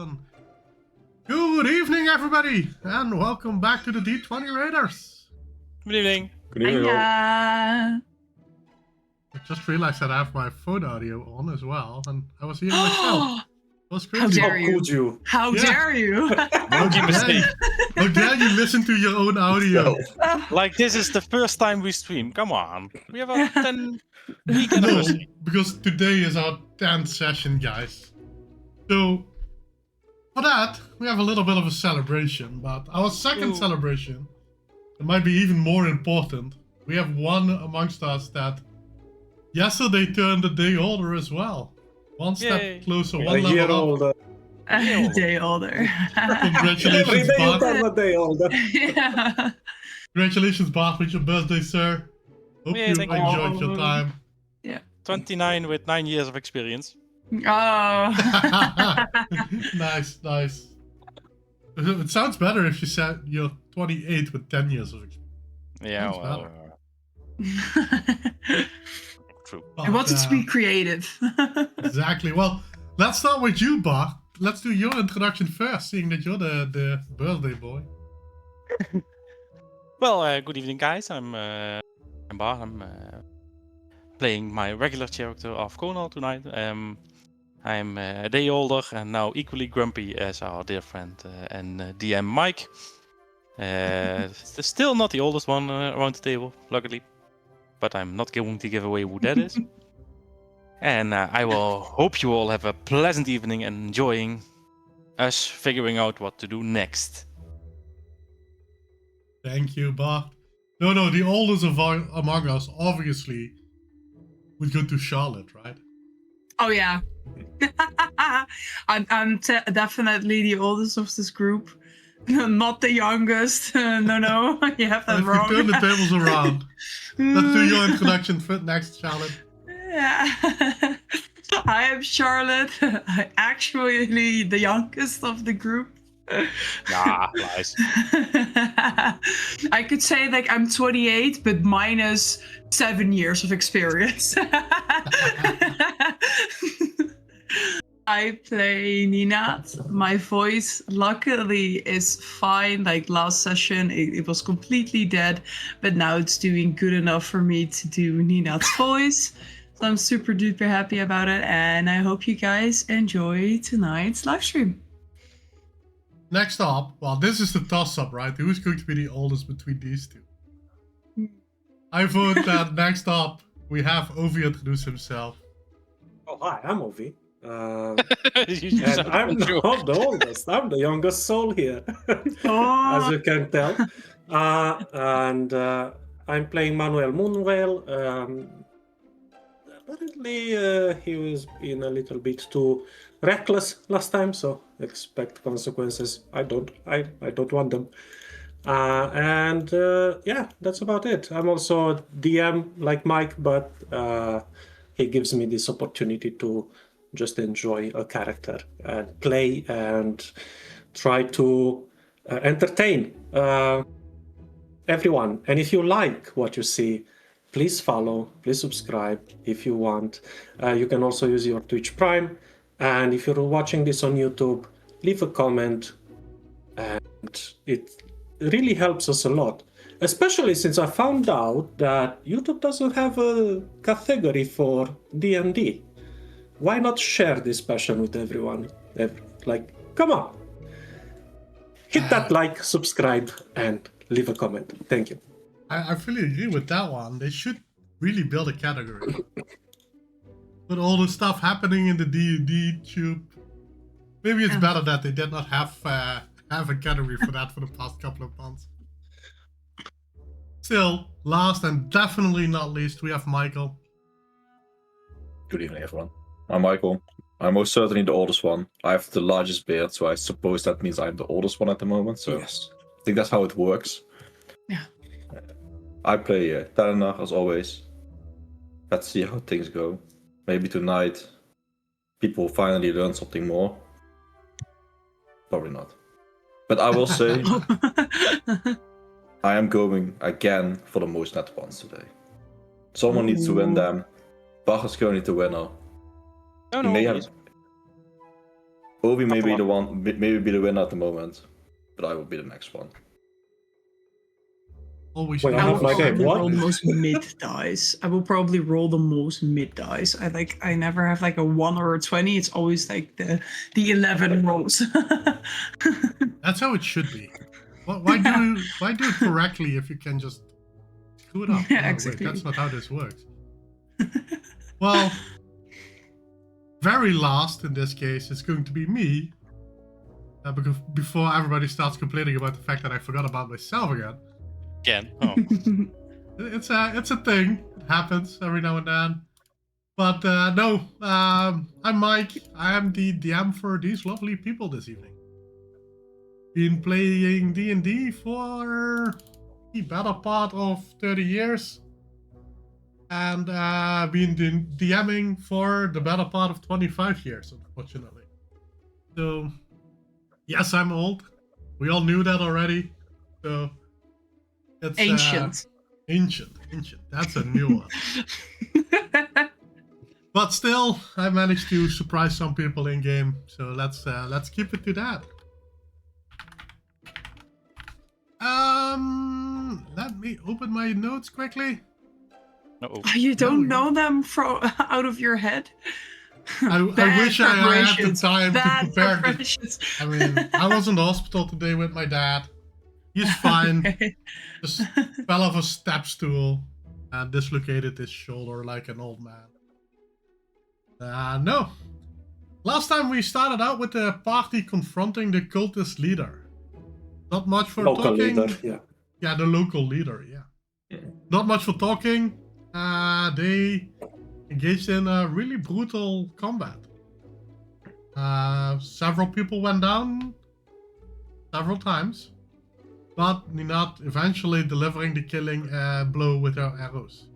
1. Good evening, everybody, and welcome back to the D20 Raiders. Good evening. Good evening. I just realized that I have my phone audio on as well, and I was hearing myself. It was crazy. How could you? How dare you? Rookie mistake. How dare you listen to your own audio? Like, this is the first time we stream. Come on. We have a 10-week No, anniversary. because today is our 10th session, guys. So, for that, we have a little bit of a celebration, but our second celebration, it might be even more important. We have one amongst us that yesterday turned a day older as well. One step Yay. closer, A one year level up. older. A day older. Every Congratulations, day you Bart. turn a day older. Yeah. Congratulations, Bart, with your birthday, sir. Hope Yeah, you thank you. enjoyed your time. 29 with 9 years of experience. Oh. Nice, nice. It sounds better if you said you're 28 with 10 years of experience. Yeah, Sounds well. True. I wanted to be creative. Exactly. Well, let's start with you, Bart. Let's do your introduction first, seeing that you're the birthday boy. Well, good evening, guys. I'm Bart. I'm playing my regular character of Conal tonight. I'm a day older and now equally grumpy as our dear friend and DM Mike. Still not the oldest one around the table, luckily. But I'm not going to give away who that is. And I will hope you all have a pleasant evening and enjoying us figuring out what to do next. Thank you, Bart. No, the oldest among us, obviously, would go to Charlotte, right? Oh yeah. I'm definitely the oldest of this group. Not the youngest. No, you have that If wrong. we turn the tables around, let's do your introduction next, Charlotte. Yeah. I am Charlotte. Actually the youngest of the group. Ah, nice. I could say like I'm 28, but minus 7 years of experience. I play Ninat. My voice, luckily, is fine. Like last session, it was completely dead, but now it's doing good enough for me to do Ninat's voice. So I'm super duper happy about it, and I hope you guys enjoy tonight's live stream. Next up, well, this is the toss-up, right? Who's going to be the oldest between these two? I vote that next up, we have Ovi introduce himself. Oh, hi, I'm Ovi. You And sound I'm sure. not the oldest. I'm the youngest soul here, Oh. as you can tell. And I'm playing Manuel Moonwell. Apparently, he was being a little bit too reckless last time, so expect consequences. I don't want them. Yeah, that's about it. I'm also a DM like Mike, but he gives me this opportunity to just enjoy a character and play and try to entertain everyone. And if you like what you see, please follow, please subscribe if you want. You can also use your Twitch Prime. And if you're watching this on YouTube, leave a comment. And it really helps us a lot. Especially since I found out that YouTube doesn't have a category for DND. Why not share this passion with everyone? Like, come on. Hit that like, subscribe, and leave a comment. Thank you. I fully agree with that one. They should really build a category. With all the stuff happening in the D&D tube, maybe it's better that they did not have a category for that for the past couple of months. Still, last and definitely not least, we have Michael. Good evening, everyone. I'm Michael. I'm most certainly the oldest one. I have the largest beard, so I suppose that means I'm the oldest one at the moment. So Yes. I think that's how it works. Yeah. I play Telenar as always. Let's see how things go. Maybe tonight people finally learn something more. Probably not. But I will say I am going again for the most net ones today. Someone needs to win them. Bach is currently the winner. No, He may have, please. Ovi may be the one, maybe be the winner at the moment, but I will be the next one. Always Wait, I I have will my probably game. What? roll the most mid dice. I will probably roll the most mid dice. I never have like a 1 or a 20. It's always like the 11 rolls. That's how it should be. Why do it correctly if you can just screw it up? Yeah, No, wait, exactly. that's not how this works. Well, very last in this case is going to be me. Because before everybody starts complaining about the fact that I forgot about myself again. Again. Oh. It's a thing. It happens every now and then. But no, I'm Mike. I am the DM for these lovely people this evening. Been playing D&D for the better part of 30 years. And been DMing for the better part of 25 years, unfortunately. So, yes, I'm old. We all knew that already. So, it's Ancient. Ancient. That's a new one. But still, I managed to surprise some people in game. So let's keep it to that. Let me open my notes quickly. Uh-oh. You don't No, know them from out of your head? I wish I had the time to Bad prepare this. preparations. I mean, I was in the hospital today with my dad. He's fine. Okay. Just fell off a step stool and dislocated his shoulder like an old man. No. Last time we started out with the party confronting the cultist leader. Not much for Local talking. leader, yeah. Yeah, the local leader, yeah. Not much for talking. They engaged in a really brutal combat. Several people went down several times, but Ninat eventually delivering the killing blow with her arrows.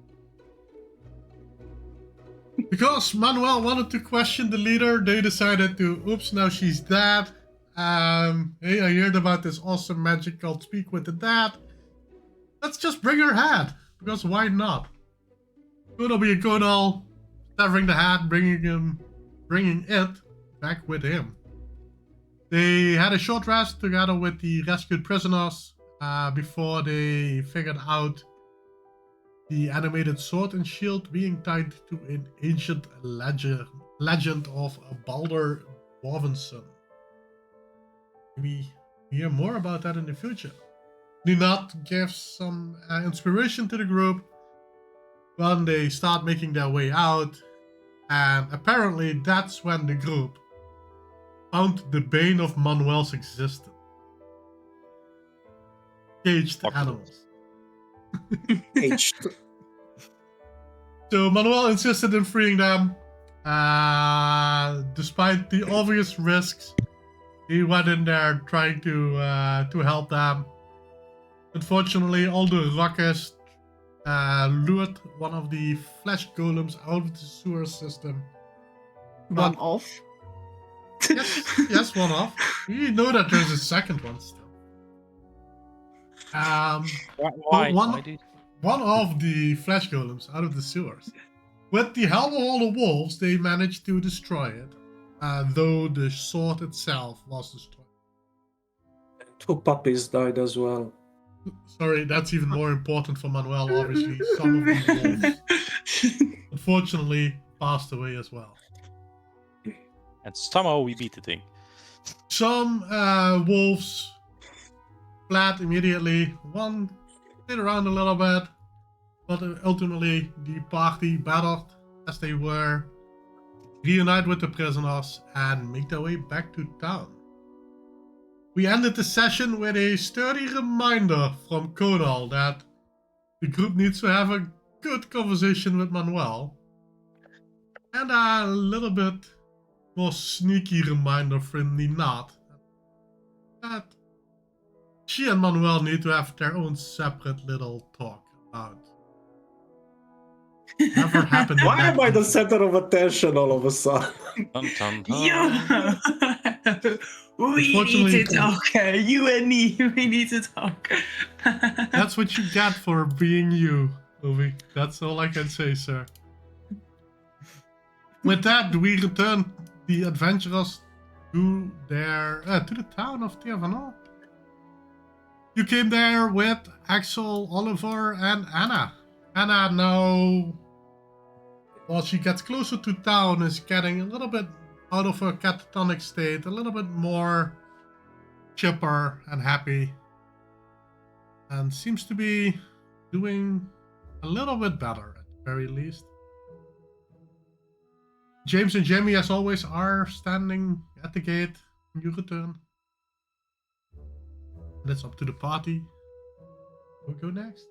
Because Manuel wanted to question the leader, they decided to, oops, now she's dead. Hey, I heard about this awesome magic called Speak with the Dead. Let's just bring her head, because why not? Could be a good old severing the head, bringing it back with him. They had a short rest together with the rescued prisoners before they figured out the animated sword and shield being tied to an ancient legend of Balder Dwarvenson. We hear more about that in the future. Ninat gives some inspiration to the group when they start making their way out, and apparently that's when the group found the bane of Manuel's existence. Caged animals. Aged. So Manuel insisted in freeing them. Despite the obvious risks, he went in there trying to help them. Unfortunately, all the ruckus lured one of the flesh golems out of the sewer system. One off. Yes, one off. You know that there's a second one still. Why? One of the flesh golems out of the sewers. With the help of all the wolves, they managed to destroy it, though the sword itself was destroyed. 2 puppies died as well. Sorry, that's even more important for Manuel, obviously. Some of the wolves, unfortunately, passed away as well. And somehow we beat the thing. Some wolves fled immediately. One stayed around a little bit, but ultimately the party, battered as they were, reunite with the prisoners and make their way back to town. We ended the session with a sturdy reminder from Kodal that the group needs to have a good conversation with Manuel, and a little bit more sneaky reminder from Ninat that she and Manuel need to have their own separate little talk about. Never happened. Why am I the center of attention all of a sudden? Dun, dun, dun. Yeah. We need to talk. You and me, we need to talk. That's what you get for being you, Ovi. That's all I can say, sir. With that, we return the adventurers to the town of Tiervanol. You came there with Axel, Oliver, and Anna. Anna now, while she gets closer to town, is getting a little bit out of her catatonic state, a little bit more chipper and happy, and seems to be doing a little bit better at the very least. James and Jamie, as always, are standing at the gate when you return. And it's up to the party. We'll go next.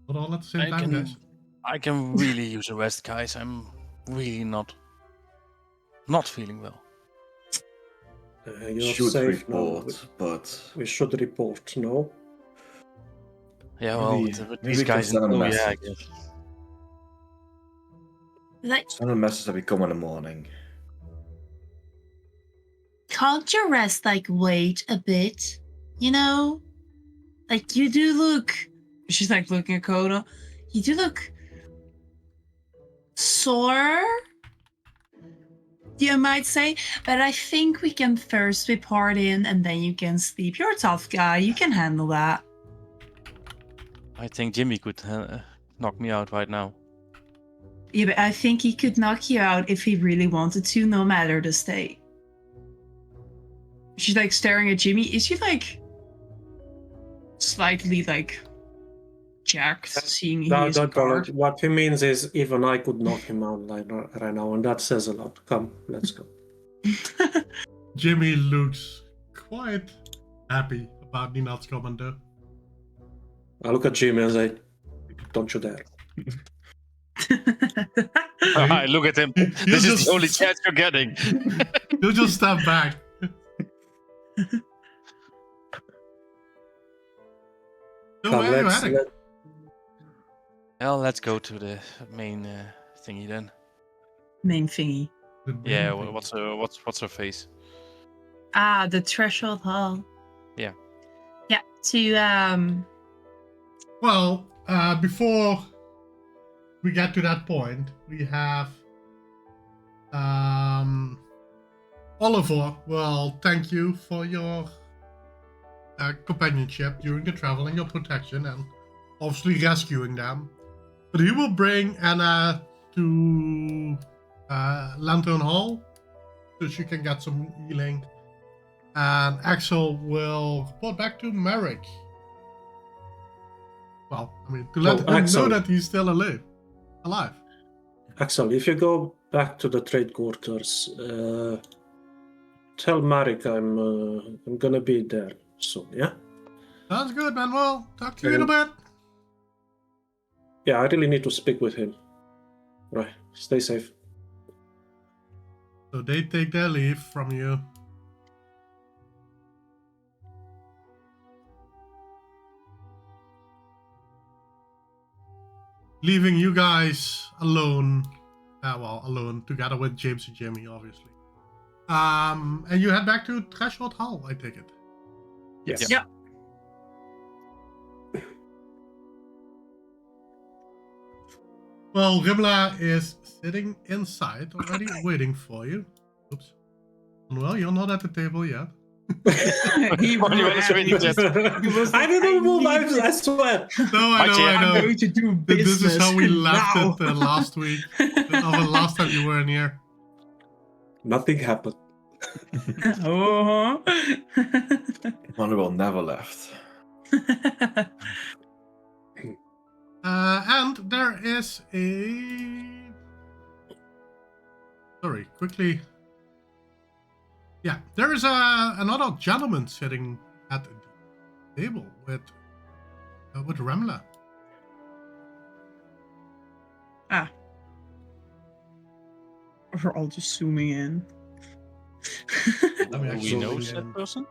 Not all at the same time, guys. I can really use a rest, guys. I'm really not feeling well. You're Should safe now. report, but We should report, no? Yeah, well, Maybe- with maybe these we can guys, send a yeah, I message. guess. Like, send a message that we come in the morning. can't your rest like wait a bit? You know? Like you do look She's like looking at Coda. you do look sore, you might say, but I think we can first report in and then you can sleep. You're a tough guy, you can handle that. I think Jimmy could knock me out right now. Yeah, but I think he could knock you out if he really wanted to, no matter the state. She's like staring at Jimmy. Is she like slightly like jacked, seeing No, his don't guard? worry. What he means is even I could knock him out right now, and that says a lot. Come, let's go. Jimmy looks quite happy about Ninat's commander. I look at Jimmy and say, "Don't you dare!" I look at him. You This is just- the only chance you're getting. You just step back. So Come, where are you let's- heading? let- Well, let's go to the main thingy then. Main thingy. The main Yeah, thing. what's her face? Ah, the threshold hall. Yeah. Yeah, to Well, before we get to that point, we have Oliver will thank you for your companionship during the travel and your protection, and obviously rescuing them. But he will bring Anna to Lantern Hall so she can get some healing, and Axel will report back to Merrick. Well, I mean, to let him know Axel. that he's still alive. Axel, if you go back to the trade quarters, tell Marek I'm gonna be there soon. Yeah. Sounds good, man. Well, talk to you in a bit. Yeah, I really need to speak with him. Right. Stay safe. So they take their leave from you. Leaving you guys alone. Alone, together with James and Jimmy, obviously. And you head back to Threshold Hall, I take it. Yes. Yeah. Well, Rimla is sitting inside already, waiting for you. Oops. Well, you're not at the table yet. He What do you want to say? was I didn't move. I I swear. No, I know, I I'm know. going to do business. This is how we left now. it last week. Or last time you were in here. Nothing happened. Uh-huh. Honorable never left. And there is a... Sorry, quickly. Yeah, there is another gentleman sitting at the table with Remla. Ah. We're all just zooming in. Let me Do actually we know zoom in. that person?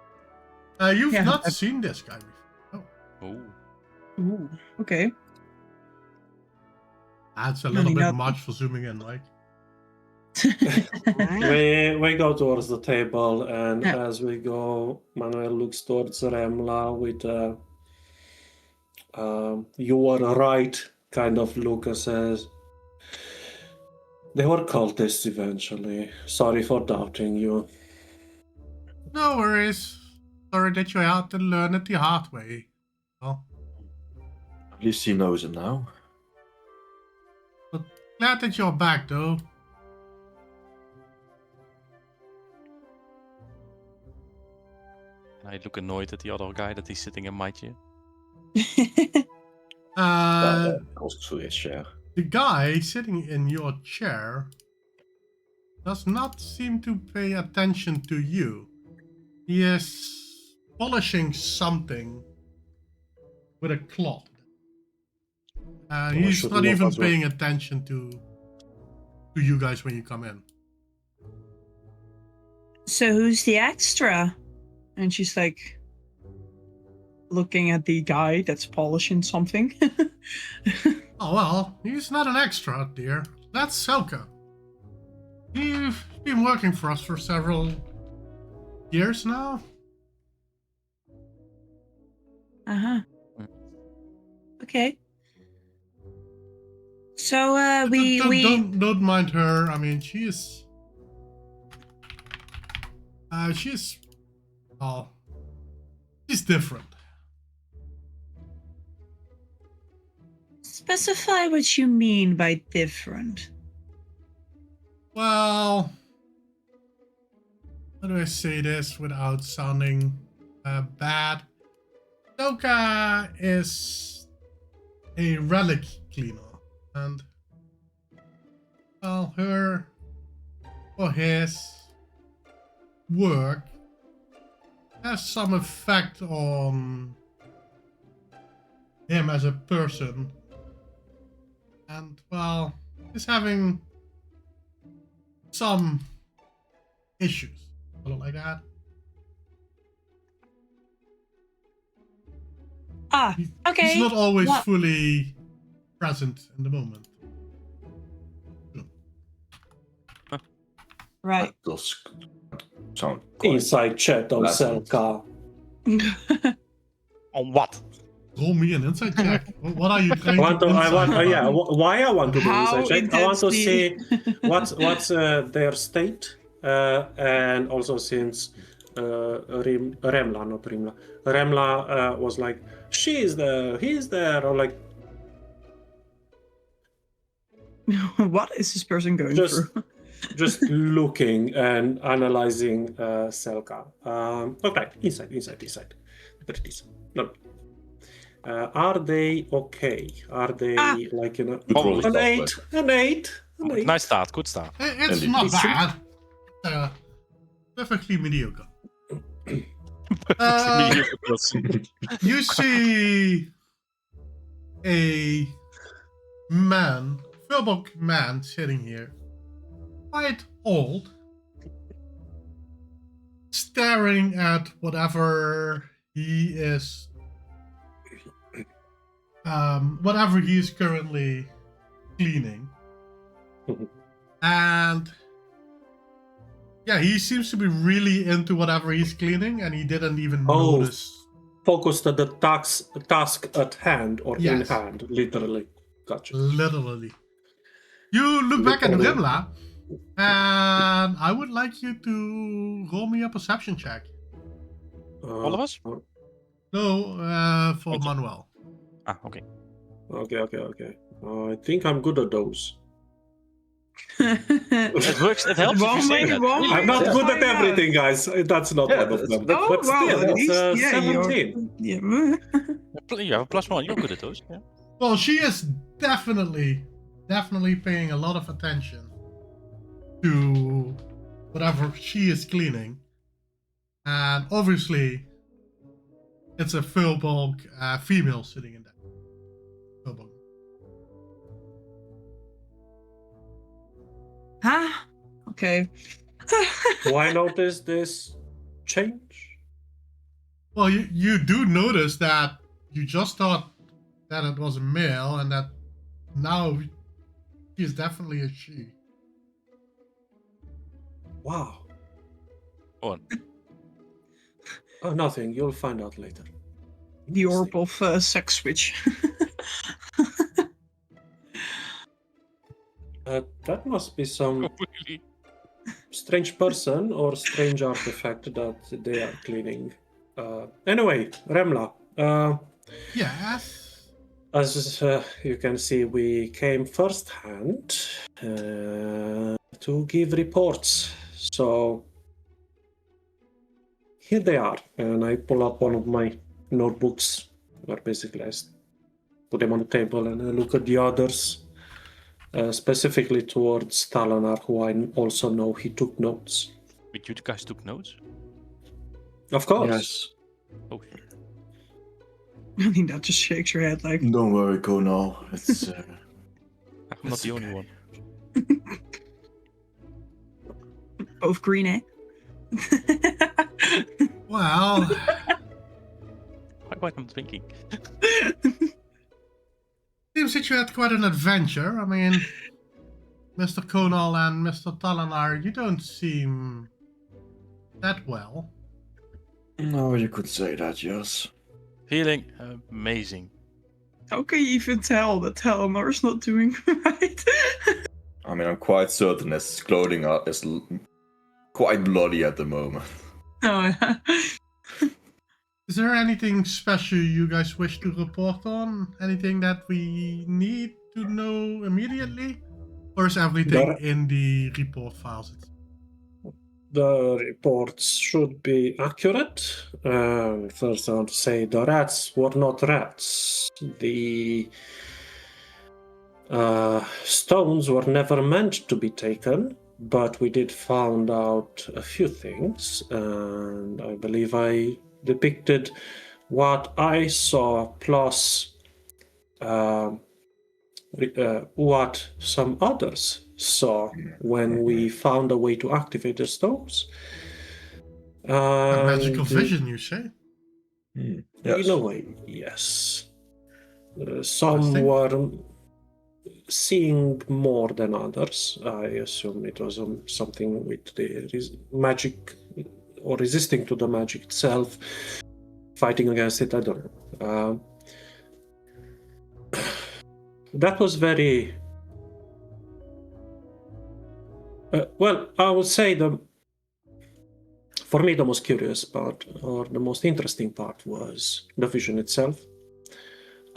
You've Yeah, not I've- seen this guy before. Oh. Ooh, okay. That's a No, little bit not- much for zooming in, right? We go towards the table, and Yeah. as we go, Manuel looks towards Remla with you are right kind of look and says, They were cultists eventually. Sorry for doubting you. No worries. Sorry that you had to learn it the hard way. Well, At least he knows it now. but glad that you're back, though. I look annoyed at the other guy that he's sitting in my chair. Goes to his chair. The guy sitting in your chair does not seem to pay attention to you. He is polishing something with a cloth. He's should not look even as well. paying attention to you guys when you come in. So who's the extra? And she's like looking at the guy that's polishing something. Oh well, he's not an extra, dear. That's Selka. He's been working for us for several years now. Uh-huh. Okay. So Don't mind her. I mean, she's different. specify what you mean by different. Well, how do I say this without sounding bad? Doka is a relic cleaner, and well, her or his work has some effect on him as a person, and well, he's having some issues, call it like that. Ah, okay. He's not always What- fully present in the moment. Right. That does sound quite Inside chat of pleasant. Selka. On what? Roll me an insight check. What are you trying I want to to, I want, insight yeah. about? Why I want to do How inside check? I want to see intensely- what's their state, and also since Remla was like, she's there, he's there, or like What is this person going Just- through? just looking and analyzing Selka. Okay, inside. Very decent. No. Are they okay? Are they Ah. like Probably. an eight? Nice start, good start. It's Indeed. not It's- bad. Perfectly mediocre. Mediocre person. You see a man, Philbok man, sitting here, quite old, staring at whatever he is, currently cleaning, and yeah, he seems to be really into whatever he's cleaning, and he didn't even Oh. notice. Focused at the task at hand or in Yes. hand, literally. Gotcha. Literally. You look back at Literally. Rimla, and I would like you to roll me a perception check. All of us? No, for Thank you. Manuel. Ah, okay. Okay. I think I'm good at those. It works. It helps if you say that. Really. I'm not Yeah. good at everything, guys. That's not Yeah, one of them. that's- But still, at it's least, yeah, 17. you're- You have a +1. You're good at those. Yeah. Well, she is definitely paying a lot of attention to whatever she is cleaning, and obviously, it's a full bulk female sitting in that full bulk. Ah, okay. Do I notice this change? Well, you do notice that you just thought that it was a male, and that now she is definitely a she. Wow. Go on. Oh, nothing. You'll find out later. The orb of sex switch. That must be some Oh, really? strange person or strange artifact that they are cleaning. Anyway, Remla, Yes. as you can see, we came first hand to give reports. So here they are, and I pull up one of my notebooks, where basically I put them on the table and I look at the others, specifically towards Talanar, who I also know he took notes. But you guys took notes? Of course. Yes. Oh, I think that just shakes your head like, Don't worry, Konal. It's I'm not That's the only okay. one. both green, eh? Well, What I'm thinking. seems that you had quite an adventure. I mean, Mr. Konal and Mr. Talanar, you don't seem that well. No, you could say that, yes. Feeling amazing. How can you even tell that Telenar's not doing right? I mean, I'm quite certain his clothing is quite bloody at the moment. Oh, yeah. Is there anything special you guys wish to report on? Anything that we need to know immediately? Or is everything There- in the report files? The reports should be accurate. First, I want to say the rats were not rats. The stones were never meant to be taken, but we did find out a few things, and I believe I depicted what I saw plus what some others saw when we found a way to activate the stones. A magical And, vision, you say? Yes. in a way, yes. Some Interesting. were seeing more than others. I assume it was something with the magic or resisting to the magic itself, fighting against it. I don't know. That was very well. I would say for me the most curious part or the most interesting part was the vision itself.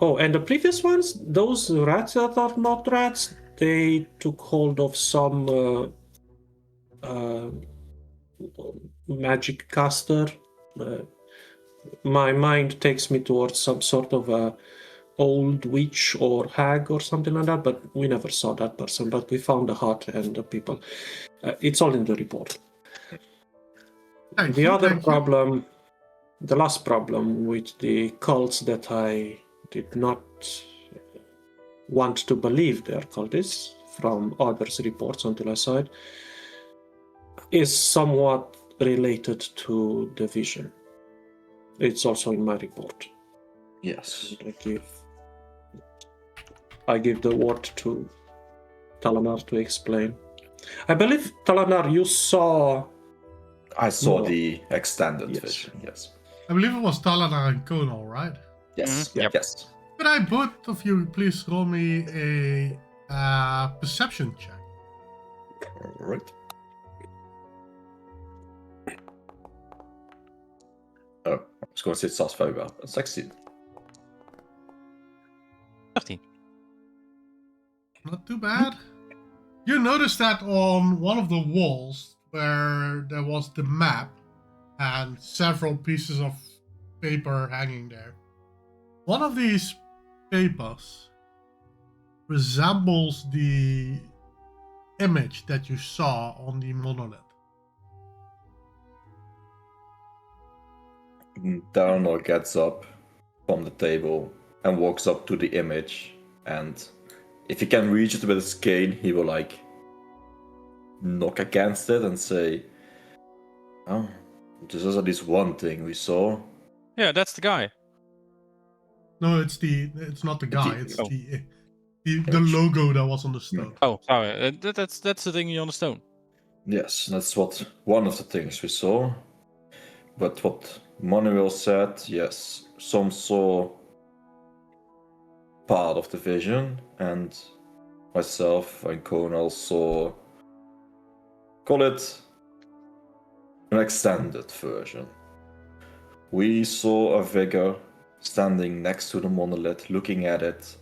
Oh, and the previous ones, those rats that are not rats, they took hold of some magic caster. My mind takes me towards some sort of a old witch or hag or something like that, but we never saw that person. But we found the hut and the people. It's all in the report. Thank The you, other thank you. problem, the last problem with the cults that I did not want to believe they're cultists from others' reports until I saw it, is somewhat related to the vision. It's also in my report. Yes. I give the word to Talanar to explain. I believe, Talanar, you saw... I saw No. the extended Yes. vision, yes. I believe it was Talanar and Konal, right? Yes, Mhm, yep. yes. Could I both of you please roll me a perception check? Alright. Oh, I was going to say it starts very well. It's 16. 13. Not too bad. You noticed that on one of the walls where there was the map and several pieces of paper hanging there. One of these papers resembles the image that you saw on the monolith. Darnell gets up from the table and walks up to the image, and if he can reach it with his cane, he will like knock against it and say, "Oh, this is at least one thing we saw." Yeah, that's the guy. No, it's not the guy. It's oh. the logo that was on the stone. Oh, sorry. That's the thing on the stone. Yes, that's what one of the things we saw. But what Manuel said, yes, some saw part of the vision, and myself and Conal saw, call it an extended version. We saw a figure standing next to the monolith, looking at it,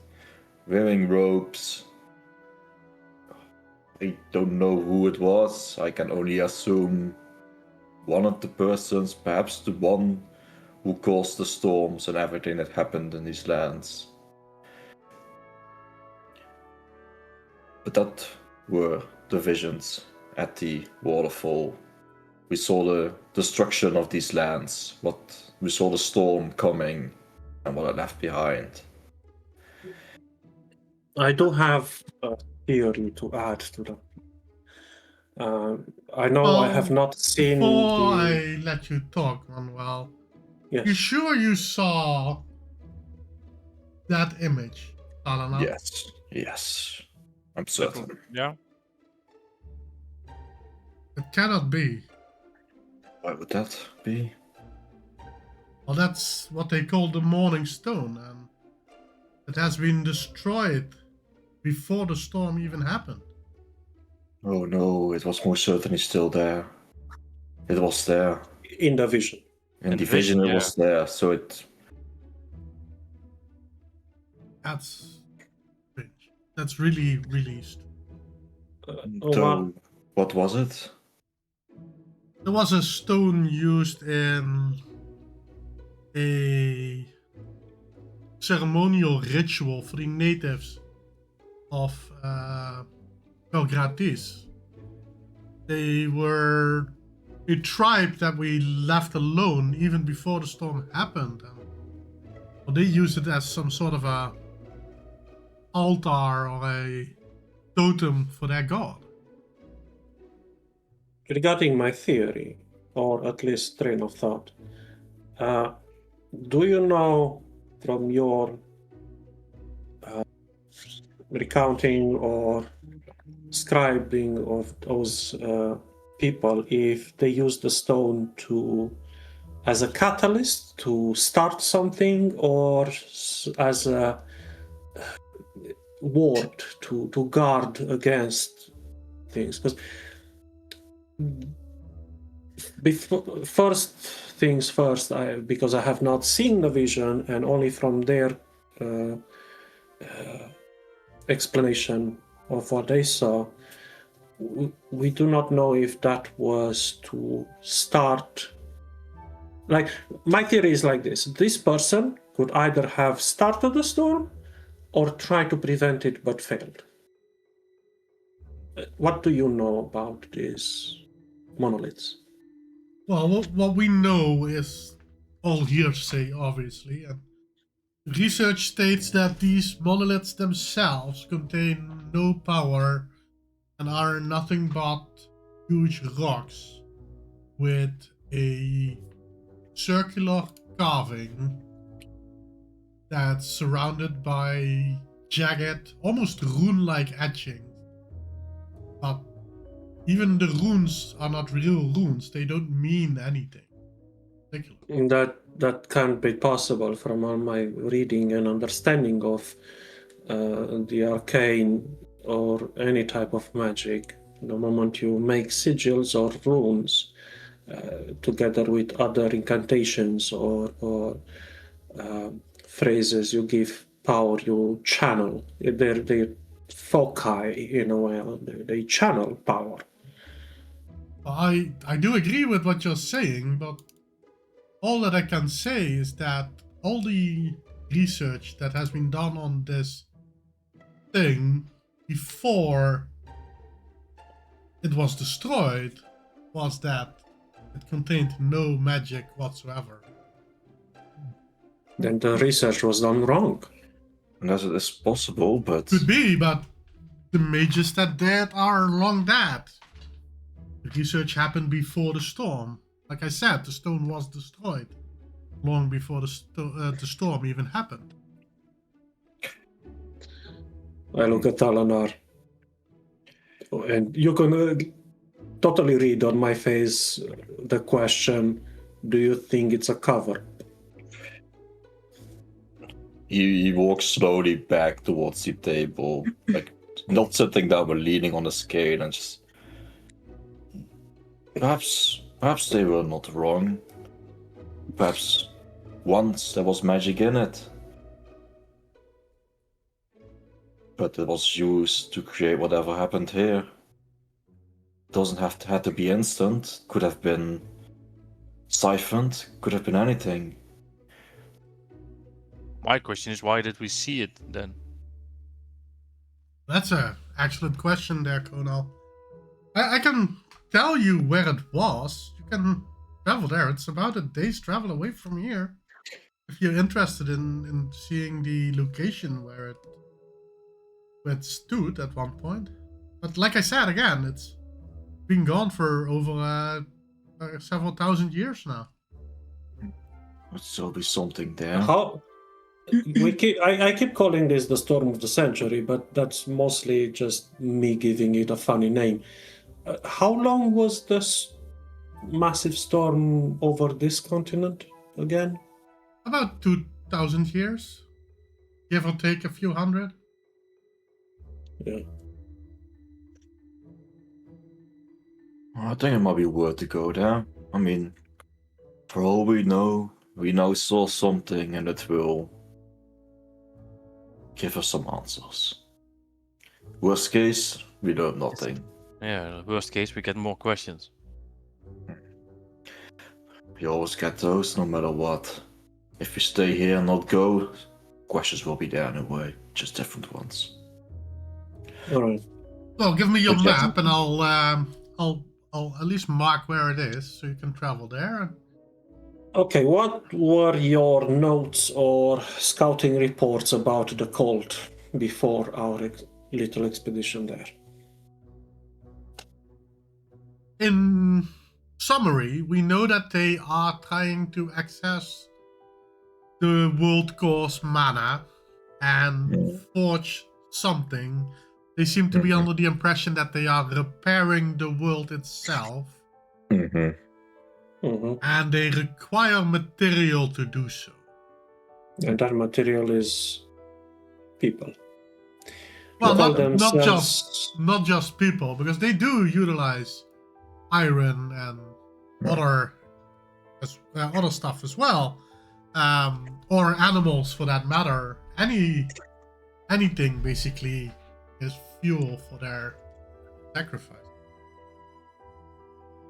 wearing robes. I don't know who it was. I can only assume one of the persons, perhaps the one who caused the storms and everything that happened in these lands. But that were the visions at the waterfall. We saw the destruction of these lands, we saw the storm coming, and what it left behind. I do have a theory to add to that. I know I have not seen Before I let you talk, Manuel, Yes. you sure you saw that image, Alana? Yes. I'm certain. Yeah. It cannot be. Why would that be? Well, that's what they call the Morning Stone, and it has been destroyed before the storm even happened. Oh no, it was most certainly still there. It was there. in the vision. In In the the vision vision, it was there, so it... That's strange. That's really, really strange. So, what was it? There was a stone used in a ceremonial ritual for the natives of Belgratis. They were a tribe that we left alone even before the storm happened. And they used it as some sort of a altar or a totem for their god. Regarding my theory, or at least train of thought, do you know from your recounting or scribing of those people if they use the stone as a catalyst to start something or as a ward to guard against things? Because first things first, because I have not seen the vision and only from their explanation of what they saw, we do not know if that was to start. Like, my theory is like this person could either have started the storm or try to prevent it but failed. What do you know about these monoliths? Well, what we know is all hearsay, obviously, and research states that these monoliths themselves contain no power and are nothing but huge rocks with a circular carving that's surrounded by jagged, almost rune-like etchings. But even the runes are not real runes. They don't mean anything particular. That can't be possible from all my reading and understanding of the arcane or any type of magic. The moment you make sigils or runes together with other incantations or phrases, you give power, you channel. They're foci in a way. They channel power. I do agree with what you're saying, but all that I can say is that all the research that has been done on this thing before it was destroyed was that it contained no magic whatsoever. Then the research was done wrong. And as it is possible, but... Could be, but the mages that did are long dead. The research happened before the storm. Like I said, the stone was destroyed long before the storm even happened. I look at Alanar, and you can totally read on my face the question, do you think it's a cover? He walks slowly back towards the table, like not sitting down but leaning on the scale and just perhaps they were not wrong. Perhaps once there was magic in it, but it was used to create whatever happened here. It doesn't have to be instant. Could have been siphoned. Could have been anything. My question is, why did we see it then? That's a excellent question there, Conal. I can tell you where it was. You can travel there. It's about a day's travel away from here. If you're interested in seeing the location where it stood at one point. But like I said again, it's been gone for over several thousand years now. Would still be something there. I keep calling this the Storm of the Century, but that's mostly just me giving it a funny name. How long was this massive storm over this continent again? About 2,000 years, give or take a few hundred. Yeah. I think it might be worth to go there. I mean, for all we now saw something and it will give us some answers. Worst case, we learn nothing. Yeah, worst case, we get more questions. We always get those, no matter what. If we stay here and not go, questions will be there anyway, just different ones. All right. Well, give me your But yes. map and I'll at least mark where it is so you can travel there. Okay, what were your notes or scouting reports about the cult before our little expedition there? In summary, we know that they are trying to access the world course mana and forge something. They seem to be under the impression that they are repairing the world itself. And they require material to do so. And that material is people. Well, They call not just people, because they do utilize iron and other stuff as well, or animals for that matter. Anything basically is fuel for their sacrifice.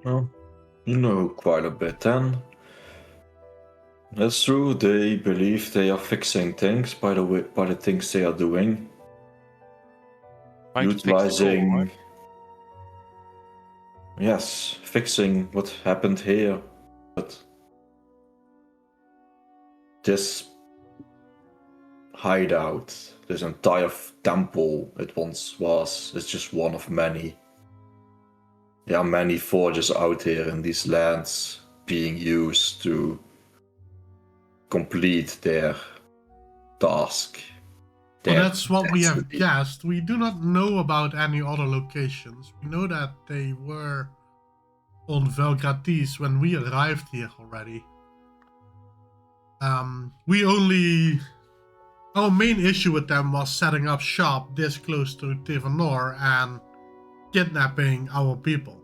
Well, you know quite a bit then. That's true, they believe they are fixing things by the things they are doing. Trying to fix the Utilizing... goal, right? Yes, fixing what happened here. But this hideout, this entire temple it once was, is just one of many. There are many forges out here in these lands being used to complete their task. Well, that's what we have guessed. We do not know about any other locations. We know that they were on Velgratis when we arrived here already. Our main issue with them was setting up shop this close to Tivanor and kidnapping our people.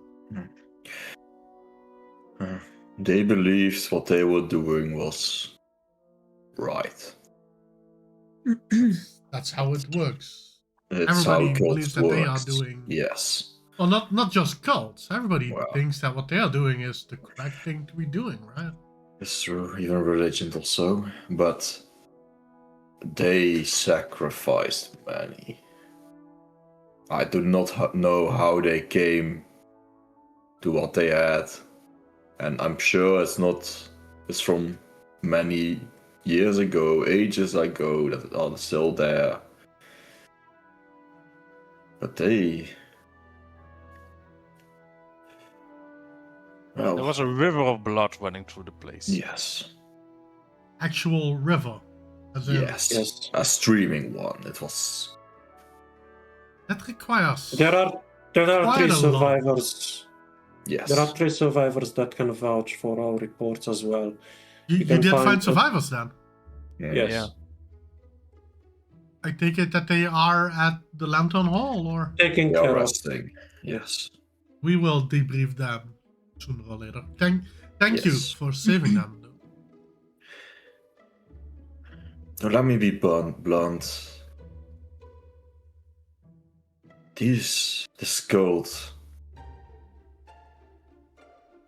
They believed what they were doing was right. That's how it works. It's Everybody how believes cult that they are works. doing... Yes. Well, not just cults. Everybody Well. thinks that what they are doing is the correct thing to be doing, right? It's true, even religion also, but they sacrificed many. I do not know how they came to what they had, and I'm sure it's from many years ago, ages ago, that are still there. But they... Well, There was a river of blood running through the place. yes. Actual river. As in, Yes. A streaming one. It was... That requires... There are Quite three a lot. survivors. Yes. There are three survivors that can vouch for our reports as well. You can did find find the- survivors then? Yes. Yeah. I take it that they are at the Lantern Hall, or Taking They are care of. resting. Yes. we will debrief them sooner or later. Thank you Yes. for saving them. Though. Now let me be blunt. This gold.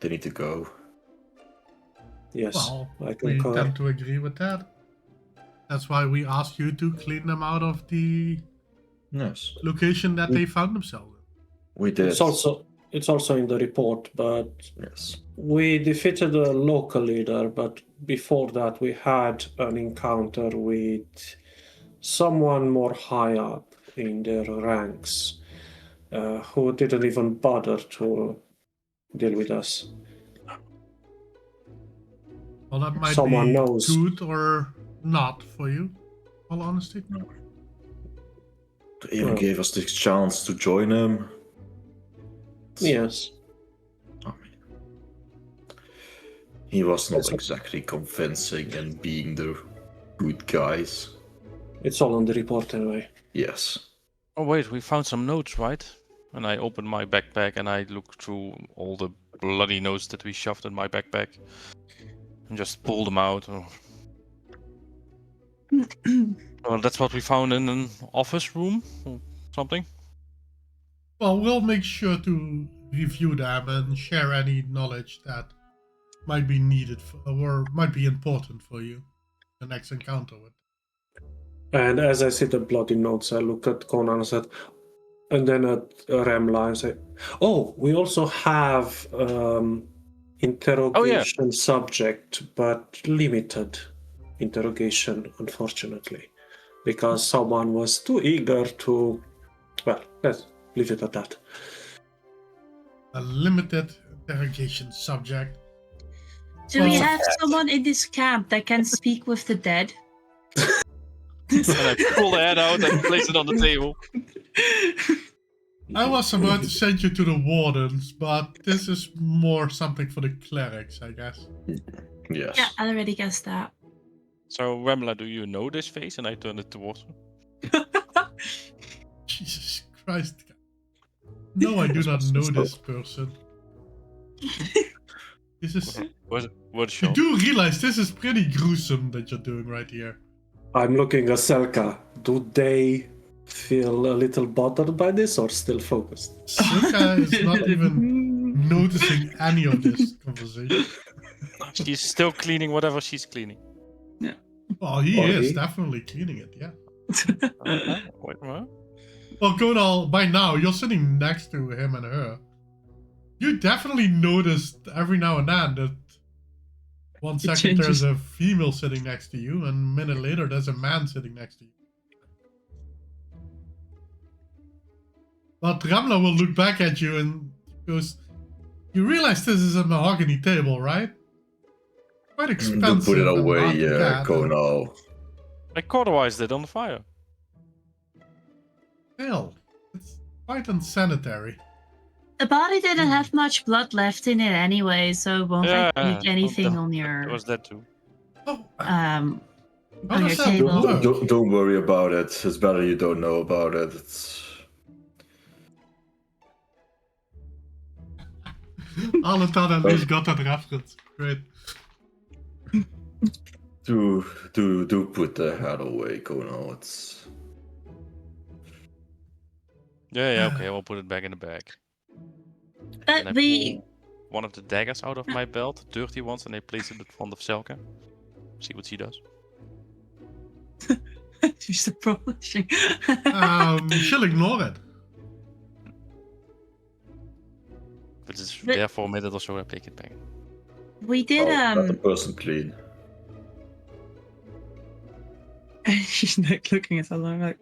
They need to go. Yes, Well, I we concur. tend to agree with that. That's why we asked you to clean them out of the Yes. location that they found themselves in. We did. It's also in the report, but Yes. we defeated a local leader, but before that we had an encounter with someone more high up in their ranks who didn't even bother to deal with us. Well, that might Someone be knows. good or not for you, all honesty. They even Well. gave us the chance to join them. Yes. I mean, he was not exactly convincing and being the good guys. It's all on the report anyway. Yes. Oh wait, we found some notes, right? And I opened my backpack and I looked through all the bloody notes that we shoved in my backpack and just pulled them out. Well, that's what we found in an office room or something. Well, we'll make sure to review them and share any knowledge that might be needed or might be important for you the next encounter with. And as I see the bloody notes, I look at Conan and then at Remla and say, "Oh, we also have interrogation subject, but limited interrogation, unfortunately, because someone was too eager to. Well, let's leave it at that." A limited interrogation subject. Do we Well- have someone in this camp that can speak with the dead? And I pull the head out and place it on the table. I was about to send you to the wardens, but this is more something for the clerics, I guess. Yes. Yeah, I already guessed that. So, Remla, do you know this face? And I turn it towards her. Jesus Christ. No, I do not know this person. This is. What a You shot. do realize this is pretty gruesome that you're doing right here. I'm looking at Selka. Do they feel a little bothered by this or still focused? Silka is not even noticing any of this conversation. She's still cleaning whatever she's cleaning. Well, he Or is he. definitely cleaning it, yeah. Wait, what? Well, Gonal, by now, you're sitting next to him and her. You definitely noticed every now and then that 1 It second changes. there's a female sitting next to you, and a minute later there's a man sitting next to you. But Ramla will look back at you and goes, "You realize this is a mahogany table, right? Quite expensive. Don't put it and hard away, to get, Konal. I cauterized it on the fire. Still, it's quite unsanitary. The body didn't have much blood left in it anyway, so it won't Yeah, leak anything well, on There your was that too. Oh, on how your does that table. work? Don't worry about it. It's better you don't know about it. Allentown at least got that reference. Great. Do put the head away, Konal. It's Yeah, okay, I'll put it back in the bag. And I But the pull one of the daggers out of my belt, dirty ones, and I place it in front of Selka. See what she does. She's the publishing. She'll ignore it. If it is But- there for a minute or so, I take it back. we did let the person clean. She's like looking at Alan like,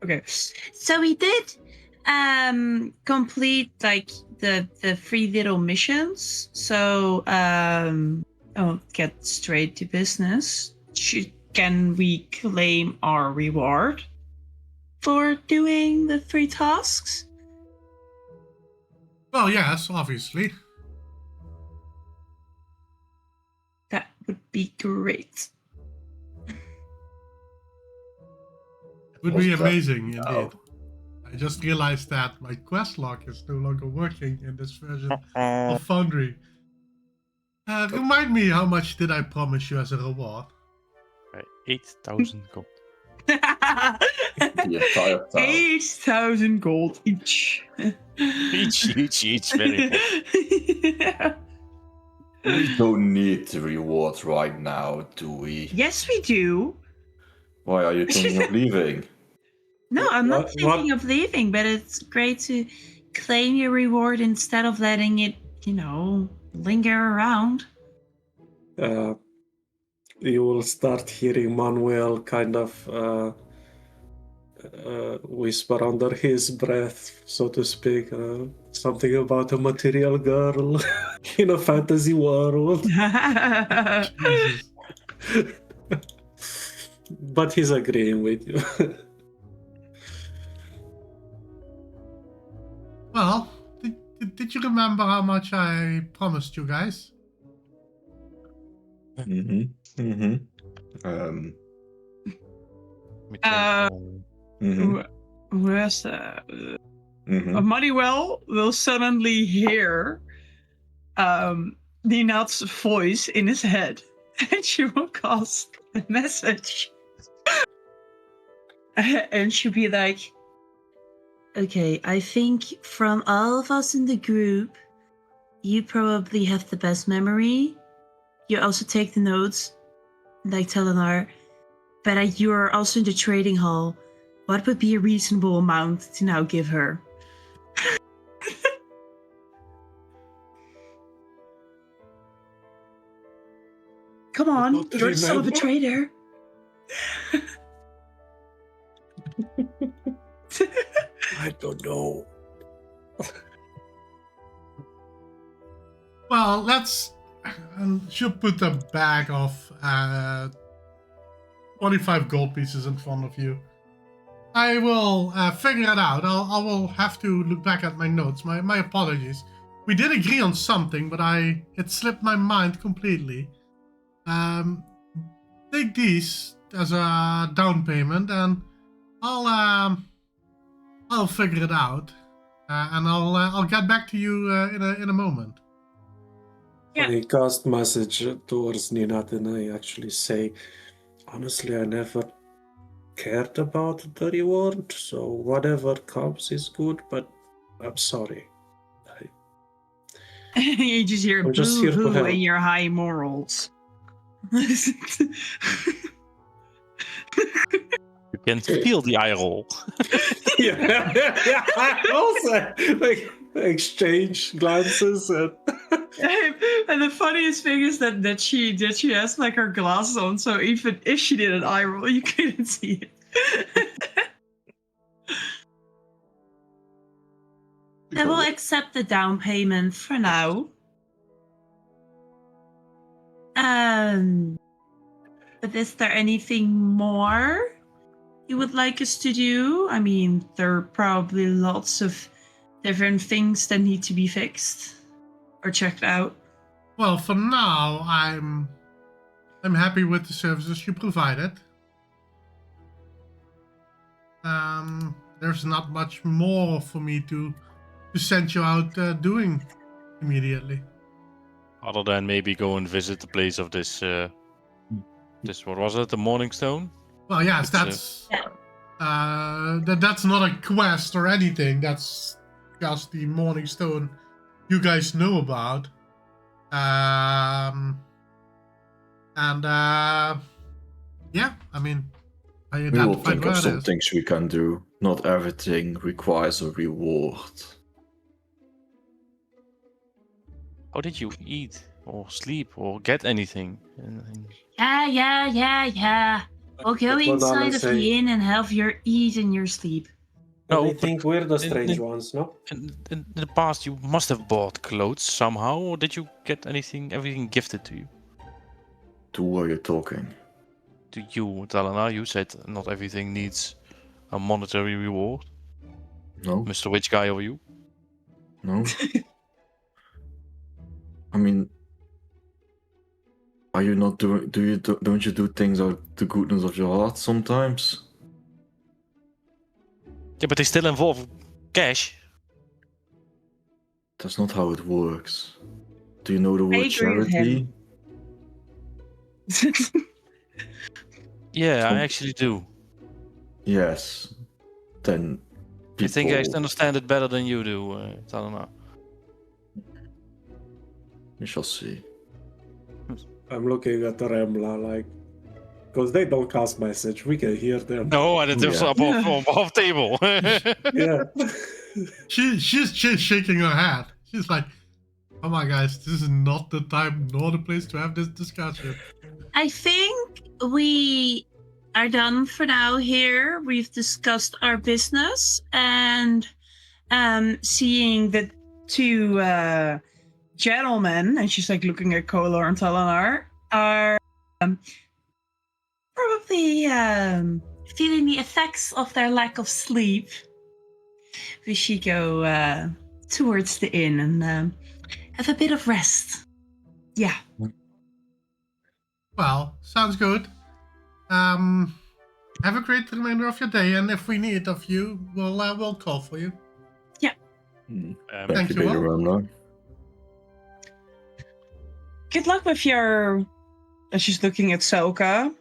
okay. so we did complete like the 3 little missions. So I'll get straight to business. Can we claim our reward for doing the 3 tasks? Well, yes, obviously. That would be great. Would be Was that- amazing indeed. Oh. I just realized that my quest log is no longer working in this version Uh, of Foundry. Remind me, how much did I promise you as a reward? 8,000 gold. The entire town. 8,000 gold each. Each, very important. We don't need the reward right now, do we? Yes, we do. Why are you thinking of leaving? No, I'm not What- thinking of leaving, but it's great to claim your reward instead of letting it, linger around. You will start hearing Manuel kind of whisper under his breath, so to speak, something about a material girl in a fantasy world. Jesus. But he's agreeing with you. Well, did you remember how much I promised you guys? Mm-hmm. Mm-hmm. Let me check. Mm-hmm. Where's the... Mm-hmm. Manuel will suddenly hear Ninat's voice in his head, and she will cast a message. And she'll be like, okay, I think from all of us in the group, you probably have the best memory. You also take the notes, like Telenar, but you're also in the trading hall. What would be a reasonable amount to now give her? Come on, don't you're the son of a remember. trader. I don't know. Well, let's. She'll put a bag of 25 gold pieces in front of you. I will figure it out. I will have to look back at my notes. My apologies. We did agree on something, but it slipped my mind completely. Take these as a down payment, and I'll figure it out, and I'll get back to you in a moment. Yeah. I cast message towards Ninat and I actually say, honestly, I never cared about the reward, so whatever comes is good, but I'm sorry. You just hear I'm just here to boo-hoo help. and your high morals. You can feel the eye roll. yeah. Also, like exchange glances and And the funniest thing is that she has like her glasses on, so even if she did an eye roll, you couldn't see it. I will accept the down payment for now. But is there anything more you would like us to do? I mean, there are probably lots of different things that need to be fixed or checked out. Well, for now, I'm happy with the services you provided. There's not much more for me to send you out doing immediately. Other than maybe go and visit the place of this what was it? The Morning Stone? Well, yes, that's that's not a quest or anything. That's just the Morning Stone you guys know about. Yeah, I mean, I We will identified think where of it some is. things we can do. Not everything requires a reward. How did you eat or sleep or get anything? Yeah. We'll go That's what inside Alan of say. the inn and have your eat and your sleep. No, I think we're the in- strange in- ones, no? In the past, you must have bought clothes somehow, or did you get everything gifted to you? To who are you talking? To you, Talana, you said not everything needs a monetary reward. No? Mr. Witch Guy or you? No? I mean, are you not doing? Don't you do things out the goodness of your heart sometimes? Yeah, but they still involve cash. That's not how it works. Do you know the I word agree with charity? Yeah, I Some- actually do. Yes. Then people... I think I understand it better than you do, Talana. We shall see. I'm looking at the Rembla, like, because they don't cast message, we can hear them. No, and it is Yeah. above table. Yeah. She's shaking her head. She's like, "Come on, guys, this is not the time nor the place to have this discussion." I think we are done for now here. We've discussed our business, and seeing the two gentlemen, and she's like looking at Kolar and Talanar, are probably feeling the effects of their lack of sleep. We should go towards the inn and have a bit of rest. Yeah. Well, sounds good. Have a great remainder of your day, and if we need of you, we'll call for you. Thank you, Bigger Will. room now. Good luck with your. She's looking at Soka.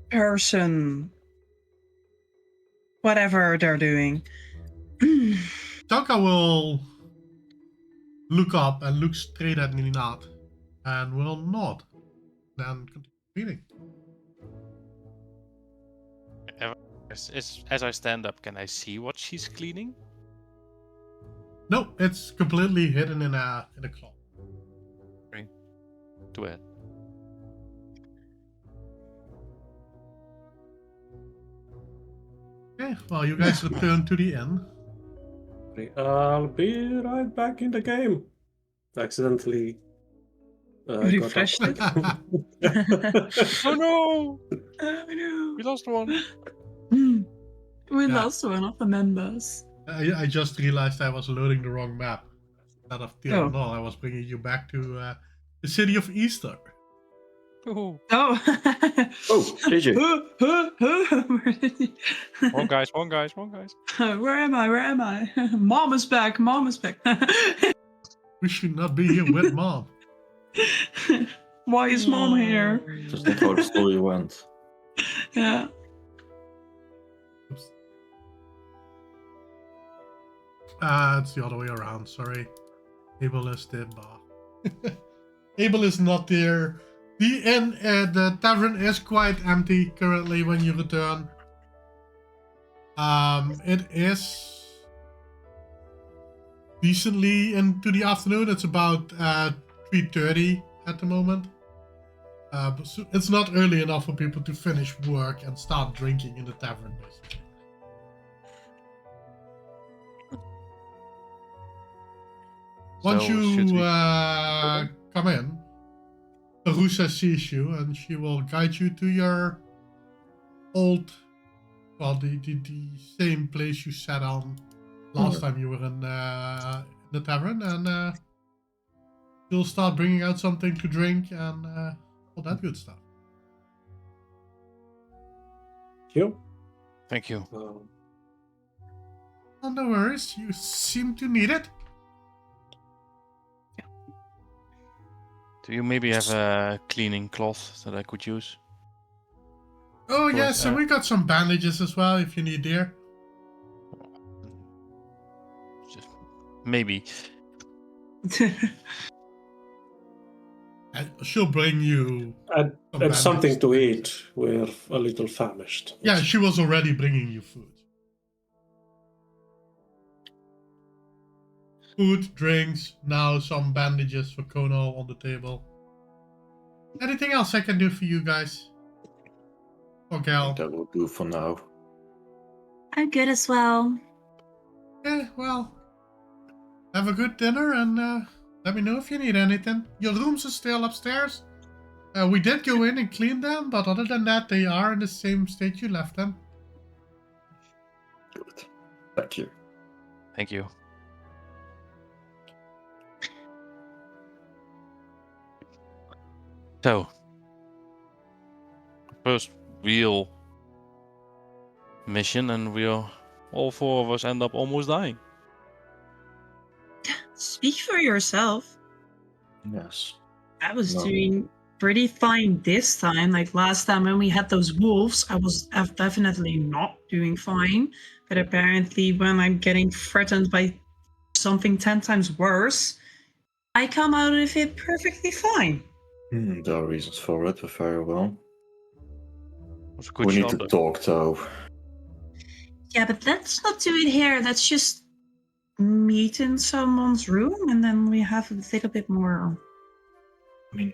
Person. Whatever they're doing. Toka will look up and look straight at Ninat and will nod. Then continue reading. As I stand up, can I see what she's cleaning? No, it's completely hidden in a cloth. Too bad. Okay, well, you guys return to the inn. I'll be right back in the game. Accidentally. Refreshed it? Oh no! Oh no. We lost one. We Yeah. lost one of the members. I just realized I was loading the wrong map. Instead of Oh. Tirana, I was bringing you back to the city of Easter. Oh. Oh. Oh, JJ. One guys. Where am I? Where am I? Mom is back. Mom is back. We should not be here with Mom. Why is Mom here? That's not how the story went. Yeah. Oops. It's the other way around, sorry. Abel is the bar. Abel is not there. The inn, the tavern is quite empty currently when you return. It is decently into the afternoon. It's about 3:30 at the moment. But it's not early enough for people to finish work and start drinking in the tavern, basically. Once So, should you we- come in, Arusa sees you and she will guide you to your old, well, the same place you sat on last time you were in the tavern, and she'll start bringing out something to drink and all that good stuff. You? Thank you. Oh, no worries, you seem to need it. Do you maybe have a cleaning cloth that I could use? Oh, Cool, yes, and we got some bandages as well if you need, dear. Just maybe. And she'll bring you And some something to bandages. eat. We're a little famished. Yeah, she was already bringing you food. Food, drinks, now some bandages for Kono on the table. Anything else I can do for you guys? Or Gal? That will do for now. I'm good as well. Yeah, well, have a good dinner and let me know if you need anything. Your rooms are still upstairs. We did go in and clean them, but other than that, they are in the same state you left them. Good. Thank you. Thank you. So, first real mission, and all 4 of us end up almost dying. Speak for yourself. Yes. I was No. doing pretty fine this time. Like last time when we had those wolves, I was definitely not doing fine. But apparently, when I'm getting threatened by something 10 times worse, I come out of it perfectly fine. There are reasons for it, but very well. It was a good We shot. need to talk, though. Yeah, but let's not do it here. Let's just meet in someone's room and then we have a little bit more. I mean,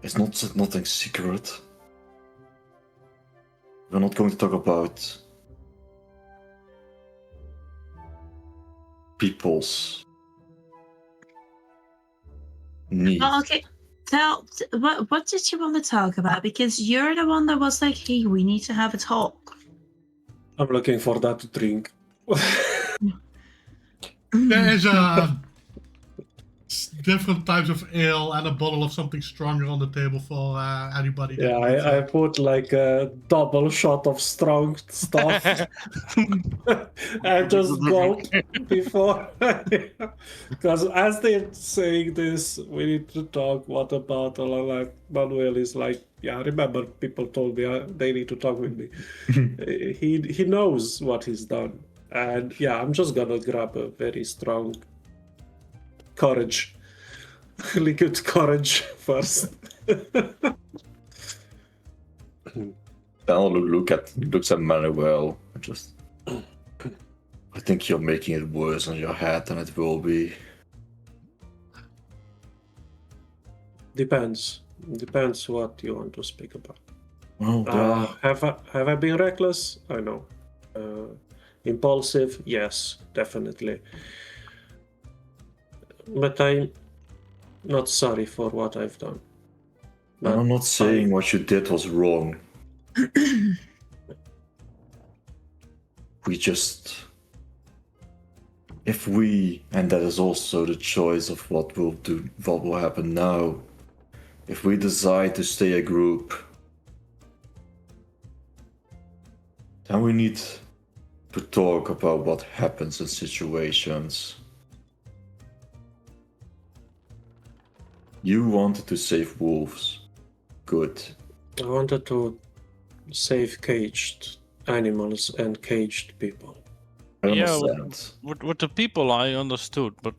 it's nothing secret. We're not going to talk about people's needs. Oh, okay. What did you want to talk about? Because you're the one that was like, hey, we need to have a talk. I'm looking for that to drink. There is different types of ale and a bottle of something stronger on the table for anybody. that Yeah, needs I it. put like a double shot of strong stuff and just gulp before. Because as they're saying this, we need to talk. What about like Manuel is like, yeah, remember people told me they need to talk with me. He knows what he's done. And yeah, I'm just gonna grab a very strong courage, liquid courage first. I'll looks at Manuel. I think you're making it worse on your head than it will be. Depends what you want to speak about. Well, Have I been reckless? I know. Impulsive? Yes, definitely. But I'm not sorry for what I've done. I'm not saying what you did was wrong. And that is also the choice of what will happen now. If we decide to stay a group, then we need to talk about what happens in situations. You wanted to save wolves. Good. I wanted to save caged animals and caged people. I Yeah, understand. With the people I understood, but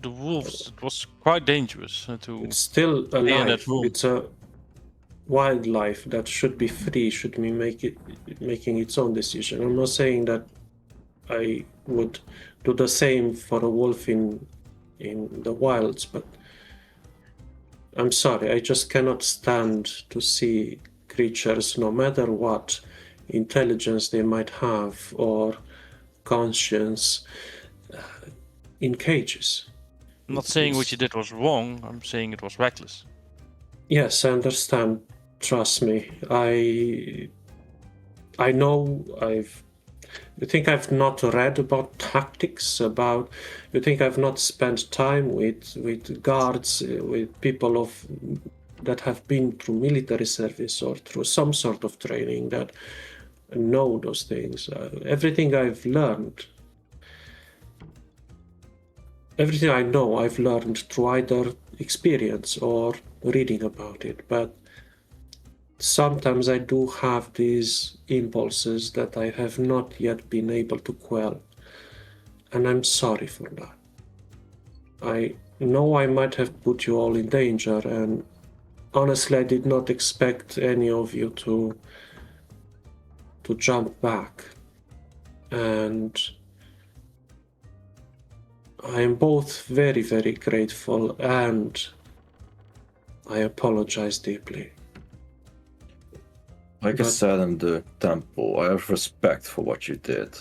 the wolves, it was quite dangerous to. It's still in that alive. room. It's a wildlife that should be free, should be making its own decision. I'm not saying that I would do the same for a wolf in the wilds, but I'm sorry, I just cannot stand to see creatures, no matter what intelligence they might have or conscience, in cages. I'm not saying what you did was wrong. I'm saying it was reckless. Yes, I understand. Trust me. I know you think I've not read about tactics, you think I've not spent time with guards, with people that have been through military service or through some sort of training that know those things. Everything I've learned, everything I know, I've learned through either experience or reading about it. But sometimes I do have these impulses that I have not yet been able to quell. And I'm sorry for that. I know I might have put you all in danger, and honestly, I did not expect any of you to jump back. And I am both very, very grateful, and I apologize deeply. Like I said in the temple, I have respect for what you did.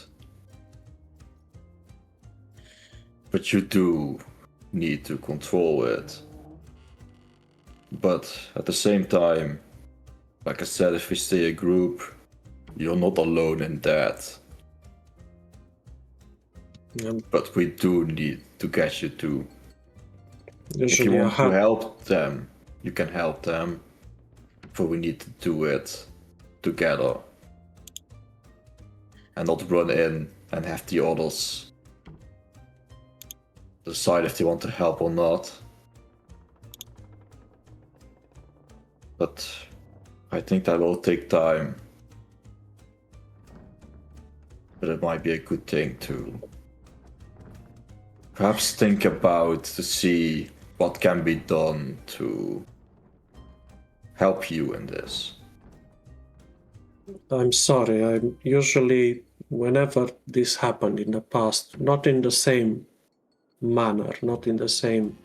But you do need to control it. But at the same time, like I said, if we stay a group, you're not alone in that. But we do need to get you to. If you want to help them, you can help them. But we need to do it together. and not run in and have the others decide if they want to help or not. But I think that will take time. But it might be a good thing to perhaps think about to see what can be done to help you in this. I'm sorry, I'm usually, whenever this happened in the past, not in the same manner, not in the same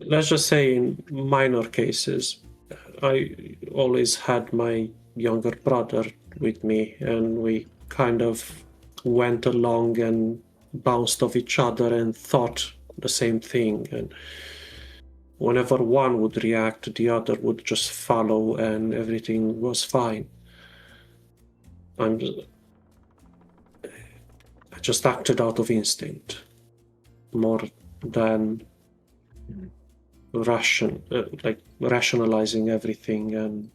let's just say in minor cases, I always had my younger brother with me, and we kind of went along and bounced off each other and thought the same thing. And whenever one would react, the other would just follow, and everything was fine. I just acted out of instinct more than rationalizing everything. And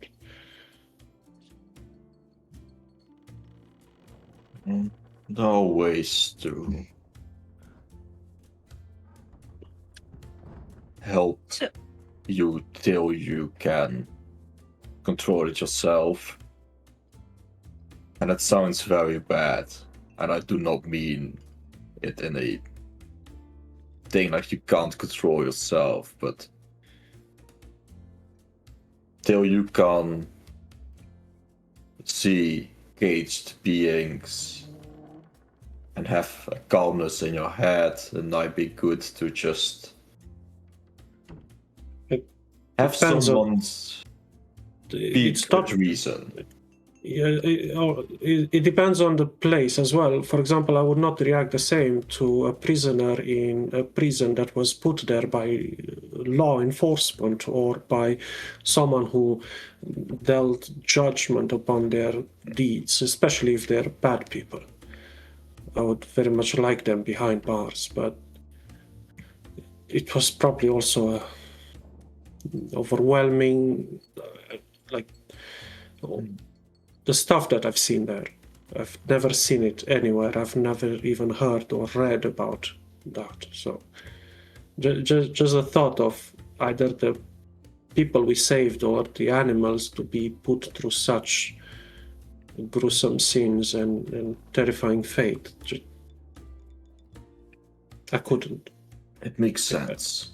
there are ways to help you till you can control it yourself. And it sounds very bad, and I do not mean it in a thing like you can't control yourself, but till you can see caged beings and have a calmness in your head, it might be good to just have someone's speak with reason. Yeah, it depends on the place as well. For example, I would not react the same to a prisoner in a prison that was put there by law enforcement or by someone who dealt judgment upon their deeds, especially if they're bad people. I would very much like them behind bars, but it was probably also a overwhelming, the stuff that I've seen there. I've never seen it anywhere. I've never even heard or read about that. So just the thought of either the people we saved or the animals to be put through such gruesome scenes and terrifying fate. I couldn't. It makes sense.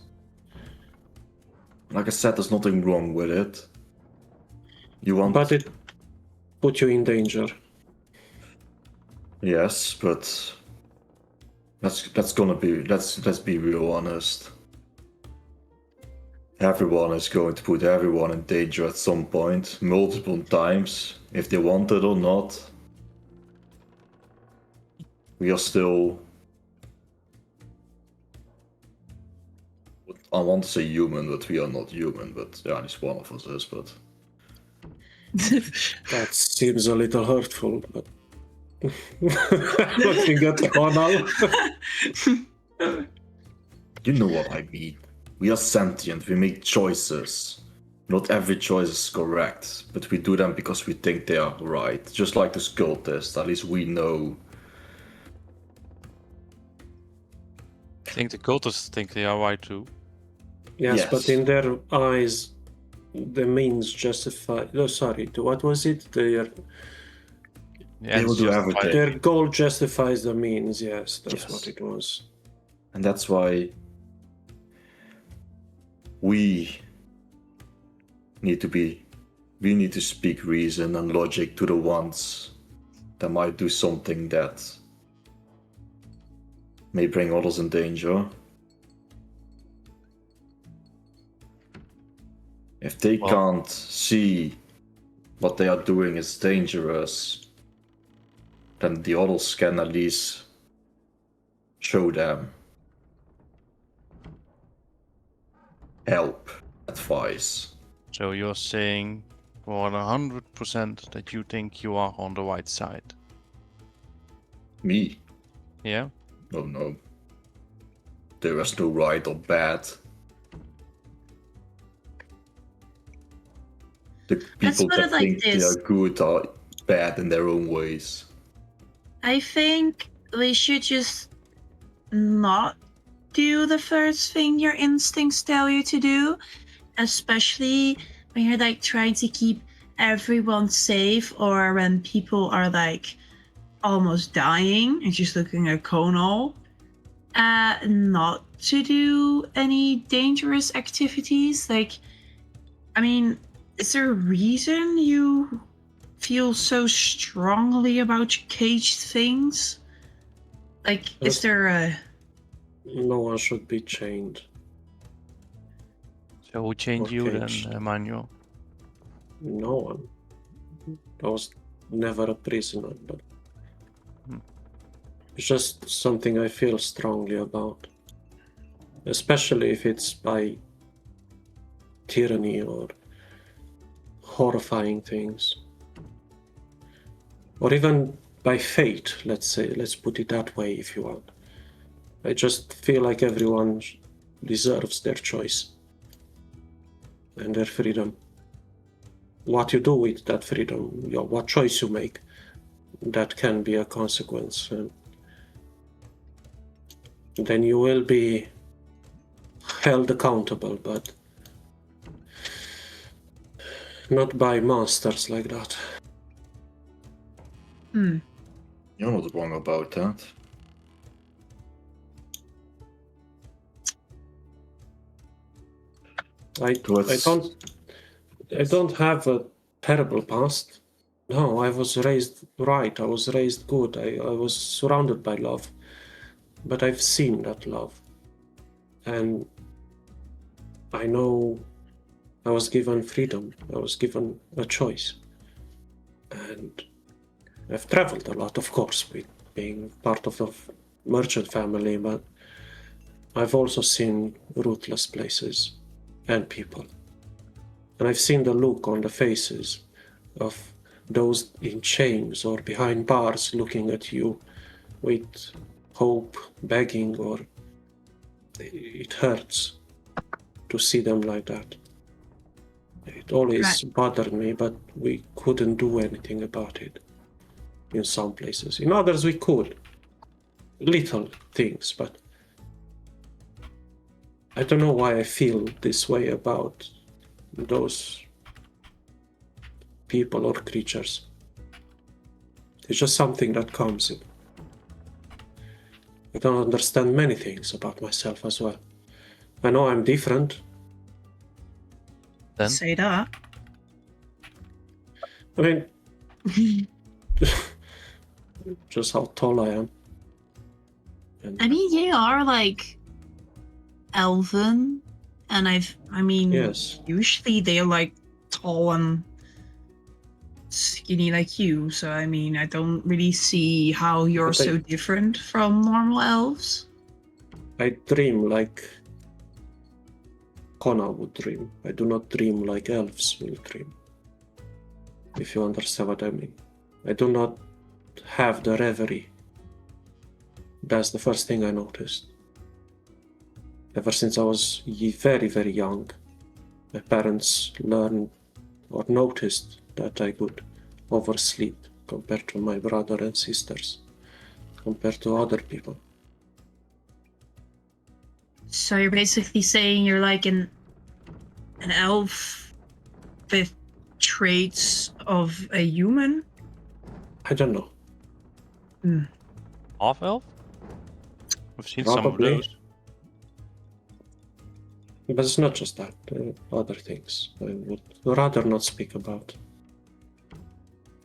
Like I said, there's nothing wrong with it. But it put you in danger. Yes, but let's be real honest. Everyone is going to put everyone in danger at some point, multiple times, if they want it or not. We are still, I want to say human, but we are not human, but yeah, at least one of us is, but... That seems a little hurtful, but looking at Ronald. You know what I mean. We are sentient, we make choices. Not every choice is correct, but we do them because we think they are right. Just like the cultists, at least we know. I think the cultists think they are right too. Yes, but in their eyes, the means justify. Oh, sorry. What was it? Yeah, they will do everything. Their goal justifies the means. Yes, that's Yes. what it was. And that's why we need to speak reason and logic to the ones that might do something that may bring others in danger. If they can't see what they are doing is dangerous, then the others can at least show them help, advice. So you're saying for 100% that you think you are on the right side? Me? Yeah? Oh no. There is no right or bad. The people put that it like think they this. are good are bad in their own ways. I think we should just not do the first thing your instincts tell you to do, especially when you're like trying to keep everyone safe or when people are like almost dying and just looking at Conal. Not to do any dangerous activities. Like, I mean, is there a reason you feel so strongly about caged things? Like, is Yes. there a... No one should be chained. So who changed Or you then, caged. Manuel? No one. I was never a prisoner, but it's just something I feel strongly about. Especially if it's by tyranny or horrifying things. Or even by fate, let's say. Let's put it that way if you want. I just feel like everyone deserves their choice and their freedom. What you do with that freedom, what choice you make, that can be a consequence. And then you will be held accountable, but not by monsters like that. Hmm. You're not wrong about that. I don't have a terrible past. No, I was raised right. I was raised good. I was surrounded by love. But I've seen that love. And I know I was given freedom. I was given a choice. And I've traveled a lot, of course, with being part of a merchant family, but I've also seen ruthless places and people. And I've seen the look on the faces of those in chains or behind bars looking at you with hope, begging, or it hurts to see them like that. It always bothered me, but we couldn't do anything about it in some places. In others we could. Little things, but I don't know why I feel this way about those people or creatures. It's just something that comes in. I don't understand many things about myself as well. I know I'm different. Then? Say that. I mean, just how tall I am. And I mean, you are like elven, and I mean, yes, usually they're like tall and skinny like you. So I mean, I don't really see how you're But so different from normal elves. I dream like Kona would dream. I do not dream like elves will dream. If you understand what I mean. I do not have the reverie. That's the first thing I noticed. Ever since I was very, very young, my parents learned or noticed that I could oversleep compared to my brother and sisters, compared to other people. So you're basically saying you're like an elf with traits of a human? I don't know. Half elf? We've seen some of Probably. those. But it's not just that, other things I would rather not speak about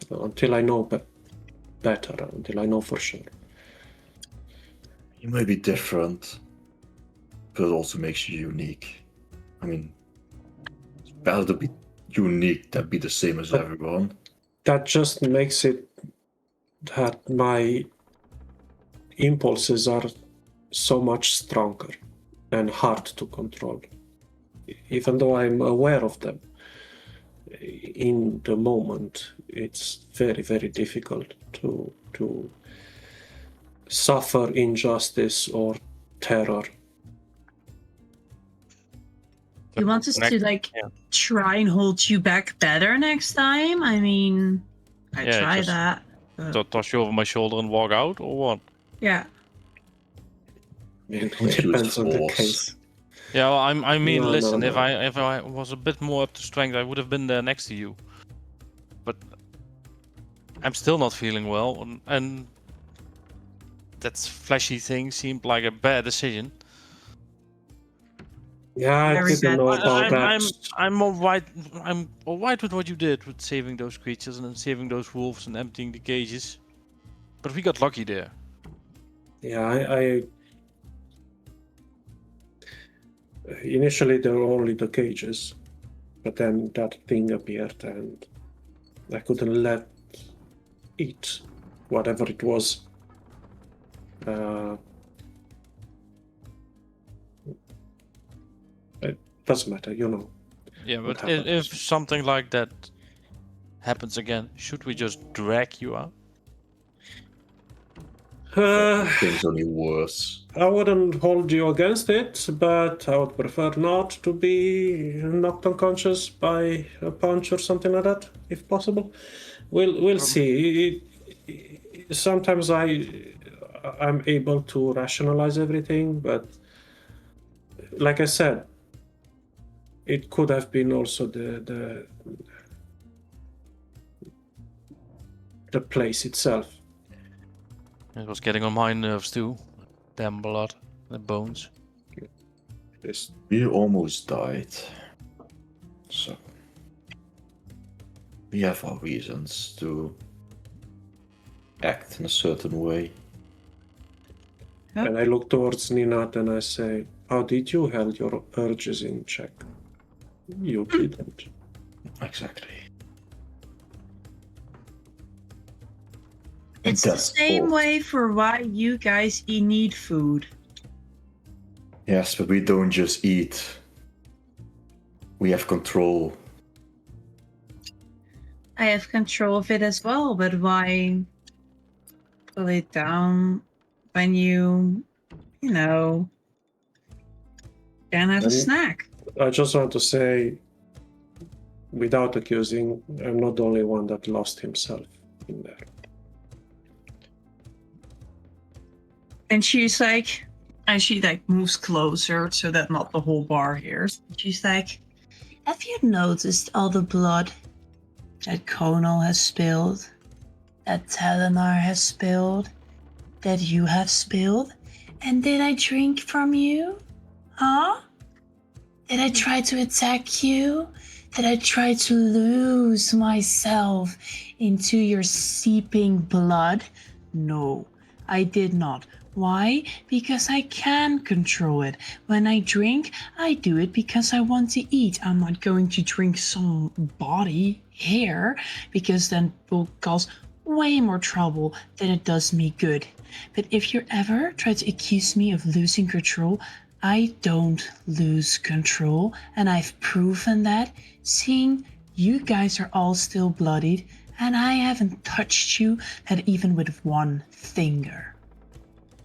until I know better, until I know for sure. You may be different, but it also makes you unique. I mean, it's better to be unique than be the same as everyone. That just makes it that my impulses are so much stronger and hard to control. Even though I'm aware of them, in the moment, it's very, very difficult to suffer injustice or terror. You want us to Yeah. try and hold you back better next time? I mean, I Yeah, try just- that. But Toss you over my shoulder and walk out, or what? yeah. It Use depends on the force. case. Yeah, well, I mean, No, listen. no, If no. I was a bit more up to strength, I would have been there next to you. But I'm still not feeling well, and that flashy thing seemed like a bad decision. Yeah, I Very didn't bad. know about that. I'm alright. I'm alright with what you did with saving those creatures and then saving those wolves and emptying the cages. But we got lucky there. Yeah, I initially there were only the cages, but then that thing appeared and I couldn't let it, whatever it was. It doesn't matter, you know. Yeah, What but if happens? something like that happens again, should we just drag you out? Things only worse. I wouldn't hold you against it, but I would prefer not to be knocked unconscious by a punch or something like that, if possible. We'll see. Sometimes I'm able to rationalize everything, but like I said, it could have been also the place itself. It was getting on my nerves too. Damn blood, the bones. This We almost died. So we have our reasons to act in a certain way. And I look towards Ninat and I say, how did you hold your urges in check? You didn't. Exactly. It's the That's same all. way for why you guys need food. Yes, but we don't just eat. We have control. I have control of it as well, but why pull it down when you can have a And- snack? I just want to say, without accusing, I'm not the only one that lost himself in there. And she's like, and she moves closer so that not the whole bar hears. She's like, have you noticed all the blood that Conal has spilled, that Telenar has spilled, that you have spilled? And did I drink from you? Huh? Did I try to attack you? Did I try to lose myself into your seeping blood? No, I did not. Why? Because I can control it. When I drink, I do it because I want to eat. I'm not going to drink some body hair because then it will cause way more trouble than it does me good. But if you ever try to accuse me of losing control, I don't lose control, and I've proven that, seeing you guys are all still bloodied, and I haven't touched you, not even with one finger.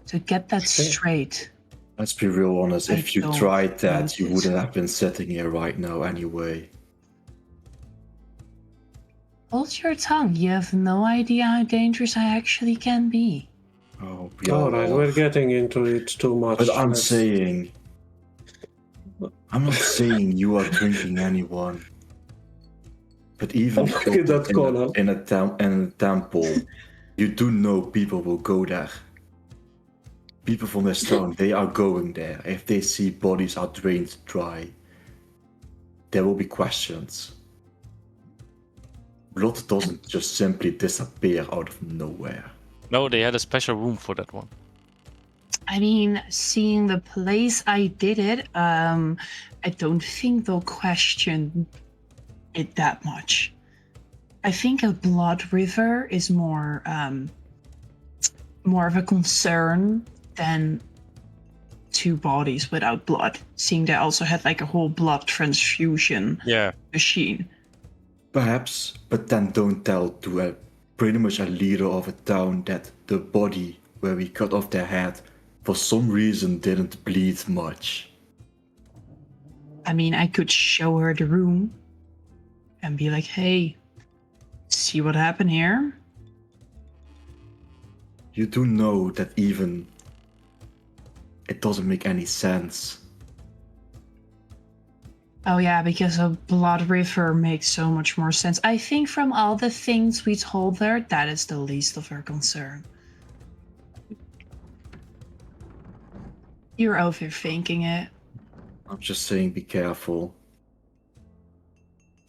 So get that straight. Let's be real honest, I if you don't tried that, you notice. wouldn't have been sitting here right now anyway. Hold your tongue. You have no idea how dangerous I actually can be. Oh, we all Alright, know. we're getting into it too much. But I'm Let's- saying, I'm not saying you are drinking anyone. But even Look at that corner. in a temple, you do know people will go there. People from this town, they are going there. If they see bodies are drained dry, there will be questions. Blood doesn't just simply disappear out of nowhere. No, they had a special room for that one. I mean, seeing the place I did it, I don't think they'll question it that much. I think a blood river is more of a concern than two bodies without blood, seeing they also had a whole blood transfusion machine. Perhaps, but then don't tell to pretty much a leader of a town that the body where we cut off their head for some reason didn't bleed much. I mean, I could show her the room and be like, hey, see what happened here? You do know that even it doesn't make any sense. Oh yeah, because a Blood River makes so much more sense. I think from all the things we told her, that is the least of her concern. You're overthinking it. I'm just saying, be careful.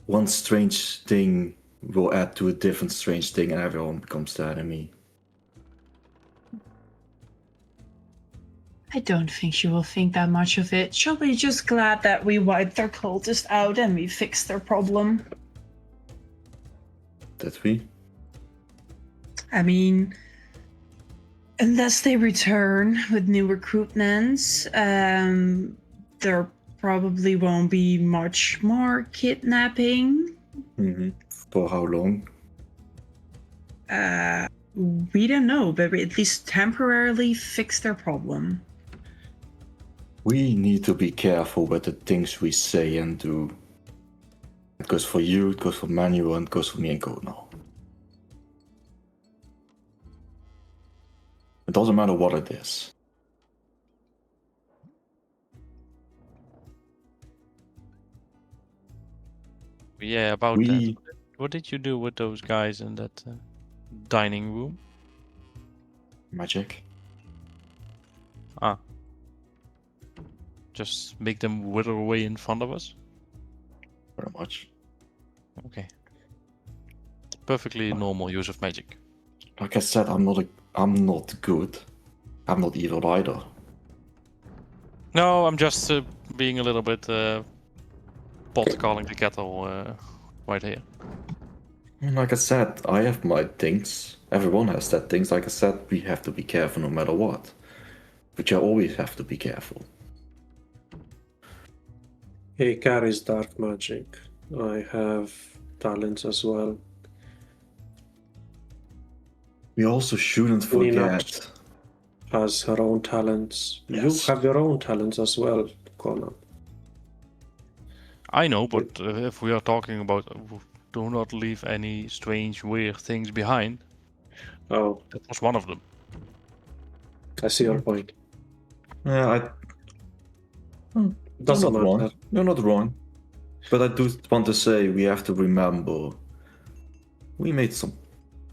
One strange thing will add to a different strange thing, and everyone becomes the enemy. I don't think she will think that much of it. She'll be just glad that we wiped their cultist out and we fixed their problem. Did we? I mean, unless they return with new recruitments, there probably won't be much more kidnapping. Mm-hmm. For how long? We don't know, but we at least temporarily fix their problem. We need to be careful with the things we say and do. It goes for you, it goes for Manuel, and it goes for me and Konal. It doesn't matter what it is. Yeah, about that. What did you do with those guys in that dining room? Magic. Ah. Just make them wither away in front of us? Very much. Okay. Perfectly normal use of magic. Like I said, I'm not good. I'm not evil either. No, I'm just being a little bit pot calling the kettle right here. Like I said, I have my things. Everyone has their things. Like I said, we have to be careful no matter what. But you always have to be careful. He carries dark magic. I have talents as well. We also shouldn't Nina forget. has her own talents. Yes. You have your own talents as well, Conan. I know, but if we are talking about do not leave any strange, weird things behind, Oh, that was one of them. I see your point. Yeah, Doesn't you're not wrong. matter. You're not wrong. But I do want to say we have to remember we made some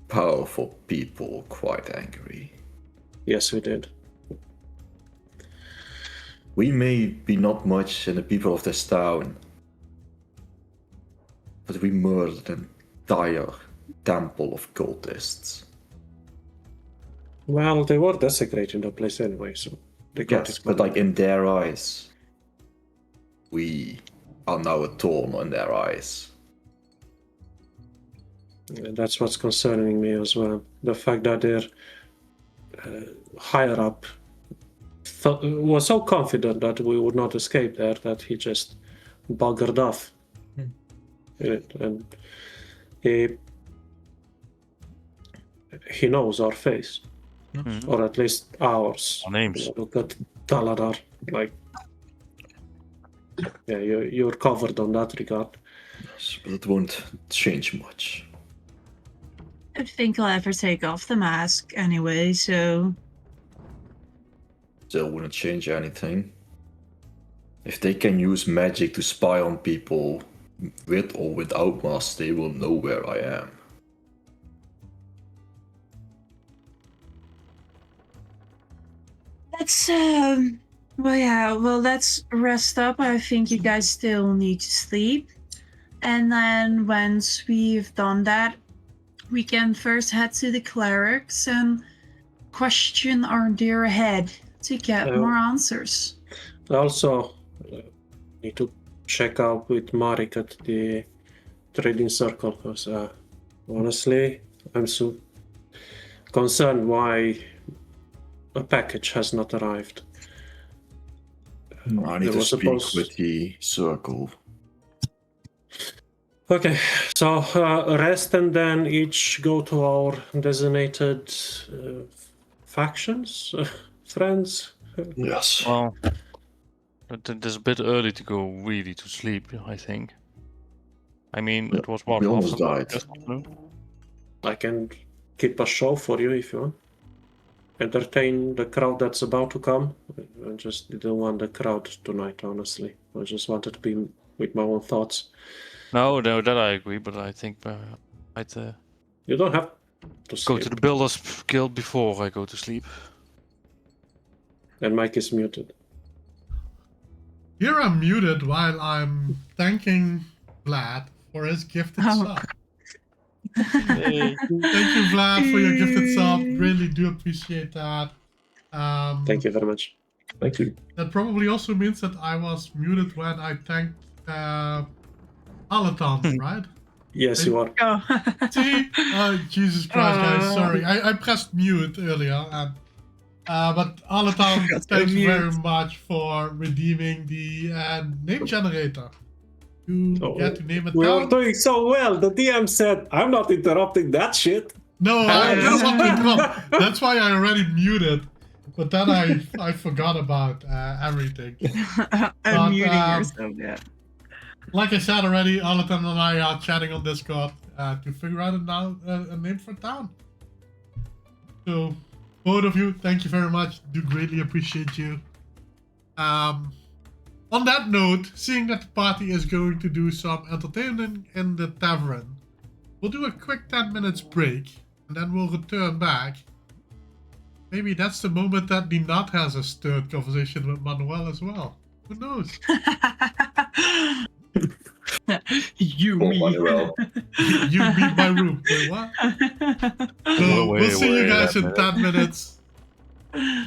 powerful people quite angry. Yes, we did. We may be not much in the people of this town, but we murdered an entire temple of cultists. Well, they were desecrating the place anyway, so they got Yes, it. but like in their eyes, we are now a thorn in their eyes. And that's what's concerning me as well. The fact that they're higher up was so confident that we would not escape there that he just buggered off. And he knows our face, or at least ours. Our names. Look at Taladar, like, yeah, you're covered on that regard. Yes, but it won't change much. I don't think I'll ever take off the mask anyway, so Still wouldn't change anything. If they can use magic to spy on people with or without masks, they will know where I am. let's let's rest up. I think you guys still need to sleep. And then once we've done that, we can first head to the clerics and question our dear head to get more answers. I also need to check out with Marek at the trading circle, because honestly, I'm so concerned why a package has not arrived. I need There to was speak supposed- with the circle. Okay, so rest and then each go to our designated factions, friends. Yes. Well, But it is a bit early to go really to sleep, I think. I mean, Yeah, it was what? we almost afternoon, died. afternoon? I can keep a show for you if you want. Entertain the crowd that's about to come. I just didn't want the crowd tonight, honestly. I just wanted to be with my own thoughts. No, that I agree, but I think I'd You don't have to go sleep. to the Builders Guild before I go to sleep. And Mike is muted. Here I'm muted while I'm thanking Vlad for his gifted sub. Hey. Thank you, Vlad, for your gifted sub. Really do appreciate that. Thank you very much. Thank you. That probably also means that I was muted when I thanked Alaton, right? Yes, you are. Oh. See? Oh, Jesus Christ, guys. Sorry. I pressed mute earlier. And, but Alaton, Forgot to thanks mute. very much for redeeming the name generator. You get to name it We down. are doing so well. The DM said, I'm not interrupting that shit. No, I don't want to interrupt. That's why I already muted. But then I forgot about everything. Unmuting yourself, yeah. Like I said already, Alaton and I are chatting on Discord to figure out a name for town. So, both of you, thank you very much. Do greatly appreciate you. On that note, seeing that the party is going to do some entertainment in the tavern, we'll do a quick 10 minutes break, and then we'll return back. Maybe that's the moment that Ninat has a stirred conversation with Manuel as well. Who knows? You, Oh, me. Manuel. You beat my room. Wait, what? So we'll see you guys in 10 minutes.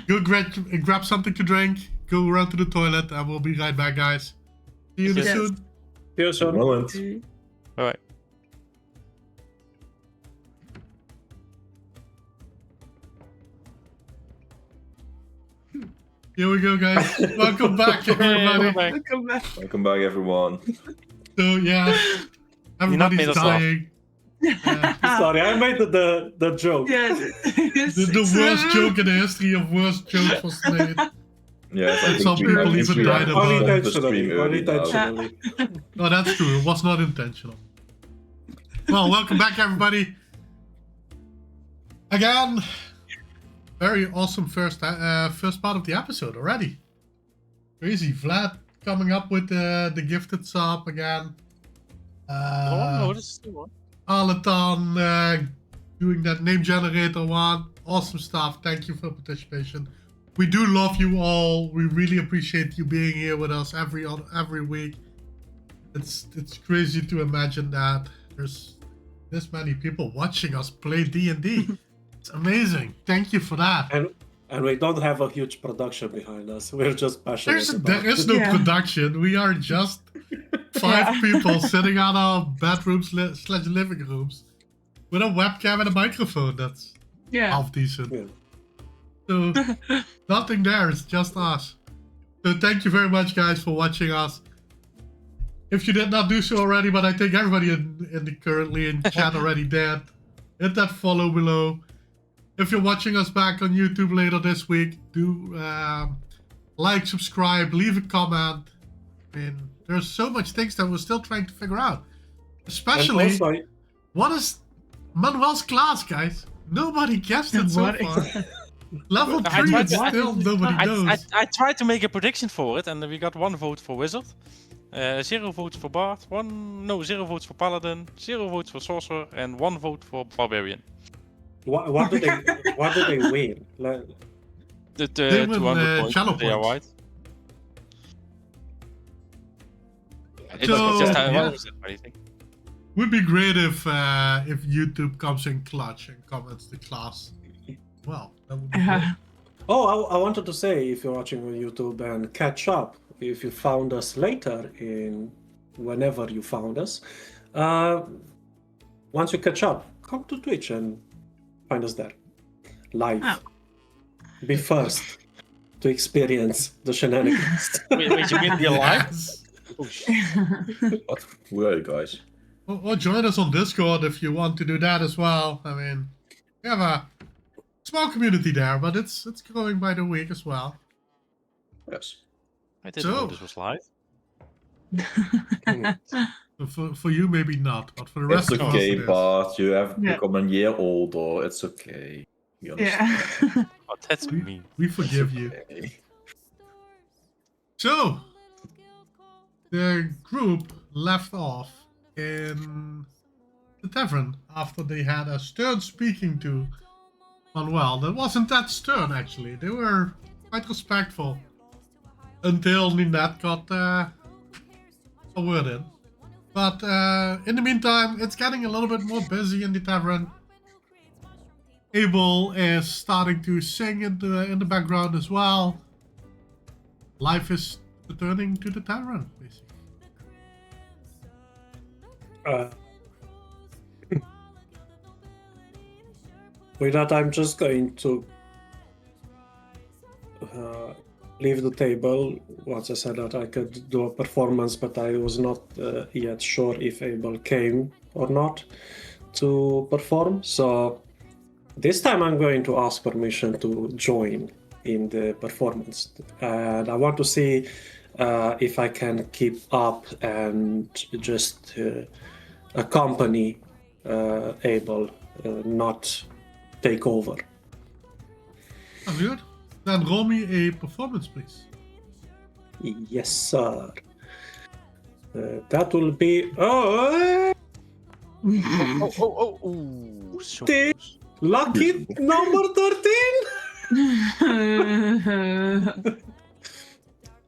Go grab something to drink, go around to the toilet, and we'll be right back, guys. See you Yes. soon. See you soon. Moment. Alright. Here we go, guys. Welcome back, everybody. Welcome back. Welcome back, everyone. So, yeah, everybody's made us laugh. dying. Sorry, I made the joke. Yes. The worst joke in the history of worst jokes was made. Yes, I And think some we- people I think even we died have about to it. stop the stream Unintentionally. early now. Unintentionally. No, that's true. It was not intentional. Well, welcome back, everybody. Again, very awesome first part of the episode already. Crazy. Vlad coming up with the gifted sub again. Oh, no, this is the one. Alaton doing that name generator one. Awesome stuff. Thank you for participation. We do love you all. We really appreciate you being here with us every week. It's crazy to imagine that there's this many people watching us play D&D. It's amazing. Thank you for that. And we don't have a huge production behind us. We're just passionate about There is no Yeah. production. We are just 5 people sitting on our bedrooms / living rooms with a webcam and a microphone. That's Yeah. half decent. Yeah. So nothing there. It's just us. So thank you very much, guys, for watching us. If you did not do so already, but I think everybody currently in chat already did, hit that follow below. If you're watching us back on YouTube later this week, do like, subscribe, leave a comment. I mean, there's so much things that we're still trying to figure out. Especially, And also, what is Manuel's class, guys? Nobody guessed it so What far. is- Level I 3, tried and to- still nobody knows. I tried to make a prediction for it, and we got 1 vote for Wizard, 0 votes for Bard, 0 votes for Paladin, 0 votes for Sorcerer, and 1 vote for Barbarian. what do they win? Like, The They win, 200 points, channel they are points. It's So, just yeah. what was it, what do you think? Would be great if YouTube comes in clutch and comments the class. Well, that would be great. oh, I wanted to say, if you're watching on YouTube and catch up, if you found us later in whenever you found us, once you catch up, come to Twitch and find us there live. Oh. Be first to experience the shenanigans. Wait, you mean the alive? Yes. Oh, shit. What? Who are you guys? Or join us on Discord if you want to do that as well. I mean, we have a small community there, but it's growing by the week as well. Yes. I didn't So- know this was live. For you, maybe not, but for the rest It's of us, okay, it is. Bart. You have Yeah. become a year older. It's okay. We understand. Yeah. Oh, that's mean. We It's forgive you. okay. So, the group left off in the tavern after they had a stern speaking to Manuel. That wasn't that stern, actually. They were quite respectful until Ninette got a word in. But in the meantime, it's getting a little bit more busy in the tavern. Abel is starting to sing in the background as well. Life is returning to the tavern, basically. With that, I'm just going to leave the table. Once I said that I could do a performance, but I was not yet sure if Abel came or not to perform. So this time I'm going to ask permission to join in the performance. And I want to see if I can keep up and just accompany Abel, not take over. Oh, good. Then roll me a performance, please. Yes, sir. That will be Oh. So T- close. lucky number 13.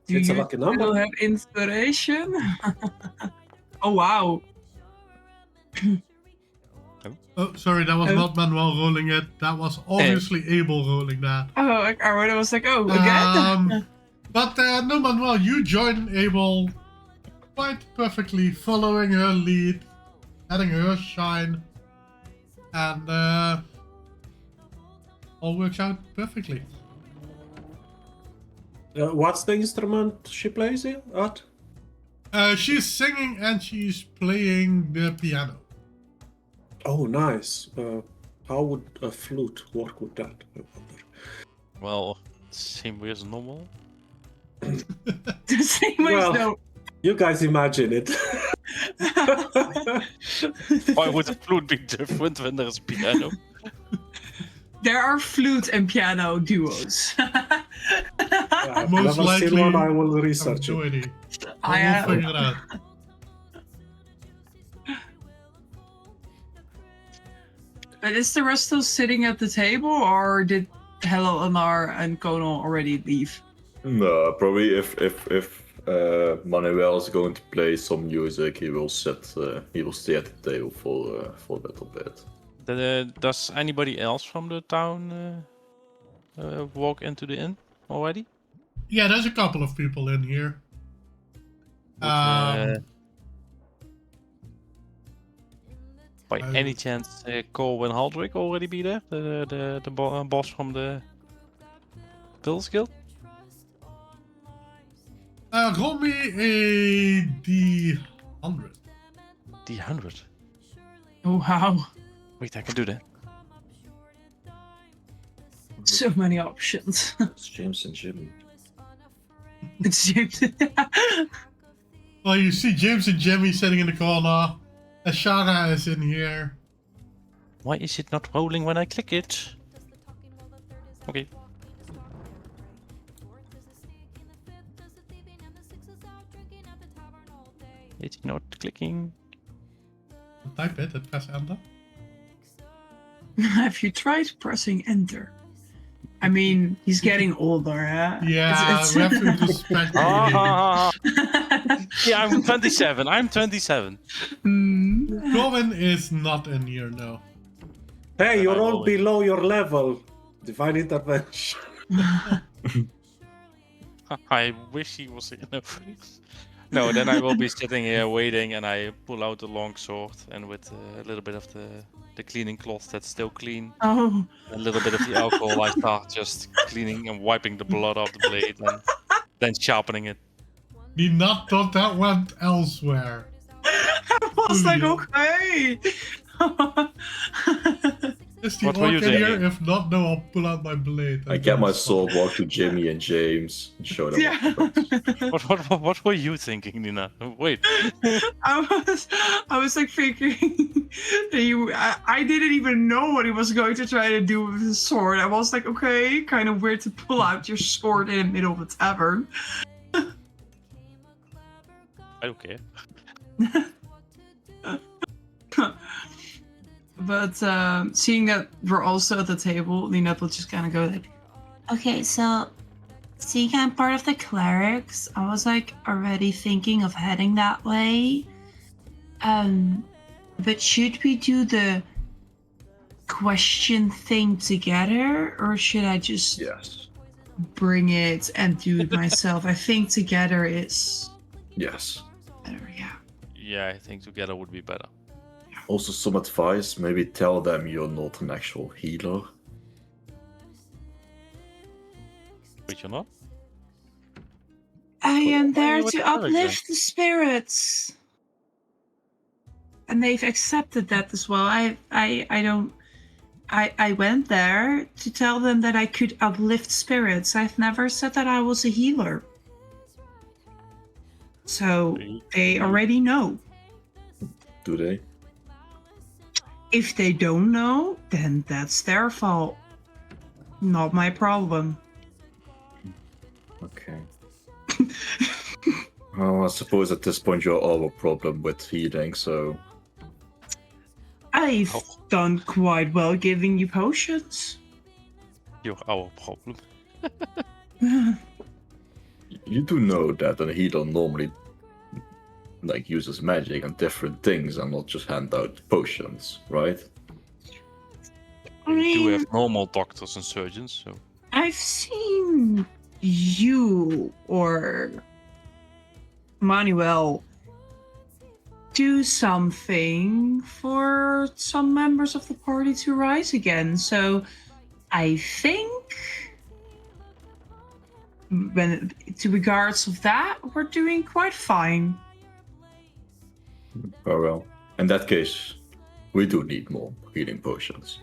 Do It's a you lucky number. still have inspiration? Oh wow. Oh, sorry, that was not Manuel rolling it. That was obviously Abel rolling that. Oh, I was like, oh, again? But no, Manuel, you join Abel quite perfectly, following her lead, letting her shine, and all works out perfectly. What's the instrument she plays at? She's singing and she's playing the piano. Oh, nice. How would a flute work with that? I wonder. Well, same way as normal. The same way Well- no. You guys imagine it. Why would the flute be different when there's piano? There are flute and piano duos. I've Most never likely, seen one. I will I have research no it. idea. I We'll have. figure it out. But is the rest still sitting at the table, or did Anar and Konal already leave? No, probably if Manuel is going to play some music, he will stay at the table for a little bit. Does anybody else from the town walk into the inn already? Yeah, there's a couple of people in here. Would, by I any would- chance, Corwin Haldrick already be there? The boss from the Pills Guild? Roll me a D100. D100. Oh wow, Wait, I can do that. so many options. It's James and Jimmy. It's James. Well, you see James and Jimmy sitting in the corner. Ashara is in here. Why is it not rolling when I click it? Okay. It's not clicking. Type it and press enter. Have you tried pressing enter? I mean, he's getting older, huh? Yeah, we have to respect the age. Yeah, I'm 27. I'm 27. Mm. Corwin is not in here, no. Hey, you're all will- below your level. Divine intervention. I wish he was here. No, then I will be sitting here waiting, and I pull out the long sword, and with a little bit of the cleaning cloth that's still clean, Oh, a little bit of the alcohol, I start just cleaning and wiping the blood off the blade, and then sharpening it. He not thought that went elsewhere. I was like, Julio. okay. Is the What were you orc in here? thinking? If not, no, I'll pull out my blade. I get my sword, walk to Jimmy and James, and show them. Yeah. What were you thinking, Nina? Wait. I was like thinking that I didn't even know what he was going to try to do with his sword. I was like, okay, kind of weird to pull out your sword in the middle of a tavern. I don't care. But seeing that we're also at the table, Lena will just kind of go like, Okay, so seeing I'm part of the clerics, I was like already thinking of heading that way. But should we do the question thing together, or should I just Yes. bring it and do it myself? I think together is Yes. better, yeah. Yeah, I think together would be better. Also, some advice: maybe tell them you're not an actual healer. But you're not? I am there what to the clerics then? uplift the spirits. And they've accepted that as well. I went there to tell them that I could uplift spirits. I've never said that I was a healer. So they already know. Do they? If they don't know, then that's their fault. Not my problem. Okay. Well, I suppose at this point you're our problem with healing, so I've done quite well giving you potions. You're our problem. you do know that a healer normally uses magic and different things and not just hand out potions, right? I We do mean, have normal doctors and surgeons, so I've seen you or Manuel do something for some members of the party to rise again. So I think when to regards of that, we're doing quite fine. Oh well. In that case, we do need more healing potions.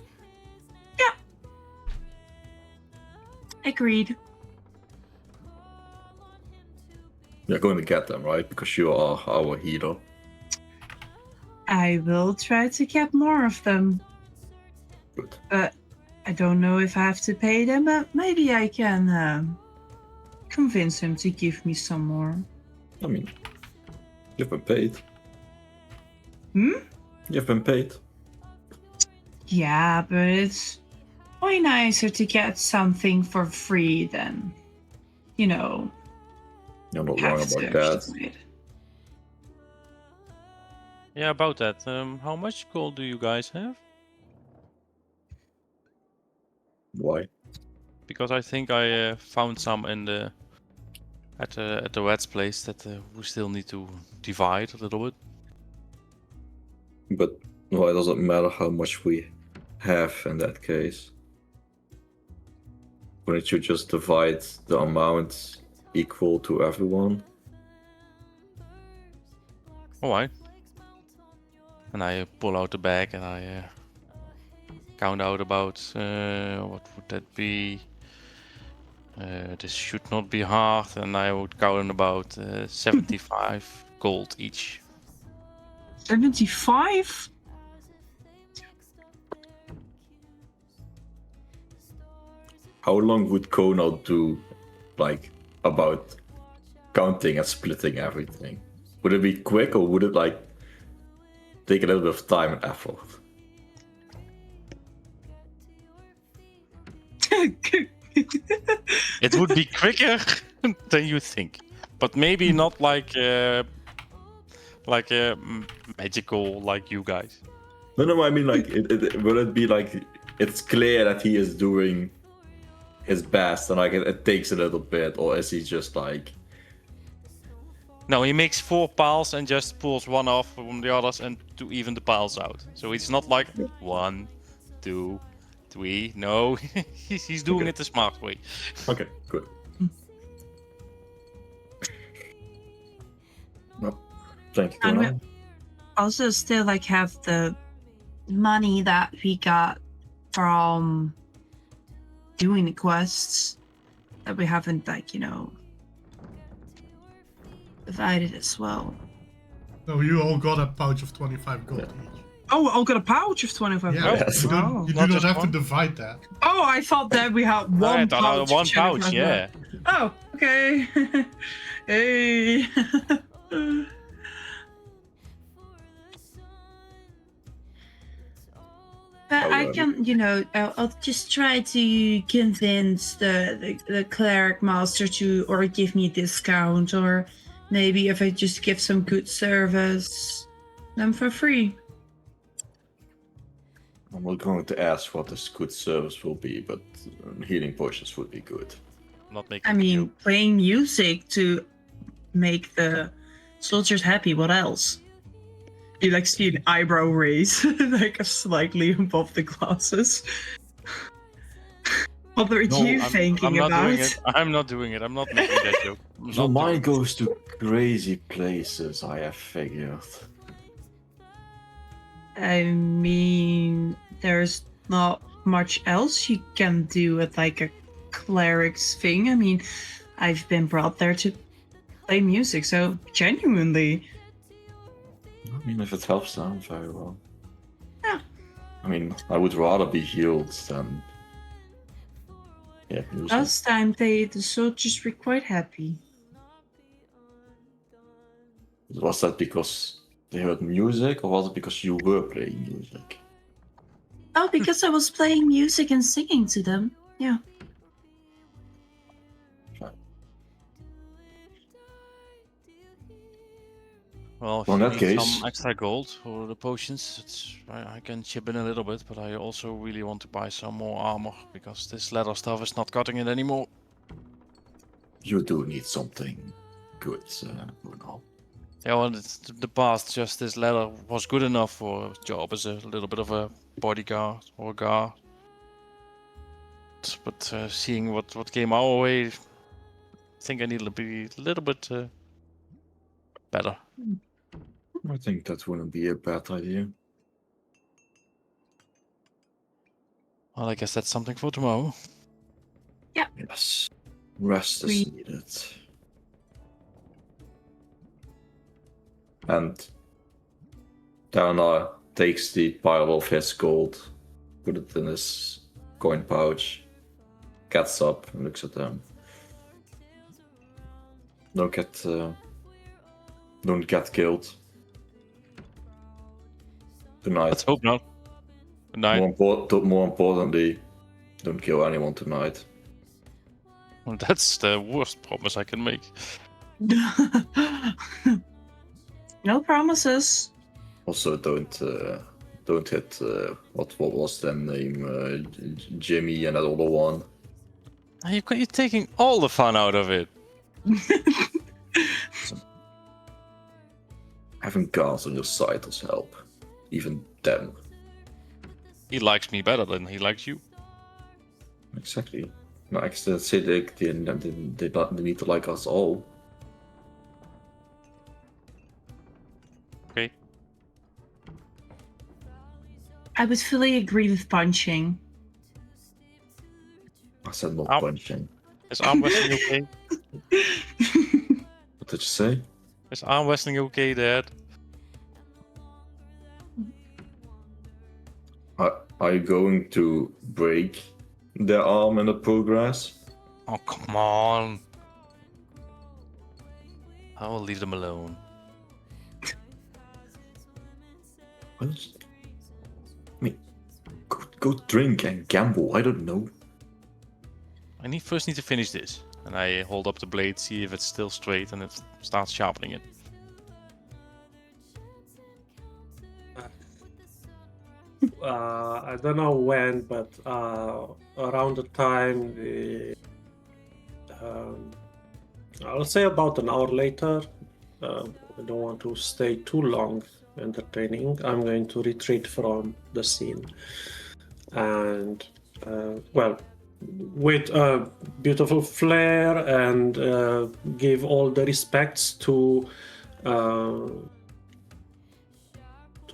agreed. You're going to get them, right? Because you are our healer. I will try to get more of them. Good. But I don't know if I have to pay them, but maybe I can convince him to give me some more. I mean, you've been paid. Hmm? You've been paid. Yeah, but it's way nicer to get something for free than, you know, You're not wrong have to about that. actually do it. yeah, about that. How much gold do you guys have? Why? Because I think I found some in the at the Red's place that we still need to divide a little bit. But well, it doesn't matter how much we have in that case. Wouldn't you just divide the amount equal to everyone? Alright. And I pull out the bag and I count out about what would that be? This should not be hard, and I would count about 75 gold each. 75? How long would Konal do, about counting and splitting everything? Would it be quick, or would it, take a little bit of time and effort? It would be quicker than you think, but maybe not like magical like you guys. No, I mean, will it be it's clear that he is doing his best and it takes a little bit, or is he just No, he makes 4 piles and just pulls one off from the others and to even the piles out. So it's not like 1, 2, 3. No, he's doing Okay. it the smart way. Okay, good. No, thank you, And Konal. also still have the money that we got from doing the quests that we haven't, like, divided as well. So you all got a pouch of 25 gold each. Oh, I'll get a pouch of 25 Yeah, gold. Yes. you Wow. do Not not just have one? to divide that. Oh, I thought that we had one I thought pouch. one of pouch, 25 yeah. Oh, okay. Hey. But Oh, I yeah. can, I'll just try to convince the cleric master to or give me a discount, or maybe if I just give some good service, them for free. I'm not going to ask what this good service will be, but healing potions would be good. I'm not making I a mean, deal. playing music to make the soldiers happy. What else? You like see an eyebrow raise, like slightly above the glasses. What are you thinking I'm not about? doing it. I'm not doing it. I'm not making that joke. I'm So not doing mine it. goes to crazy places, I have figured. I mean, there's not much else you can do with like a cleric's thing. I mean, I've been brought there to play music, so genuinely. I mean, if it helps them, very well. Yeah. I mean, I would rather be healed than... Yeah, music. Last time the soldiers were quite happy. Was that because they heard music, or was it because you were playing music? Oh, because I was playing music and singing to them. Yeah. Well, if Well, in you that need case- some extra gold for the potions, I can chip in a little bit, but I also really want to buy some more armor, because this leather stuff is not cutting it anymore. You do need something good, Bruno. Yeah, well, the past, just this leather was good enough for a job as a little bit of a bodyguard or a guard. But seeing what came our way, I think I need to be a little bit better. I think that wouldn't be a bad idea. Well, I guess that's something for tomorrow. Yes. Rest is needed. And Dana takes the pile of his gold, put it in his coin pouch, gets up and looks at them. Don't get killed tonight. Let's hope not. Good night. More importantly, don't kill anyone tonight. Well, that's the worst promise I can make. No promises. Also, don't hit what was their name, Jimmy and that other one. You're taking all the fun out of it. Having guards on your side does help, even them. He likes me better than he likes you. Exactly. No, I said they need to like us all. Okay. I would fully agree with punching. I said not Ow. punching. Is arm wrestling okay? What did you say? Is arm wrestling okay, Dad? Are you going to break their arm in the progress? Oh, come on. I will leave them alone. What? I mean, go drink and gamble. I don't know. I first need to finish this. And I hold up the blade, see if it's still straight, and it starts sharpening it. I don't know when, but around the time I'll say about an hour later. I don't want to stay too long entertaining. I'm going to retreat from the scene, and with a beautiful flair and give all the respects to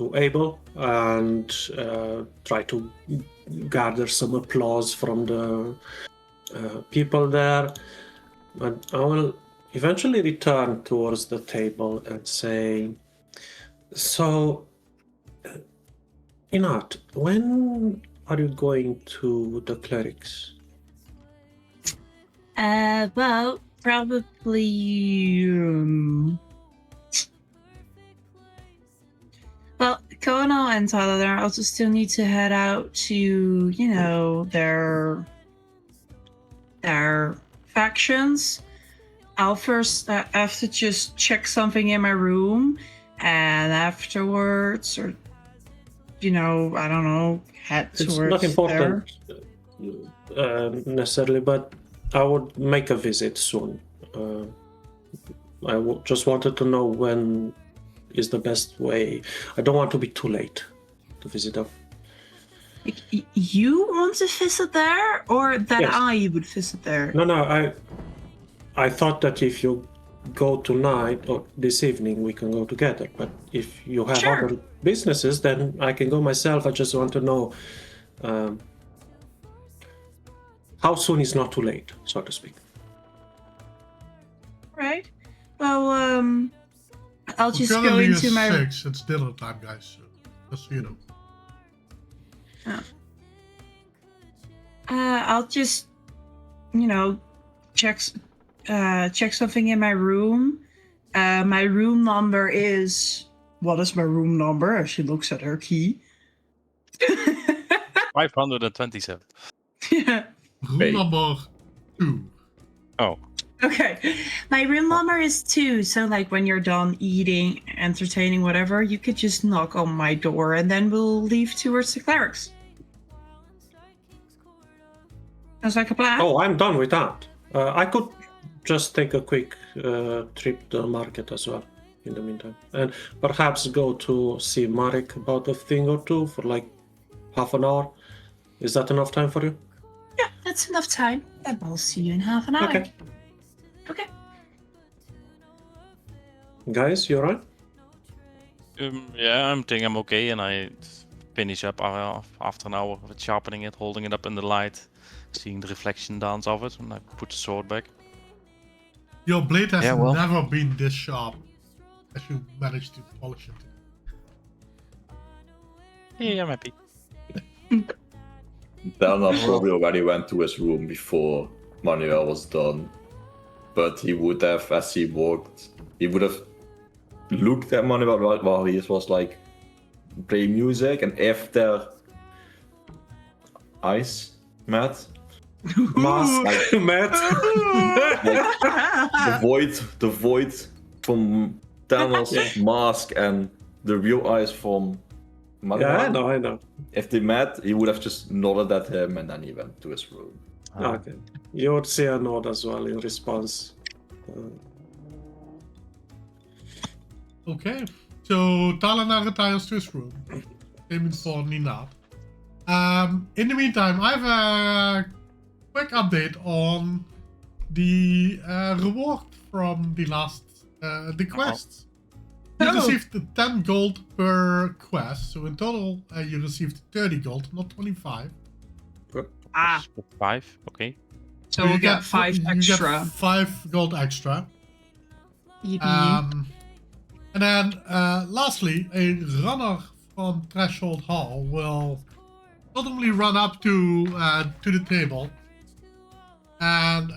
to Abel and try to gather some applause from the people there. But I will eventually return towards the table and say, so, Inat, when are you going to the clerics? Well, probably. Well, Kono and Tyler also still need to head out to, you know, their factions. I'll first have to just check something in my room, and afterwards, or you know, I don't know, head It's towards not important there. necessarily, but I would make a visit soon. Just wanted to know when is the best way. I don't want to be too late to visit them. You want to visit there, or that Yes. I would visit there? No, I thought that if you go tonight or this evening, we can go together. But if you have Sure. other businesses, then I can go myself. I just want to know how soon is not too late, so to speak. Right. Well, I'll just go Currently into it's my. 6. It's dinner time, guys. So just so you know. I'll just, you know, check something in my room. My room number is. What is my room number? As she looks at her key. 527. Yeah. Room Hey. number 2. Oh, Okay. My room number is 2, so like when you're done eating, entertaining, whatever, you could just knock on my door and then we'll leave towards the clerics. Sounds like a plan. Oh, I'm done with that. I could just take a quick trip to the market as well in the meantime. And perhaps go to see Marek about a thing or two for like half an hour. Is that enough time for you? Yeah, that's enough time. Then I'll see you in half an hour. Okay. Okay. Guys, you alright? yeah, I think I'm okay, and I finish up after an hour of it, sharpening it, holding it up in the light, seeing the reflection dance of it, and I put the sword back. Your blade has Yeah, well. never been this sharp as you managed to polish it. Yeah, I'm happy. Delna probably already went to his room before Manuel was done. But he would have, as he walked, he would have looked at Manuel while he was like playing music, and after eyes met, Mask, like, Matt. like the void from Delna's mask and the real eyes from Manuel. Yeah, I know. If they met, he would have just nodded at him and then he went to his room. Okay. You would see a nod as well in response. Okay, so Talana retires to his room, aiming for Ninat. In the meantime, I have a quick update on the reward from the last the quests. You received 10 gold per quest, so in total you received 30 gold, not 25. Ah, 5, okay. So we'll get 5 you extra. get 5 gold extra. EB. And then, lastly, a runner from Threshold Hall will suddenly run up to the table and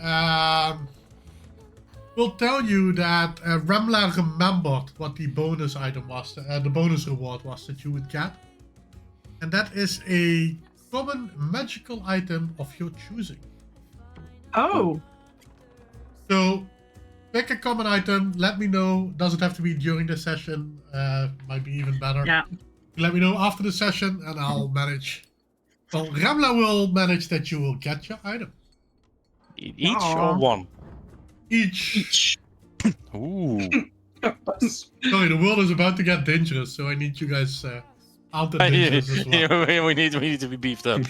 will tell you that Remla remembered what the bonus item was, the bonus reward was that you would get, and that is a common magical item of your choosing. Oh, So, pick a common item, let me know. Doesn't have to be during the session, might be even better. yeah. Let me know after the session and I'll manage. Well, Remla will manage that you will get your item. Each Aw. or one? Each. Ooh. Sorry, the world is about to get dangerous, so I need you guys out of dangerous as well. we need to be beefed up.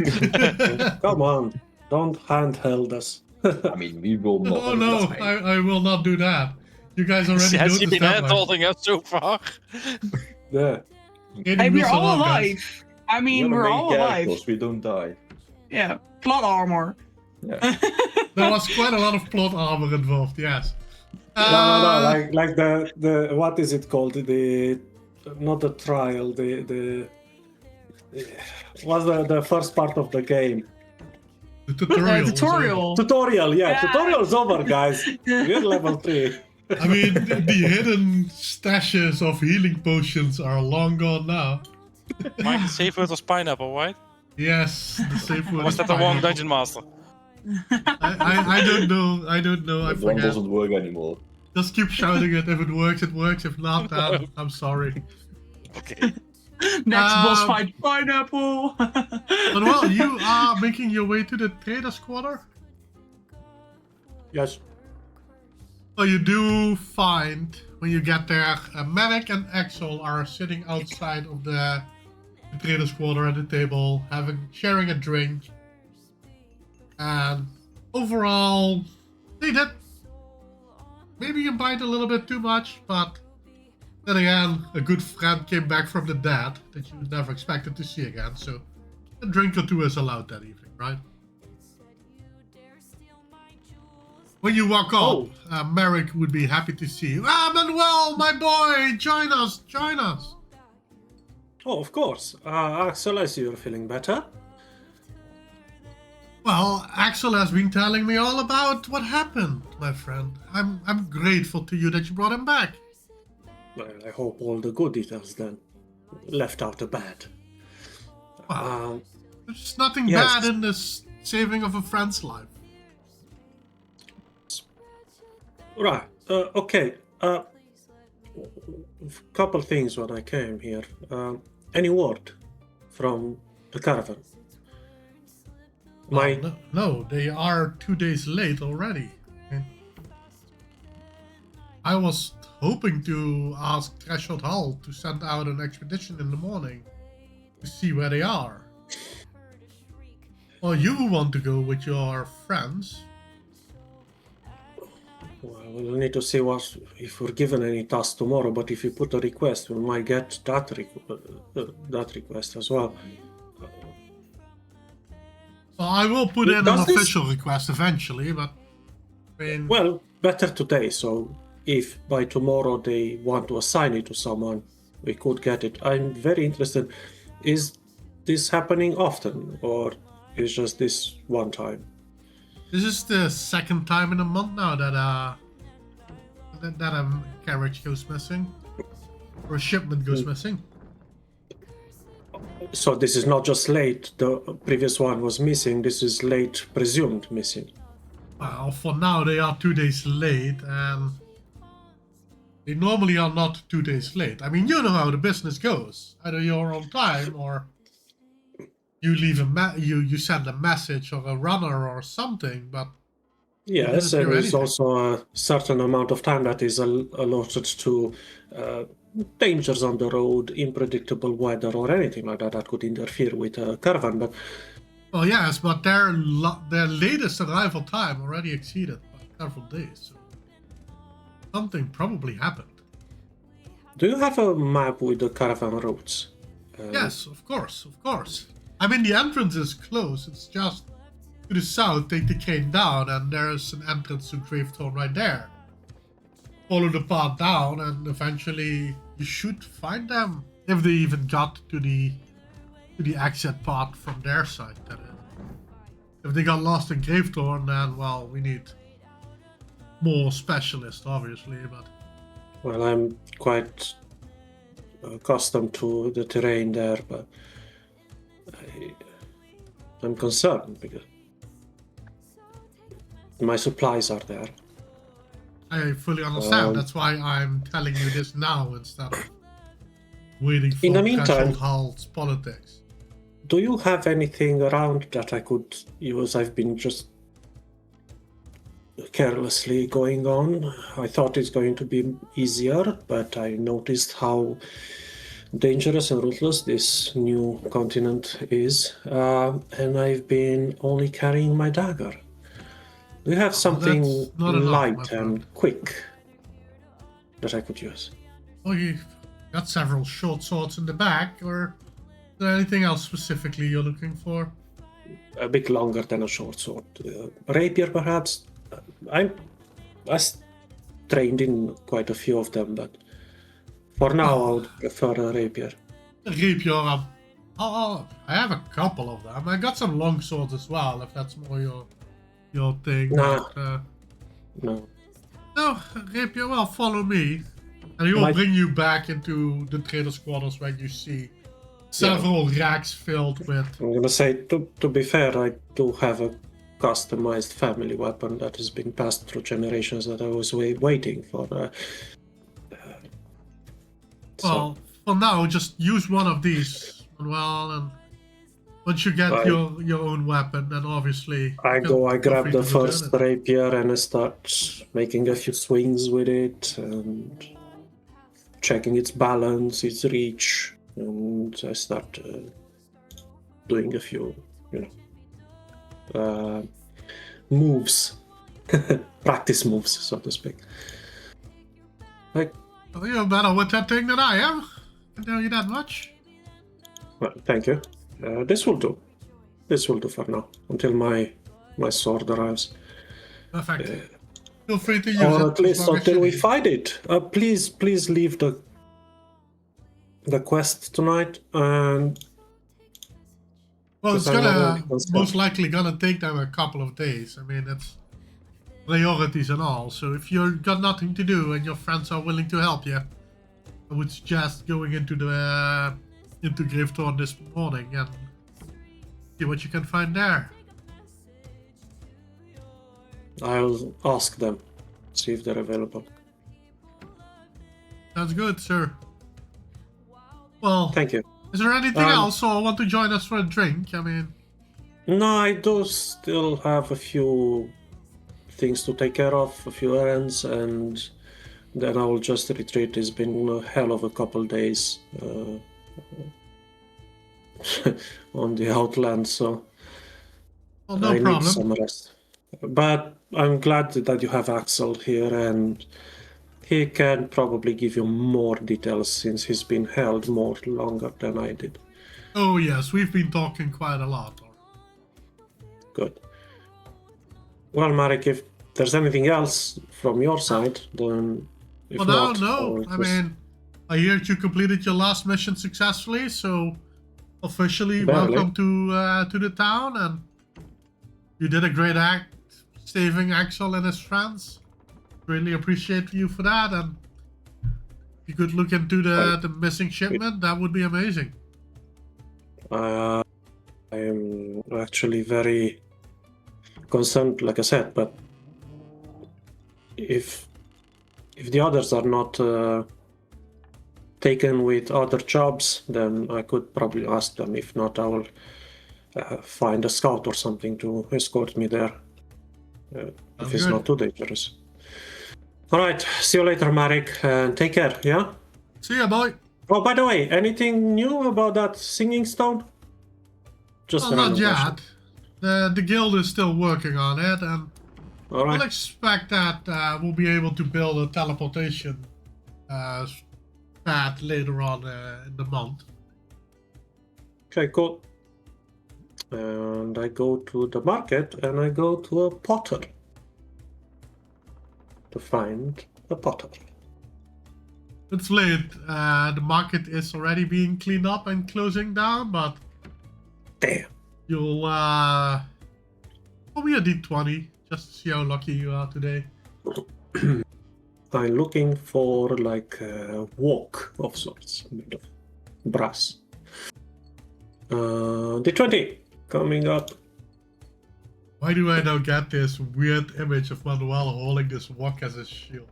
Come on, don't handheld us. I mean, we will not. Oh no, I will not do that. You guys already Has he noticed been that much. hand-holding us so far? Yeah. Hey, we're all alive. I mean, We're we're the main all alive. characters, we don't die. Yeah, plot armor. Yeah. There was quite a lot of plot armor involved, yes. No, like the what is it called? The not the trial. The what's the first part of the game? The tutorial. Tutorial. Tutorial. Yeah, Yeah. tutorial's over, guys. We're level 3. I mean, the hidden stashes of healing potions are long gone now. Mike, the safe word was pineapple, right? Yes, the safe word. Was is that the wrong pineapple. dungeon master? I don't know. I That one forget. doesn't work anymore. Just keep shouting it. If it works, it works. If not, then I'm sorry. Okay. Next boss fight, pineapple. But well, you are making your way to the Trader's Quarter. Yes. So you do find, when you get there, Merrick and Axel are sitting outside of the Trader's Quarter at the table, sharing a drink. And overall, they did maybe invite a little bit too much, but then again, a good friend came back from the dead that you never expected to see again, so a drink or two is allowed that evening, right? When you walk up, Merrick would be happy to see you. Ah, Manuel, my boy, join us, join us. Oh, of course. Axel, I see you're feeling better. Well, Axel has been telling me all about what happened, my friend. I'm grateful to you that you brought him back. Well, I hope all the good details then left out the bad. Well, there's nothing yes. bad in this saving of a friend's life. Right. Okay. Couple things when I came here. Any word from the caravan? No, they are 2 days late already. I was hoping to ask Threshold Hall to send out an expedition in the morning to see where they are. Well, you want to go with your friends. Well, we'll need to see if we're given any tasks tomorrow, but if you put a request, we might get that request as well. Well, I will put in an Does this- official request eventually, but I mean, Well, better today, so if by tomorrow they want to assign it to someone, we could get it. I'm very interested. Is this happening often, or is just this one time? this is the second time in a month now that a carriage goes missing, or a shipment goes missing. So this is not just late, the previous one was missing, this is late presumed missing. Well, for now they are 2 days late, and they normally are not 2 days late. I mean, you know how the business goes. Either you're on time, or you leave you send a message or a runner or something. But Yes, you and didn't do there's anything. also a certain amount of time that is allotted to dangers on the road, unpredictable weather, or anything like that could interfere with a caravan. But Well, yes, but their latest arrival time already exceeded by several days. So something probably happened. do you have a map with the caravan routes? Yes, of course, of course. I mean, the entrance is close. It's just to the south, take the cane down, and there's an entrance to Gravethorn right there. Follow the path down, and eventually you should find them. If they even got to the exit path from their side, that is. If they got lost in Gravethorn, then, well, we need more specialists, obviously, but... Well, I'm quite accustomed to the terrain there, but I'm concerned because my supplies are there. I fully understand. That's why I'm telling you this now instead of waiting for In the meantime- Threshold Hall's politics. Do you have anything around that I could use? I've been just carelessly going on. I thought it's going to be easier, but I noticed how dangerous and ruthless this new continent is, and I've been only carrying my dagger. Do you have something that's not enough, my light friend. and quick that I could use? Oh, Got several short swords in the back, or is there anything else specifically you're looking for? A bit longer than a short sword. Rapier, perhaps. I trained in quite a few of them, but for now I would prefer a rapier. A rapier, I have a couple of them. I got some long swords as well, if that's more your thing. Nah. But, No. no, rapier, well, follow me. And he will bring you back into the trader's quarters where you see several racks filled with... I'm gonna say, to be fair, I do have a customized family weapon that has been passed through generations that I was waiting for. Well, for now, just use one of these, Manuel, and once you get your own weapon, then obviously... I feel grab free the to return first it. rapier and I start making a few swings with it and checking its balance, its reach, and I start doing a few, moves, practice moves, so to speak. Like, Oh, you're better with that thing than I am. I can tell you that much. well, thank you. This will do. This will do for now until my sword arrives. Perfect. Feel free to use it. Or at least as long as until you we need. find it. Please leave the quest tonight. And Well, it's because I'm gonna already concerned. most likely gonna take them a couple of days. I mean, it's priorities and all. So if you've got nothing to do and your friends are willing to help you, I would suggest going into the into Gravethorn this morning and see what you can find there. I'll ask them, see if they're available. Sounds good, sir. Well, Thank you. is there anything else, or want to join us for a drink? I mean, No, I do still have a few things to take care of, a few errands, and then I will just retreat. It's been a hell of a couple days on the outland, so well, no I need problem. some rest. But I'm glad that you have Axel here, and he can probably give you more details since he's been held more longer than I did. Oh yes, we've been talking quite a lot. Good. Well, Marek, if there's anything else from your side, then if Well, not, no. I'll I just- mean, I hear you completed your last mission successfully, so officially Barely. welcome to the town, and you did a great act saving Axel and his friends. Really appreciate you for that, and if you could look into the missing shipment, that would be amazing. I am actually very concerned, like I said, but if the others are not taken with other jobs, then I could probably ask them. If not, I will find a scout or something to escort me there. If it's good. not too dangerous. All right, see you later, Marek, and take care, yeah? See ya, boy. Oh, by the way, anything new about that singing stone? Just Well, a not random question. yet. The guild is still working on it, and All I'll right. expect that we'll be able to build a teleportation pad later on in the month. Okay, cool. And I go to the market and I go to a potter to find a potter. It's late. The market is already being cleaned up and closing down, but Damn. you'll probably a D20 just to see how lucky you are today. I'm looking for like a wok of sorts, made of brass. D20 coming up. Why do I now get this weird image of Manuel holding this wok as a shield?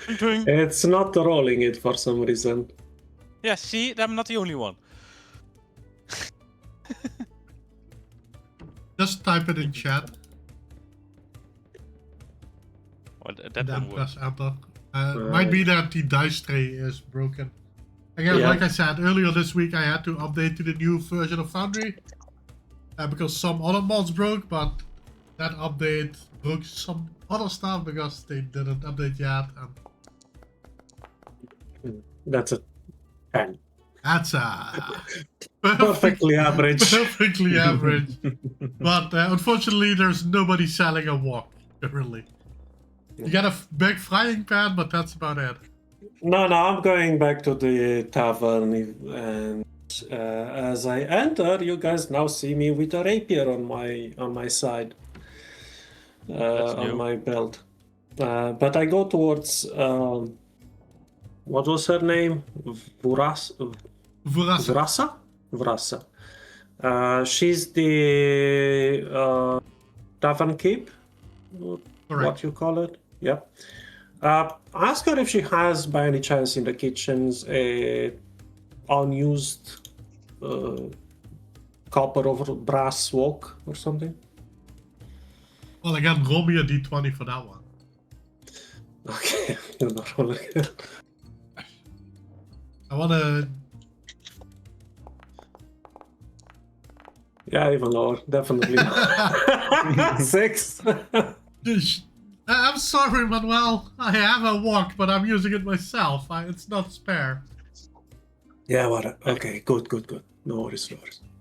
I'm doing. It's not rolling it for some reason. Yeah, see, I'm not the only one. Just type it in chat Well, that and then didn't work. press enter. Might be that the dice tray is broken. Again, Yeah. like I said earlier this week, I had to update to the new version of Foundry because some other mods broke, but that update broke some other stuff because they didn't update yet. And That's a 10. That's a Perfectly average. perfectly average. But unfortunately, there's nobody selling a wok currently. You got a big frying pan, but that's about it. No, I'm going back to the tavern, and as I enter, you guys now see me with a rapier on my side, on new. my belt. But I go towards what was her name? Vurasa. Vrasa. She's the tavern keep. Correct. What you call it? Yeah. Ask her if she has, by any chance, in the kitchens a unused copper or brass wok or something. Well, again, roll me a d20 for that one. Okay, you're not rolling it. I want to... Yeah, even lower, definitely. 6. I'm sorry, Manuel. I have a wok, but I'm using it myself. It's not spare. Yeah, what? Okay, good. No worries.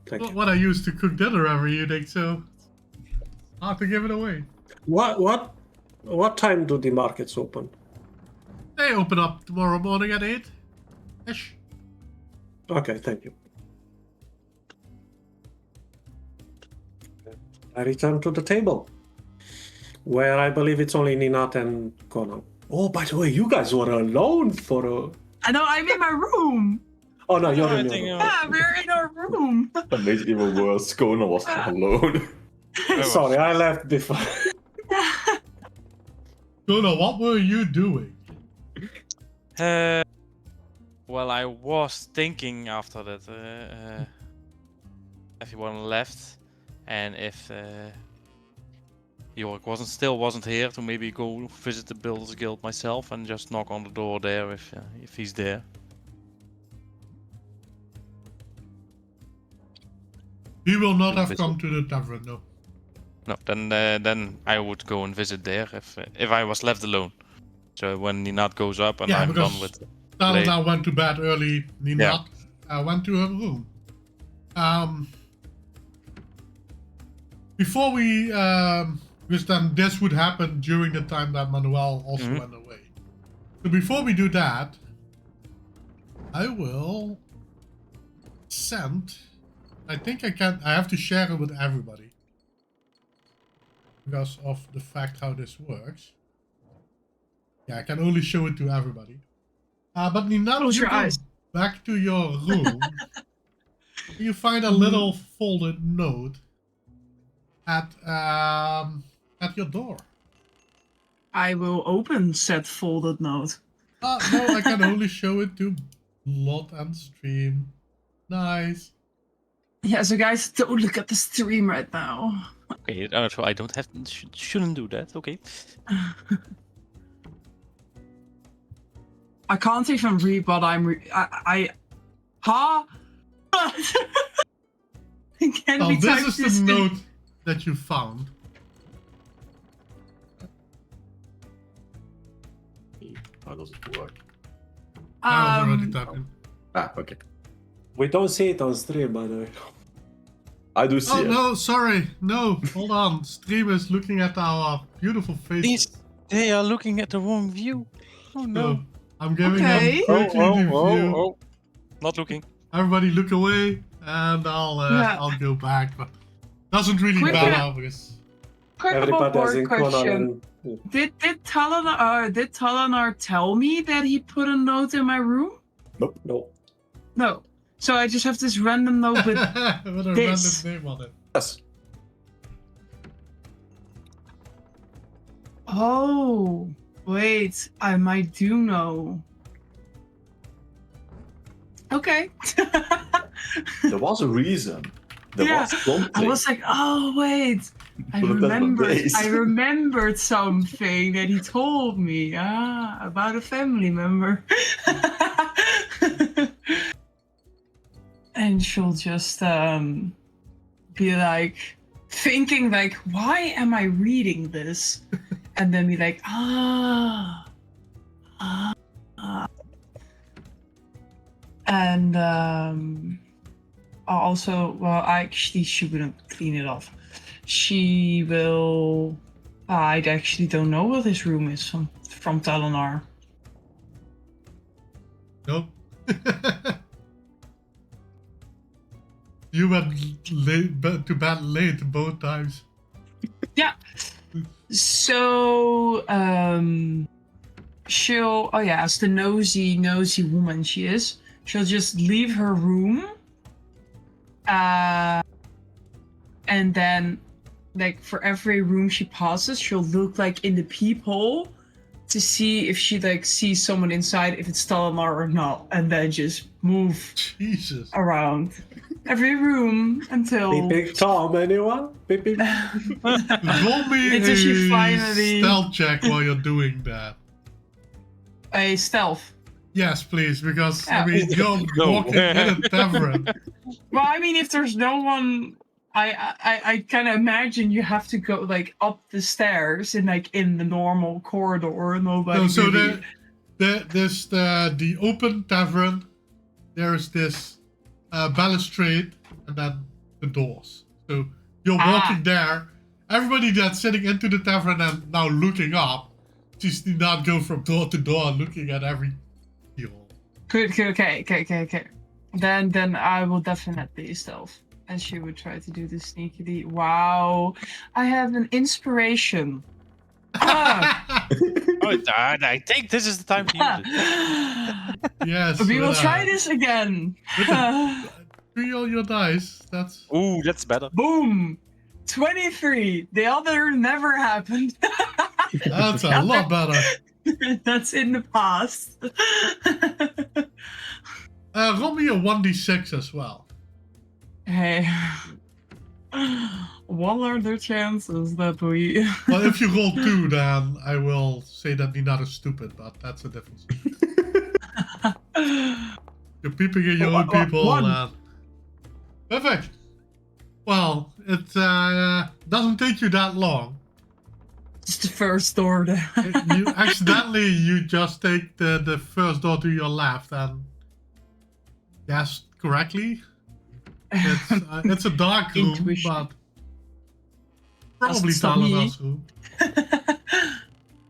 Thank you. What I use to cook dinner every evening, so I have to give it away. What time do the markets open? They open up tomorrow morning at 8-ish. Okay, thank you. I return to the table, where I believe it's only Ninat and Conan. Oh, by the way, you guys were alone for a... I know, I'm in my room. Oh, no, you're in I think, your room. Yeah, we're in our room. That makes it even worse. Kona was alone. Sorry, I left before. Donna, what were you doing? Well, I was thinking after that everyone left, and if York wasn't here, to maybe go visit the Builders Guild myself and just knock on the door there if he's there. He will not have come to the tavern, no. No, then I would go and visit there if I was left alone. So when Ninat goes up and Yeah, I'm because done with Talana went to bed early. Ninat went to her room. Before we, because then this would happen during the time that Manuel also went away. So before we do that, I will send. I think I have to share it with everybody because of the fact how this works. Yeah, I can only show it to everybody. But Nina, Close you your go eyes. back to your room. You find a little folded note at your door. I will open said folded note. No, I can only show it to Lot and Stream. Nice. Yeah, so guys, don't look at the stream right now. Okay, so I don't have shouldn't do that. Okay. I can't even read what I'm Huh? It can Oh, be this typed is this the in- note that you found. How does it work? I was already typing. Ah, okay. We don't see it on stream, by the way. I do see Oh it. no, sorry. No, hold on. Stream is looking at our beautiful faces. They are looking at the wrong view. Oh no. So I'm giving Okay. them quickly the view. Not looking. Everybody look away, and I'll go back. But doesn't really Quick- matter because Quick Everybody has board in Conan question. and... Did Talanar tell me that he put a note in my room? No. No. So I just have this random note with with a this. random name on it. Yes. Oh, wait, I might do know. Okay. There was a reason. There Yeah, was something. I was like, oh wait, I Put it back on days. remembered something that he told me. About a family member. And she'll just be like thinking like, why am I reading this? And then be like, And also, well, actually, she wouldn't clean it off. She will. I actually don't know what this room is from Talonar. Nope. You went to bed late both times. Yeah. So, she'll. Oh yeah, as the nosy woman she is, she'll just leave her room. And then, like, for every room she passes, she'll look like in the peephole to see if she like sees someone inside, if it's Talamar or not, and then just move Jesus. around every room until Beep, beep, Tom, anyone? Beep, beep. Roll me Until she a finally- stealth check while you're doing that. a stealth. Yes, please, because Yeah. I mean you're No. walking in a tavern. Well, I mean, if there's no one, I kind of imagine you have to go like up the stairs in like in the normal corridor. Nobody. No, so really- there's the open tavern. There's this balustrade, and then the doors. So you're walking there. Everybody that's sitting into the tavern and now looking up, just do not go from door to door looking at every keyhole. Good. Okay. Then I will definitely stealth, and she would try to do this sneakily. Wow, I have an inspiration. Ah. Oh, I think this is the time to use it. Yes. We will with, try this again. With all your dice. That's Ooh, that's better. Boom! 23. The other never happened. that's a lot better. That's in the past. Roll me a 1d6 as well. Hey. What are the chances that we... Well, if you roll 2, then I will say that Nina is stupid, but that's a different story. You're peeping at your own people. One. Perfect. Well, it doesn't take you that long. It's the first door there. You accidentally just take the first door to your left and guessed correctly. It's a dark room, Intuition. but probably That's not me. Talanar's room.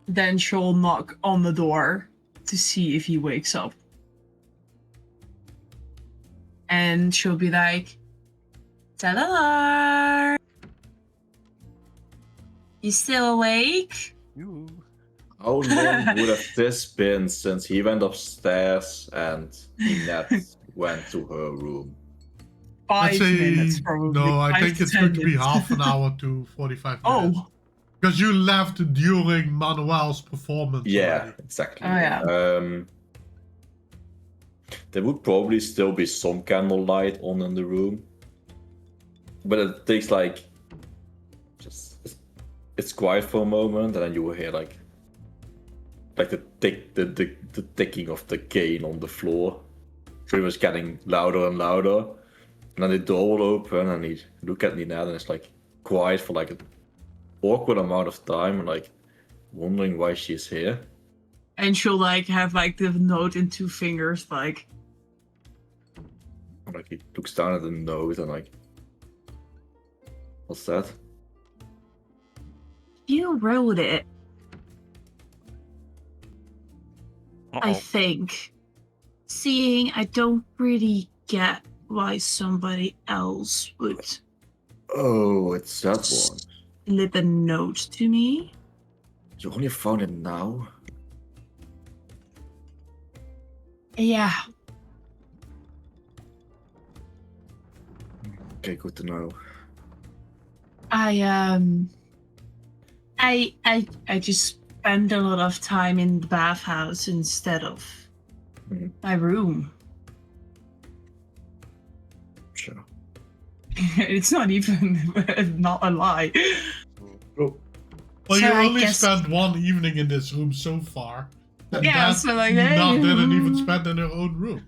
Then she'll knock on the door to see if he wakes up. And she'll be like, Talanar! You still awake? Ooh. How long would have this been since he went upstairs and Ninette went to her room? 5 minutes probably. No, I 5 think to it's 10 going to be minutes. half an hour to 45 minutes. Oh, Because you left during Manuel's performance. Yeah, already. exactly. Oh, yeah. There would probably still be some candlelight on in the room, but it takes like it's quiet for a moment, and then you will hear like the ticking of the cane on the floor, pretty much getting louder and louder. And then the door will open, and you look at Ninette, and it's like quiet for like an awkward amount of time, and like wondering why she's here. and she'll like have like the note in 2 fingers, like, Like he looks down at the note and like, what's that? You wrote it, I Uh-oh. think. Seeing I don't really get why somebody else would Oh, it's that one. slip a note to me. You only found it now? Yeah, Okay, good to know. I just spend a lot of time in the bathhouse instead of Mhm. my room. Sure. it's not even not a lie. Well, So you I only guess- spent one evening in this room so far. And Yeah, that so like, Nina hey, didn't even spend in her own room.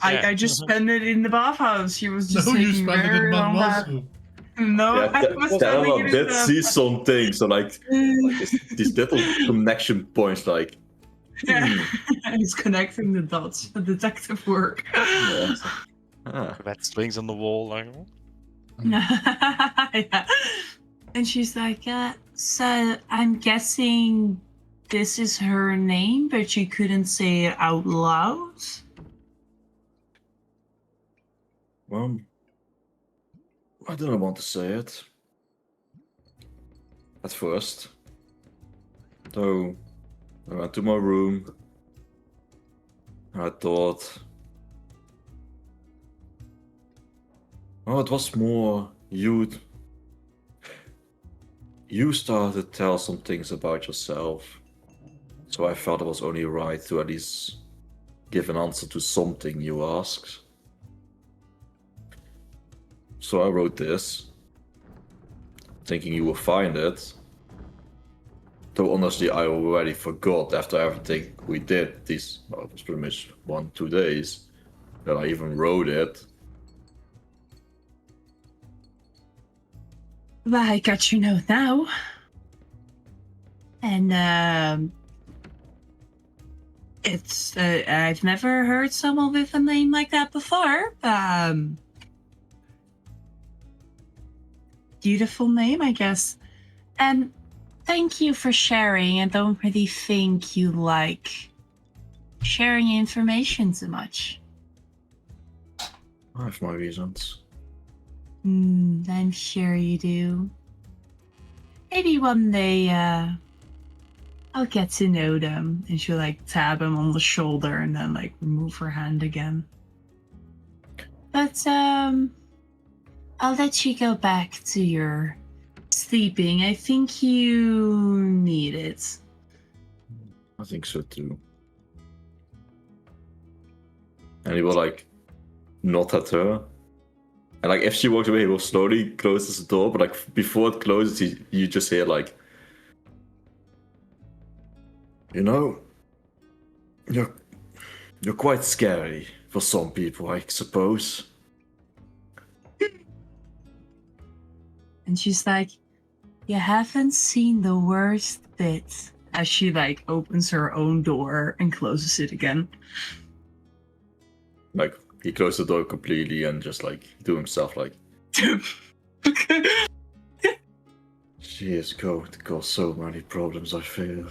Yeah. I just spent it in the bathhouse. She was just No, you taking spent it very in long Manuel's bath. room. No, Yeah, I was Thelma spending it did in see something, so like this little connection points, like Yeah. He's connecting the dots. Detective work. Yeah, it's like, ah, Red strings on the wall. Like, Yeah. And she's like, so I'm guessing this is her name, but you couldn't say it out loud? well, I don't want to say it. At first. So, I went to my room. And I thought, oh, it was more you. You started to tell some things about yourself. So I felt it was only right to at least give an answer to something you asked. So I wrote this, thinking you will find it. Though honestly, I already forgot after everything we did these, well, it was pretty much 1-2 days, that I even wrote it. Well, I got your note now. And, it's, I've never heard someone with a name like that before. Beautiful name, I guess. And thank you for sharing. I don't really think you like sharing information too much. I have my reasons. I'm sure you do. Maybe one day, I'll get to know them. And she'll like tap him on the shoulder and then like remove her hand again. But, I'll let you go back to your sleeping. I think you need it. I think so too. And he will like nod at her. And like if she walks away, he will slowly close the door, but like before it closes, you just hear like, you know, you're quite scary for some people, I suppose. And she's like, you haven't seen the worst bit. As she like opens her own door and closes it again. Like he closed the door completely and just like do himself like, she is going to cause so many problems, I fear.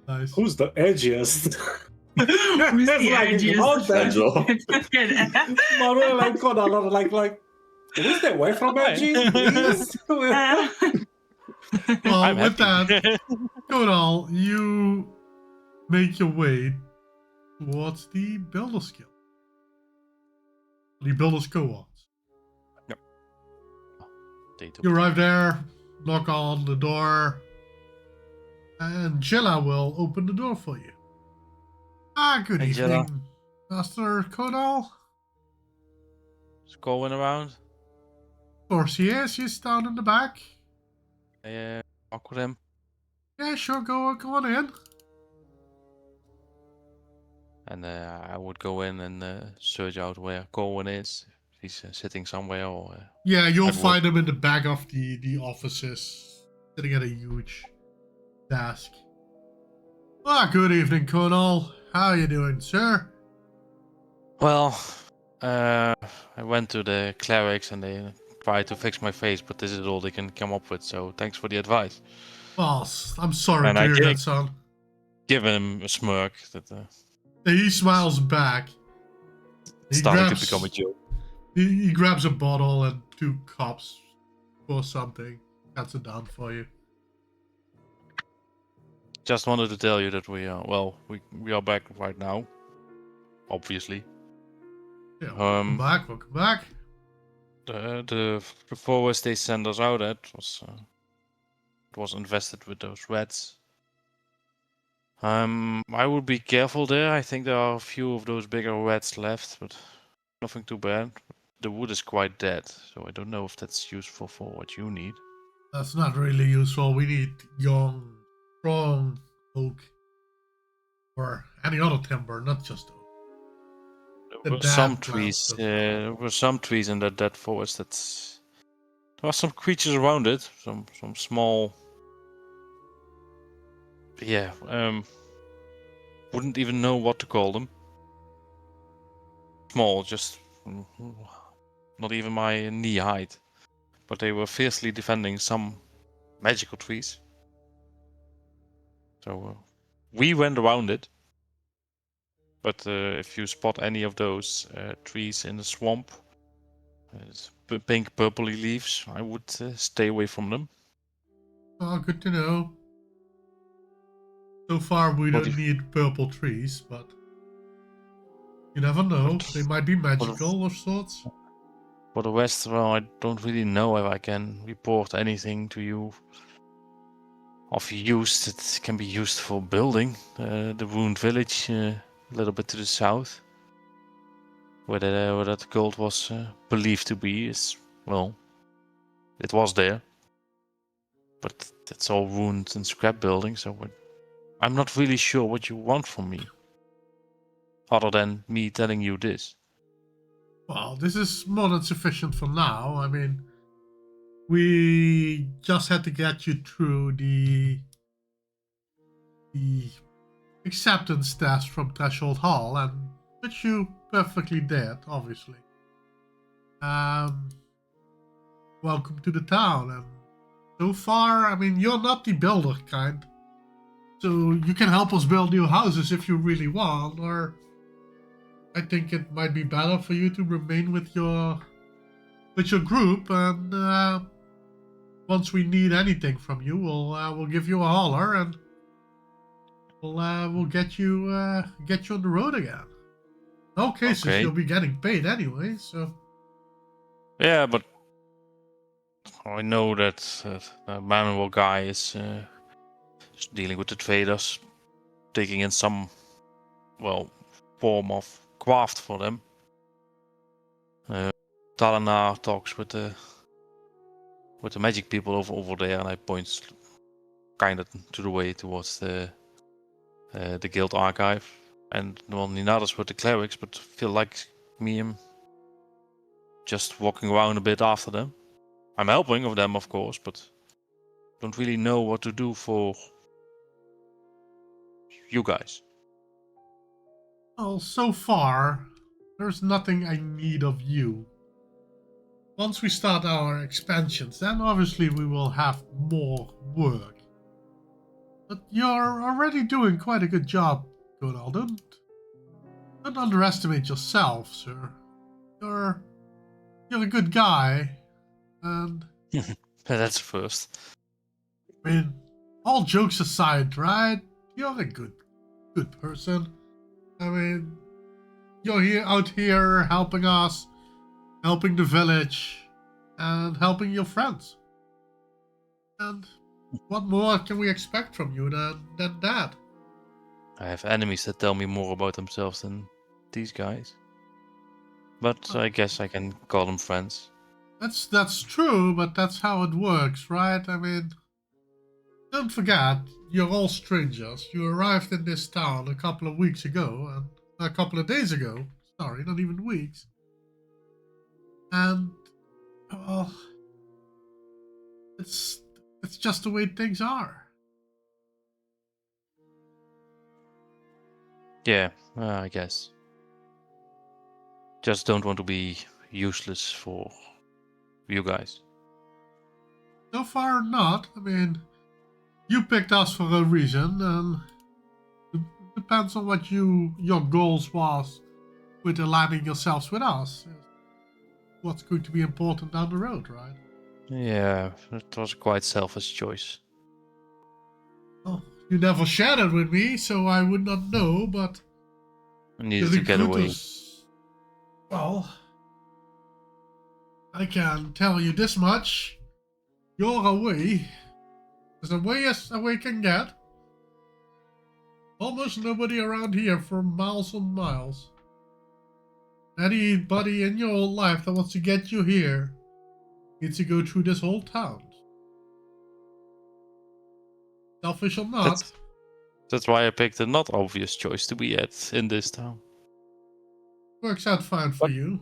Nice. Who's the edgiest? Who's the edgiest? Angel. Manuel and Conan are like, who's the way from edgy? Please? Well, I'm with happy. that, Kodal, you make your way towards the Builder's Guild. The Builder's Co-ops. You arrive there, knock on the door, and Jilla will open the door for you. Good Hey, evening, Jilla. Master Kodal. Just going around. Of course he is. He's down in the back. Walk with him. Yeah, sure. Go on in. And I would go in and search out where Colin is. If he's sitting somewhere or... Yeah, you'll I'd find him in the back of the offices, sitting at a huge desk. Good evening, Colonel. How are you doing, sir? Well, I went to the clerics and they tried to fix my face, but this is all they can come up with, so thanks for the advice. Well, I'm sorry And to I hear did. that, son. Give him a smirk that He smiles back. it's starting to become a joke. He grabs a bottle and 2 cups or something. That's it down for you. Just wanted to tell you that we are back right now. Obviously. Yeah, welcome back. The forest they sent us out at was infested with those rats. I would be careful there. I think there are a few of those bigger rats left, but nothing too bad. The wood is quite dead, so I don't know if that's useful for what you need. That's not really useful. We need young, strong oak. Or any other timber, not just oak. There were some trees. There were some trees in that forest. There are some creatures around it. Some small yeah, wouldn't even know what to call them. Small, just not even my knee height. But they were fiercely defending some magical trees. So we went around it. But if you spot any of those trees in the swamp, pink purpley leaves, I would stay away from them. Oh, good to know. So far, we What don't if- need purple trees, but you never know. They might be magical of sorts. For the rest, well, I don't really know if I can report anything to you of use that can be used for building. The ruined village, a little bit to the south, where that gold was believed to be, is, well, it was there. But it's all ruined and scrap building, so I'm not really sure what you want from me. Other than me telling you this. Well, this is more than sufficient for now. I mean, we just had to get you through the acceptance test from Threshold Hall, and which you perfectly did, obviously. Welcome to the town, and so far, I mean, you're not the builder kind, so you can help us build new houses if you really want, or I think it might be better for you to remain with your group, and once we need anything from you, we'll give you a holler, and we'll get you on the road again. In all cases, Okay. you'll be getting paid anyway, so. Yeah, but I know that the manual guy is dealing with the traders, taking in some, well, form of craft for them. Dalinar talks with the magic people over there, and I point kind of to the way towards the guild archive, and well, Ninadas with the clerics, but feel like me and just walking around a bit after them. I'm helping of them, of course, but don't really know what to do for you guys. Well, so far, there's nothing I need of you. Once we start our expansions, then obviously we will have more work. But you're already doing quite a good job, Godal. Don't underestimate yourself, sir. You're a good guy, and That's the first. I mean, all jokes aside, right? You're a good person. I mean, you're out here helping us, helping the village, and helping your friends. And what more can we expect from you than that? I have enemies that tell me more about themselves than these guys. But I guess I can call them friends. That's true, but that's how it works, right? I mean, don't forget, you're all strangers. You arrived in this town a couple of weeks ago, and a couple of days ago. Sorry, not even weeks. And, well, it's just the way things are. Yeah, I guess. Just don't want to be useless for you guys. So far, not. I mean, you picked us for a reason, and it depends on what your goals was with aligning yourselves with us. What's going to be important down the road, right? Yeah, it was a quite selfish choice. Oh, you never shared it with me, so I would not know, but I needed to get away. Well, I can tell you this much. You're away. As away as away can get. Almost nobody around here for miles and miles. Anybody in your life that wants to get you here needs to go through this whole town. Selfish or not. That's why I picked a not obvious choice to be at in this town. Works out fine for you.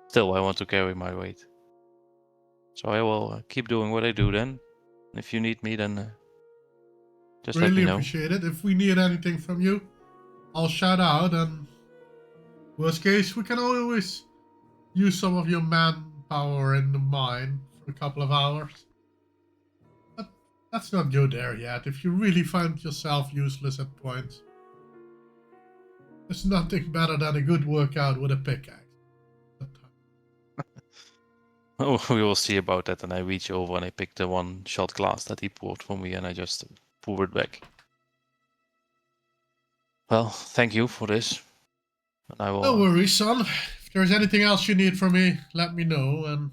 Still, I want to carry my weight. So I will keep doing what I do then. If you need me, then Just let Really me know. appreciate it. If we need anything from you, I'll shout out, and worst case, we can always use some of your manpower in the mine for a couple of hours. But let's not go there yet. If you really find yourself useless at points, there's nothing better than a good workout with a pickaxe. Oh, we will see about that. And I reach over and I pick the one shot glass that he poured for me and I just pour it back. Well, thank you for this. And I will. No worries, son. If there's anything else you need from me, let me know, and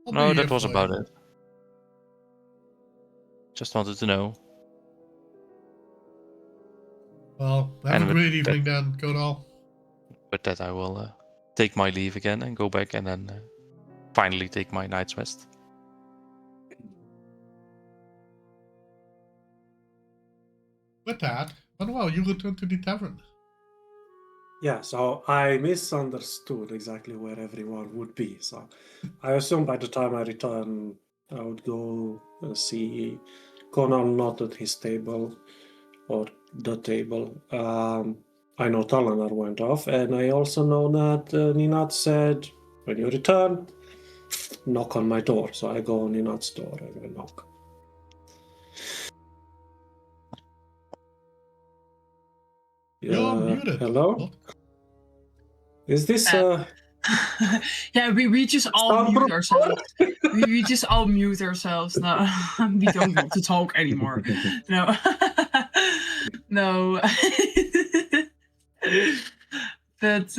I'll No, be that here was for about you. it. Just wanted to know. Well, have And a with great that- evening then, Kodal. With that, I will take my leave again and go back and then finally take my night's rest. With that, Manuel, you return to the tavern. Yeah, so I misunderstood exactly where everyone would be. So I assume by the time I return, I would go see Conan not at his table or the table. I know Talanar went off, and I also know that Ninat said, when you return, knock on my door. So I go on Ninat's door and I knock. You're muted. Hello? What? Is this Yeah, we just all Sound mute proof? ourselves. We just all mute ourselves now. We don't want to talk anymore. No. No. But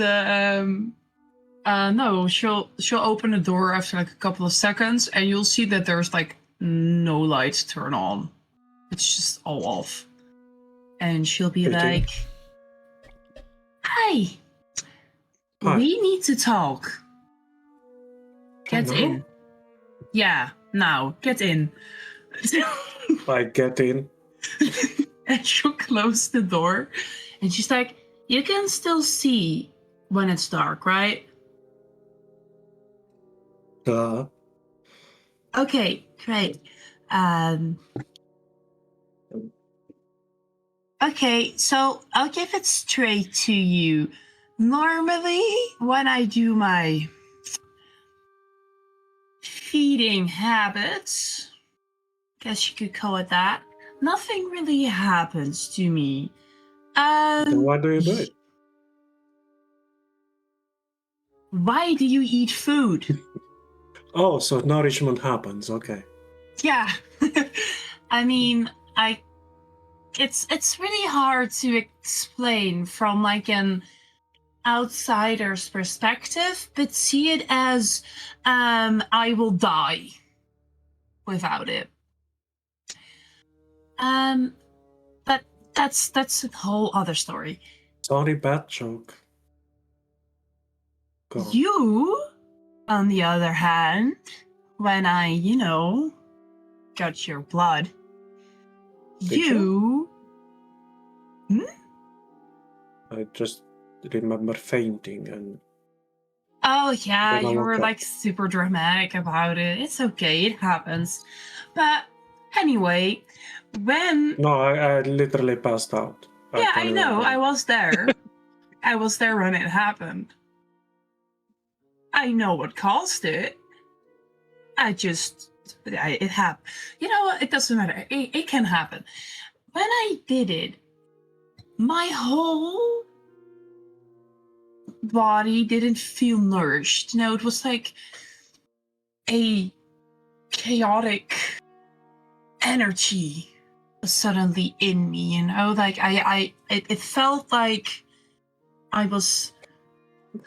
no, she'll open the door after like a couple of seconds and you'll see that there's like no lights turn on. It's just all off. And she'll be Okay. like, Hi. Hi. We need to talk. Get Now? in. Yeah, now, get in. I get in. And she'll close the door. And she's like, you can still see when it's dark, right? Okay, great. Okay, so I'll give it straight to you. Normally, when I do my feeding habits, guess you could call it that, nothing really happens to me. Then why do you do it? Why do you eat food? Oh, so nourishment happens. Okay. Yeah. I mean, it's really hard to explain from like an outsider's perspective, but see it as I will die without it. But that's a whole other story. Sorry, bad joke. Go on. You, on the other hand, when I, got your blood, Did you? I just remember fainting and Oh yeah, Then I you woke were up. like super dramatic about it. It's okay, it happens. But anyway, when no, I literally passed out. yeah, I can't know, remember. I was there. I was there when it happened. I know what caused it. It happened. You know what? It doesn't matter. It can happen. When I did it, my whole body didn't feel nourished. It was like a chaotic energy was suddenly in me, like it felt like I was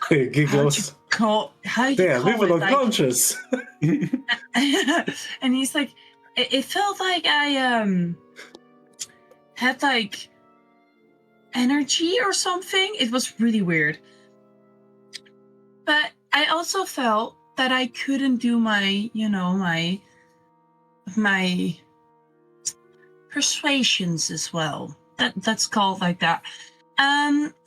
He giggles. how do you Damn, call people it? Like, unconscious. and he's like, it felt like I had like energy or something. It was really weird. But I also felt that I couldn't do my persuasions as well. That's called like that.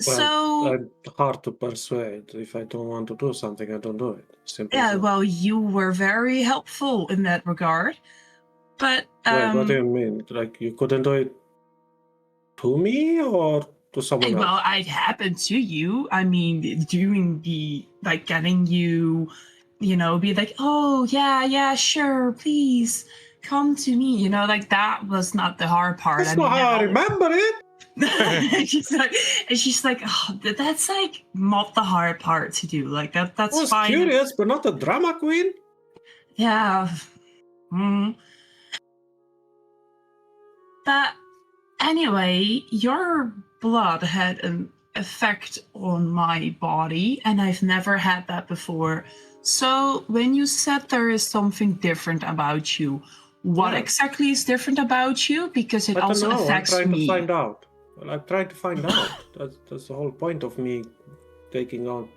So I'm hard to persuade. If I don't want to do something, I don't do it. Simple. yeah, as that. well, you were very helpful in that regard. But Wait, what do you mean? Like you couldn't do it to me or to someone Well, else? it happened to you. I mean, doing the like getting you, be like, oh yeah, sure, please come to me. Like that was not the hard part. That's not how I remember it. she's like, oh, that's like not the hard part to do. Like that's I was fine. curious, but not a drama queen. Yeah. But anyway, your blood had an effect on my body, and I've never had that before. So when you said there is something different about you, what exactly is different about you? Because it I don't also know. affects I'm trying me. to find out. Well, I'm trying to find out. That's the whole point of me taking out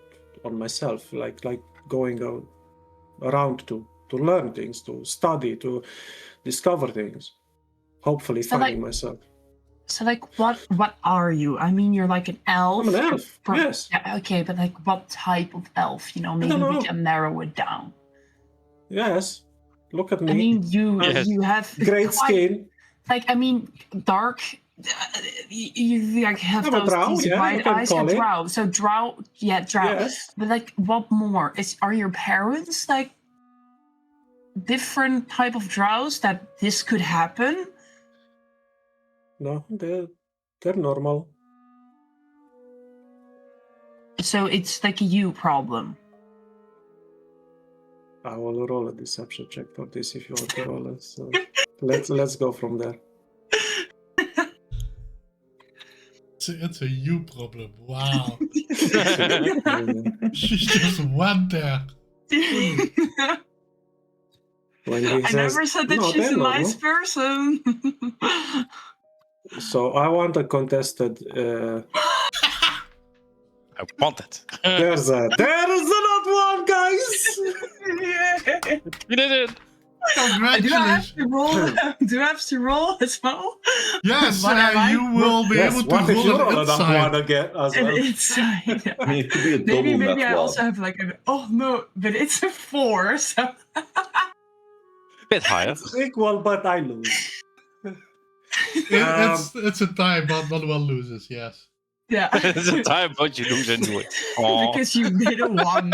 on myself, like going out around to learn things, to study, to discover things. Hopefully, So, finding myself. So, like, what are you? I mean, you're like an elf. I'm an elf. Yes. Yeah, okay, but like, what type of elf? Maybe don't we know. can narrow it down. Yes. Look at me. I mean, you have great skin. Like, I mean, dark. You like have I'm a those drow, these yeah, you white can eyes. call it. Drow. So drow. Yeah, drow. Yes. But like, what more? Are your parents like different type of drows that this could happen? No, they're normal. So it's like a you problem. I will roll a deception check for this if you want to roll it. So let's go from there. It's a you problem. Wow. She just went there. When he I says, never said that "No, she's they're a nice normal." person. So I want a contested. I want it. There is another one, guys. You did it. Congratulations. Do I have to roll as well? Yes, What am I? you will be Yes, able to what if you roll roll an another inside. one again as well? Inside. I mean, it could be a double Maybe nat I also one. have like an no, but it's a 4, so Bit higher. It's equal, but I lose. It's a tie, but not one loses. Yes. yeah. It's a time, but you lose anyway. Aw. Because you made a 1.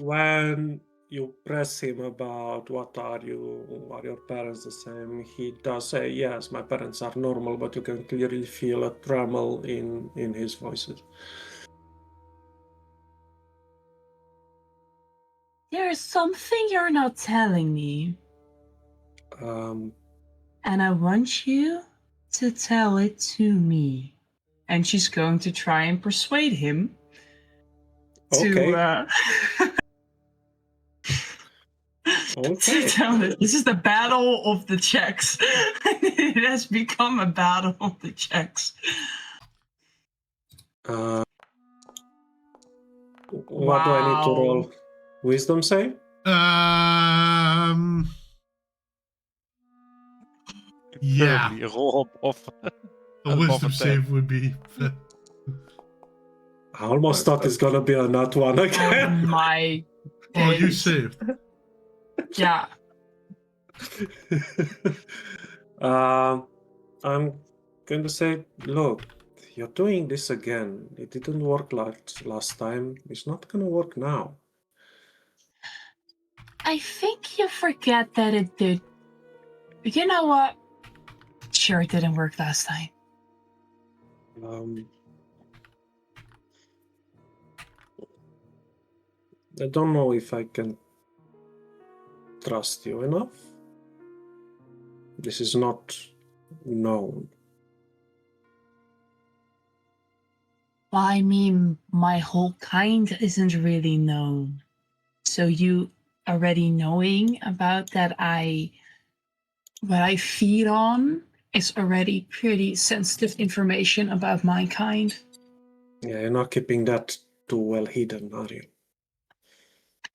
When you press him about are your parents the same, he does say, yes, my parents are normal, but you can clearly feel a tremor in his voices. There's something you're not telling me, and I want you to tell it to me. And she's going to try and persuade him to Okay. tell it. This is the battle of the checks. It has become a battle of the checks. What do I need to roll? Wisdom save? Yeah. Preferably a roll of A wisdom save would be. I almost thought it's gonna be a nat one Oh again. my Oh, you days. saved. Yeah. I'm going to say, look, you're doing this again. It didn't work like last time. It's not gonna work now. I think you forget that it did. You know what? Sure, it didn't work last time. I don't know if I can trust you enough. This is not known. Well, I mean, my whole kind isn't really known. So you already knowing about that what I feed on is already pretty sensitive information about my kind. Yeah, you're not keeping that too well hidden, are you?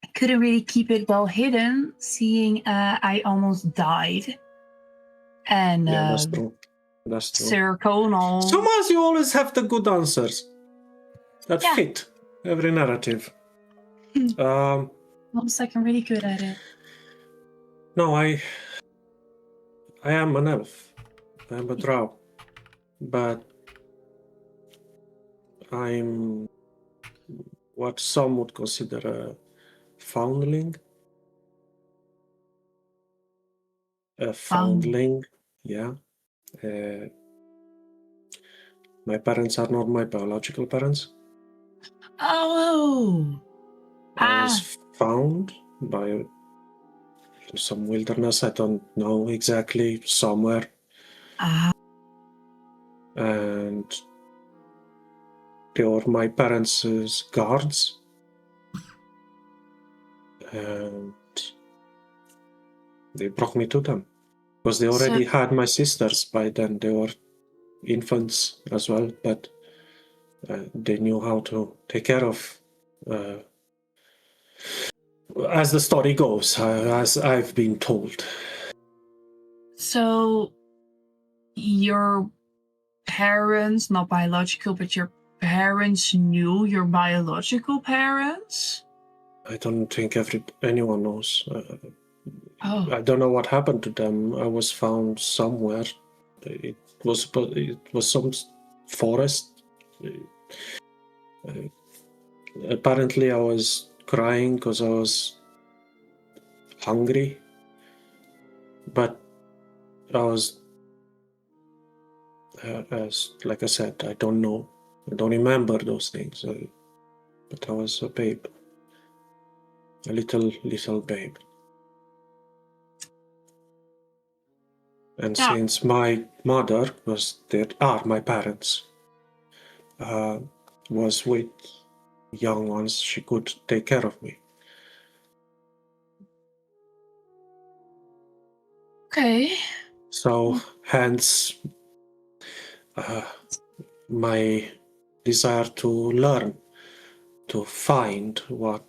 I couldn't really keep it well hidden, seeing I almost died. And Yeah, that's true. That's true. Siriconal. Sometimes you always have the good answers that Yeah. fit every narrative. Almost like I'm really good at it. No, I am an elf. I'm a drow. But I'm what some would consider a foundling. A foundling, yeah. My parents are not my biological parents. Oh. I was found by some wilderness, I don't know exactly, somewhere. And they were my parents' guards. And they brought me to them. Because they already had my sisters by then. They were infants as well, but they knew how to take care of, as the story goes, as I've been told. So your parents, not biological, but your parents knew your biological parents? I don't think anyone knows. Oh. I don't know what happened to them. I was found somewhere. It was some forest. Apparently, I was crying because I was hungry. But I was, like I said, I don't know. I don't remember those things. But I was a babe. A little babe. And since my mother my parents, was with young ones, she could take care of me. Okay. So, hence, my desire to learn, to find what.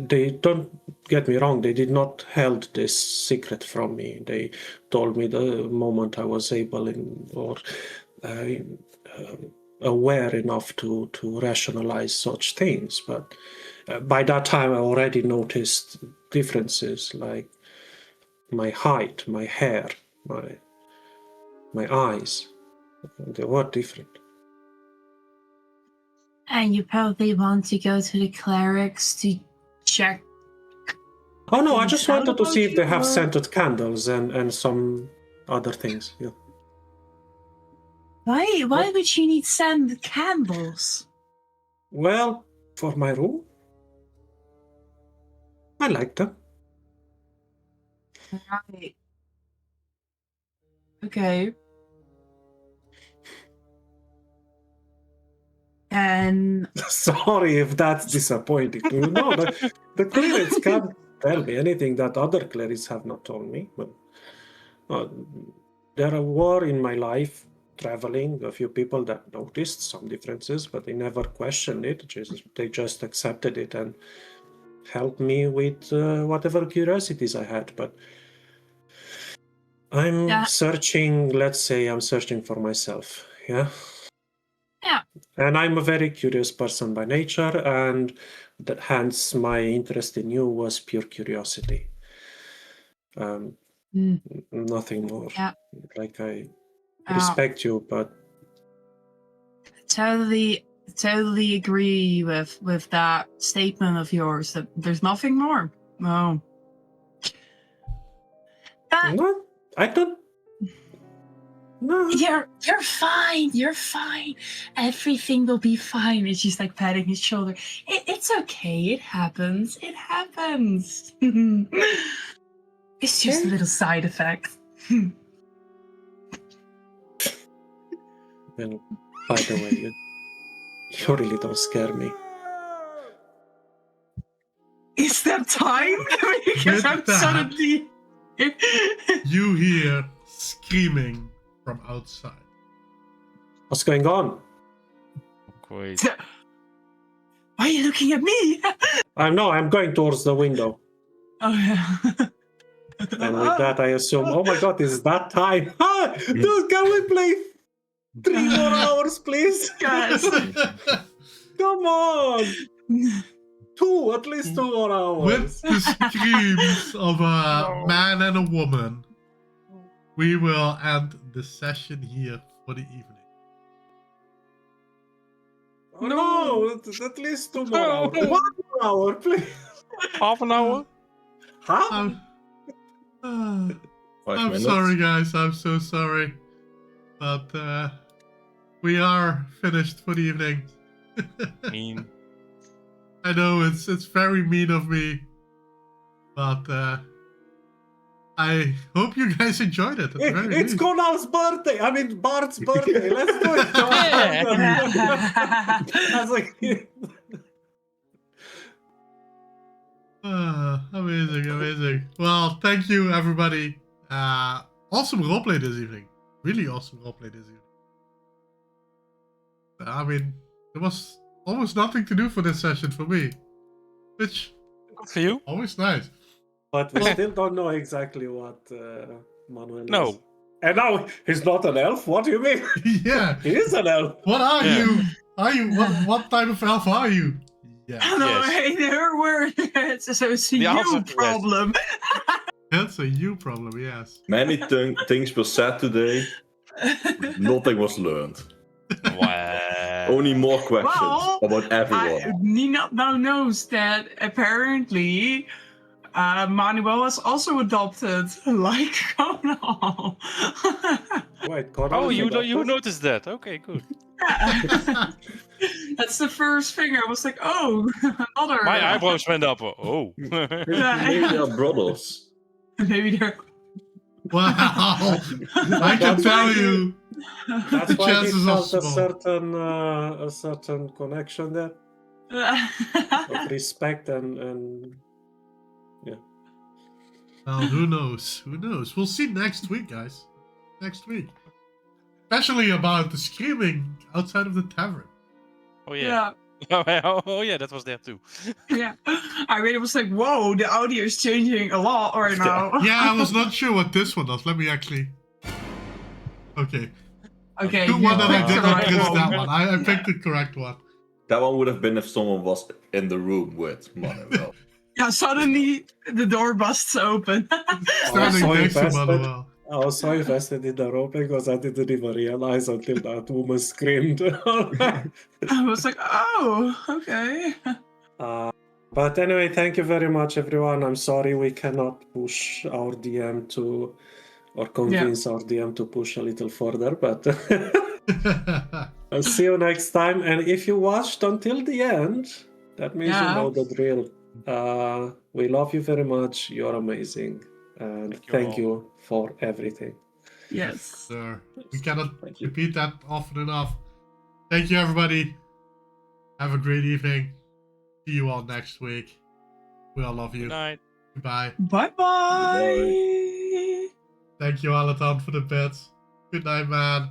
They don't get me wrong. They did not held this secret from me. They told me the moment I was able or aware enough to rationalize such things. But by that time, I already noticed differences, like my height, my hair, my eyes. They were different. And you probably want to go to the clerics to check. Oh no, I just wanted to see if they have scented candles and some other things. Yeah. Why would you need scented candles? Well, for my room. I like them. Right. Okay. And sorry if that's disappointing. No, the clerics can't tell me anything that other clerics have not told me. But there were in my life traveling a few people that noticed some differences, but they never questioned it. They just accepted it and helped me with whatever curiosities I had. But I'm searching. Let's say I'm searching for myself. Yeah. Yeah. And I'm a very curious person by nature, and hence my interest in you was pure curiosity. Nothing more. Yeah. Like, I respect you, but totally agree with that statement of yours that there's nothing more. No. What? I don't. No. You're fine. You're fine. Everything will be fine. It's just like patting his shoulder. It's okay. It happens. It happens. It's just a little side effect. And by the way, you really don't scare me. Is that time? Because I'm suddenly. You hear screaming from outside. What's going on? Great. Why are you looking at me? I'm going towards the window. Oh yeah. And with that, I assume, oh my god, is that time? Dude, can we play 3 more hours, please? Guys. Come on! At least 2 more hours. With the screams of a man and a woman, we will end the session here for the evening. Oh, no, at least 2 more hours. 1 more hour, please. Half an hour? Huh? I'm, 5 I'm minutes. sorry, guys. I'm so sorry. But we are finished for the evening. Mean. I know it's very mean of me, but I hope you guys enjoyed it. At the very It's least. Conal's birthday. I mean, Bart's birthday. Let's do it. As a kid. Amazing, amazing. Well, thank you, everybody. Awesome roleplay this evening. Really awesome roleplay this evening. I mean, there was almost nothing to do for this session for me, which Good for you. always nice. But we still don't know exactly what Manuel is. No. And now he's not an elf? What do you mean? Yeah. He is an elf. What are Yeah. you? Are you what type of elf are you? Yeah. No, Yes. hey, her word. So it's a The answer you is yes. problem. That's a you problem, yes. Many things were said today. Nothing was learned. Wow. Only more questions Well, about everyone. Nina now knows that apparently Manuel was also adopted, like Conal. Wait, Conal Oh, is you adopted? noticed that? Okay, good. That's the first thing I was like, oh, another. My eyebrows went up. Oh. Maybe they are brothers. Maybe they're. Wow. I can tell you. That's The why he chances are felt small. a certain connection there of respect and Well, who knows? Who knows? We'll see next week, guys. Next week. Especially about the screaming outside of the tavern. Oh, yeah. Oh, yeah, that was there too. Yeah. I really was like, whoa, the audio is changing a lot right now. Yeah, I was not sure what this one does. Let me actually... Okay. Okay. Good you one that I picked the did right not guess one. that one. I picked the correct one. That one would have been if someone was in the room with Manuel. Yeah, suddenly the door busts open. Standing so next to invested. Manuel. I was so invested in the role because I didn't even realize until that woman screamed. I was like, oh, okay. But anyway, thank you very much, everyone. I'm sorry we cannot push our DM to, or convince our DM to push a little further, but I'll see you next time. And if you watched until the end, that means you know the drill. We love you very much. You're amazing. And thank you for everything. Yes. Sir, we cannot Thank you. repeat that often enough. Thank you, everybody. Have a great evening. See you all next week. We all love you. Good night. Goodbye. Bye-bye. Thank you, Alaton, for the bits. Good night, man.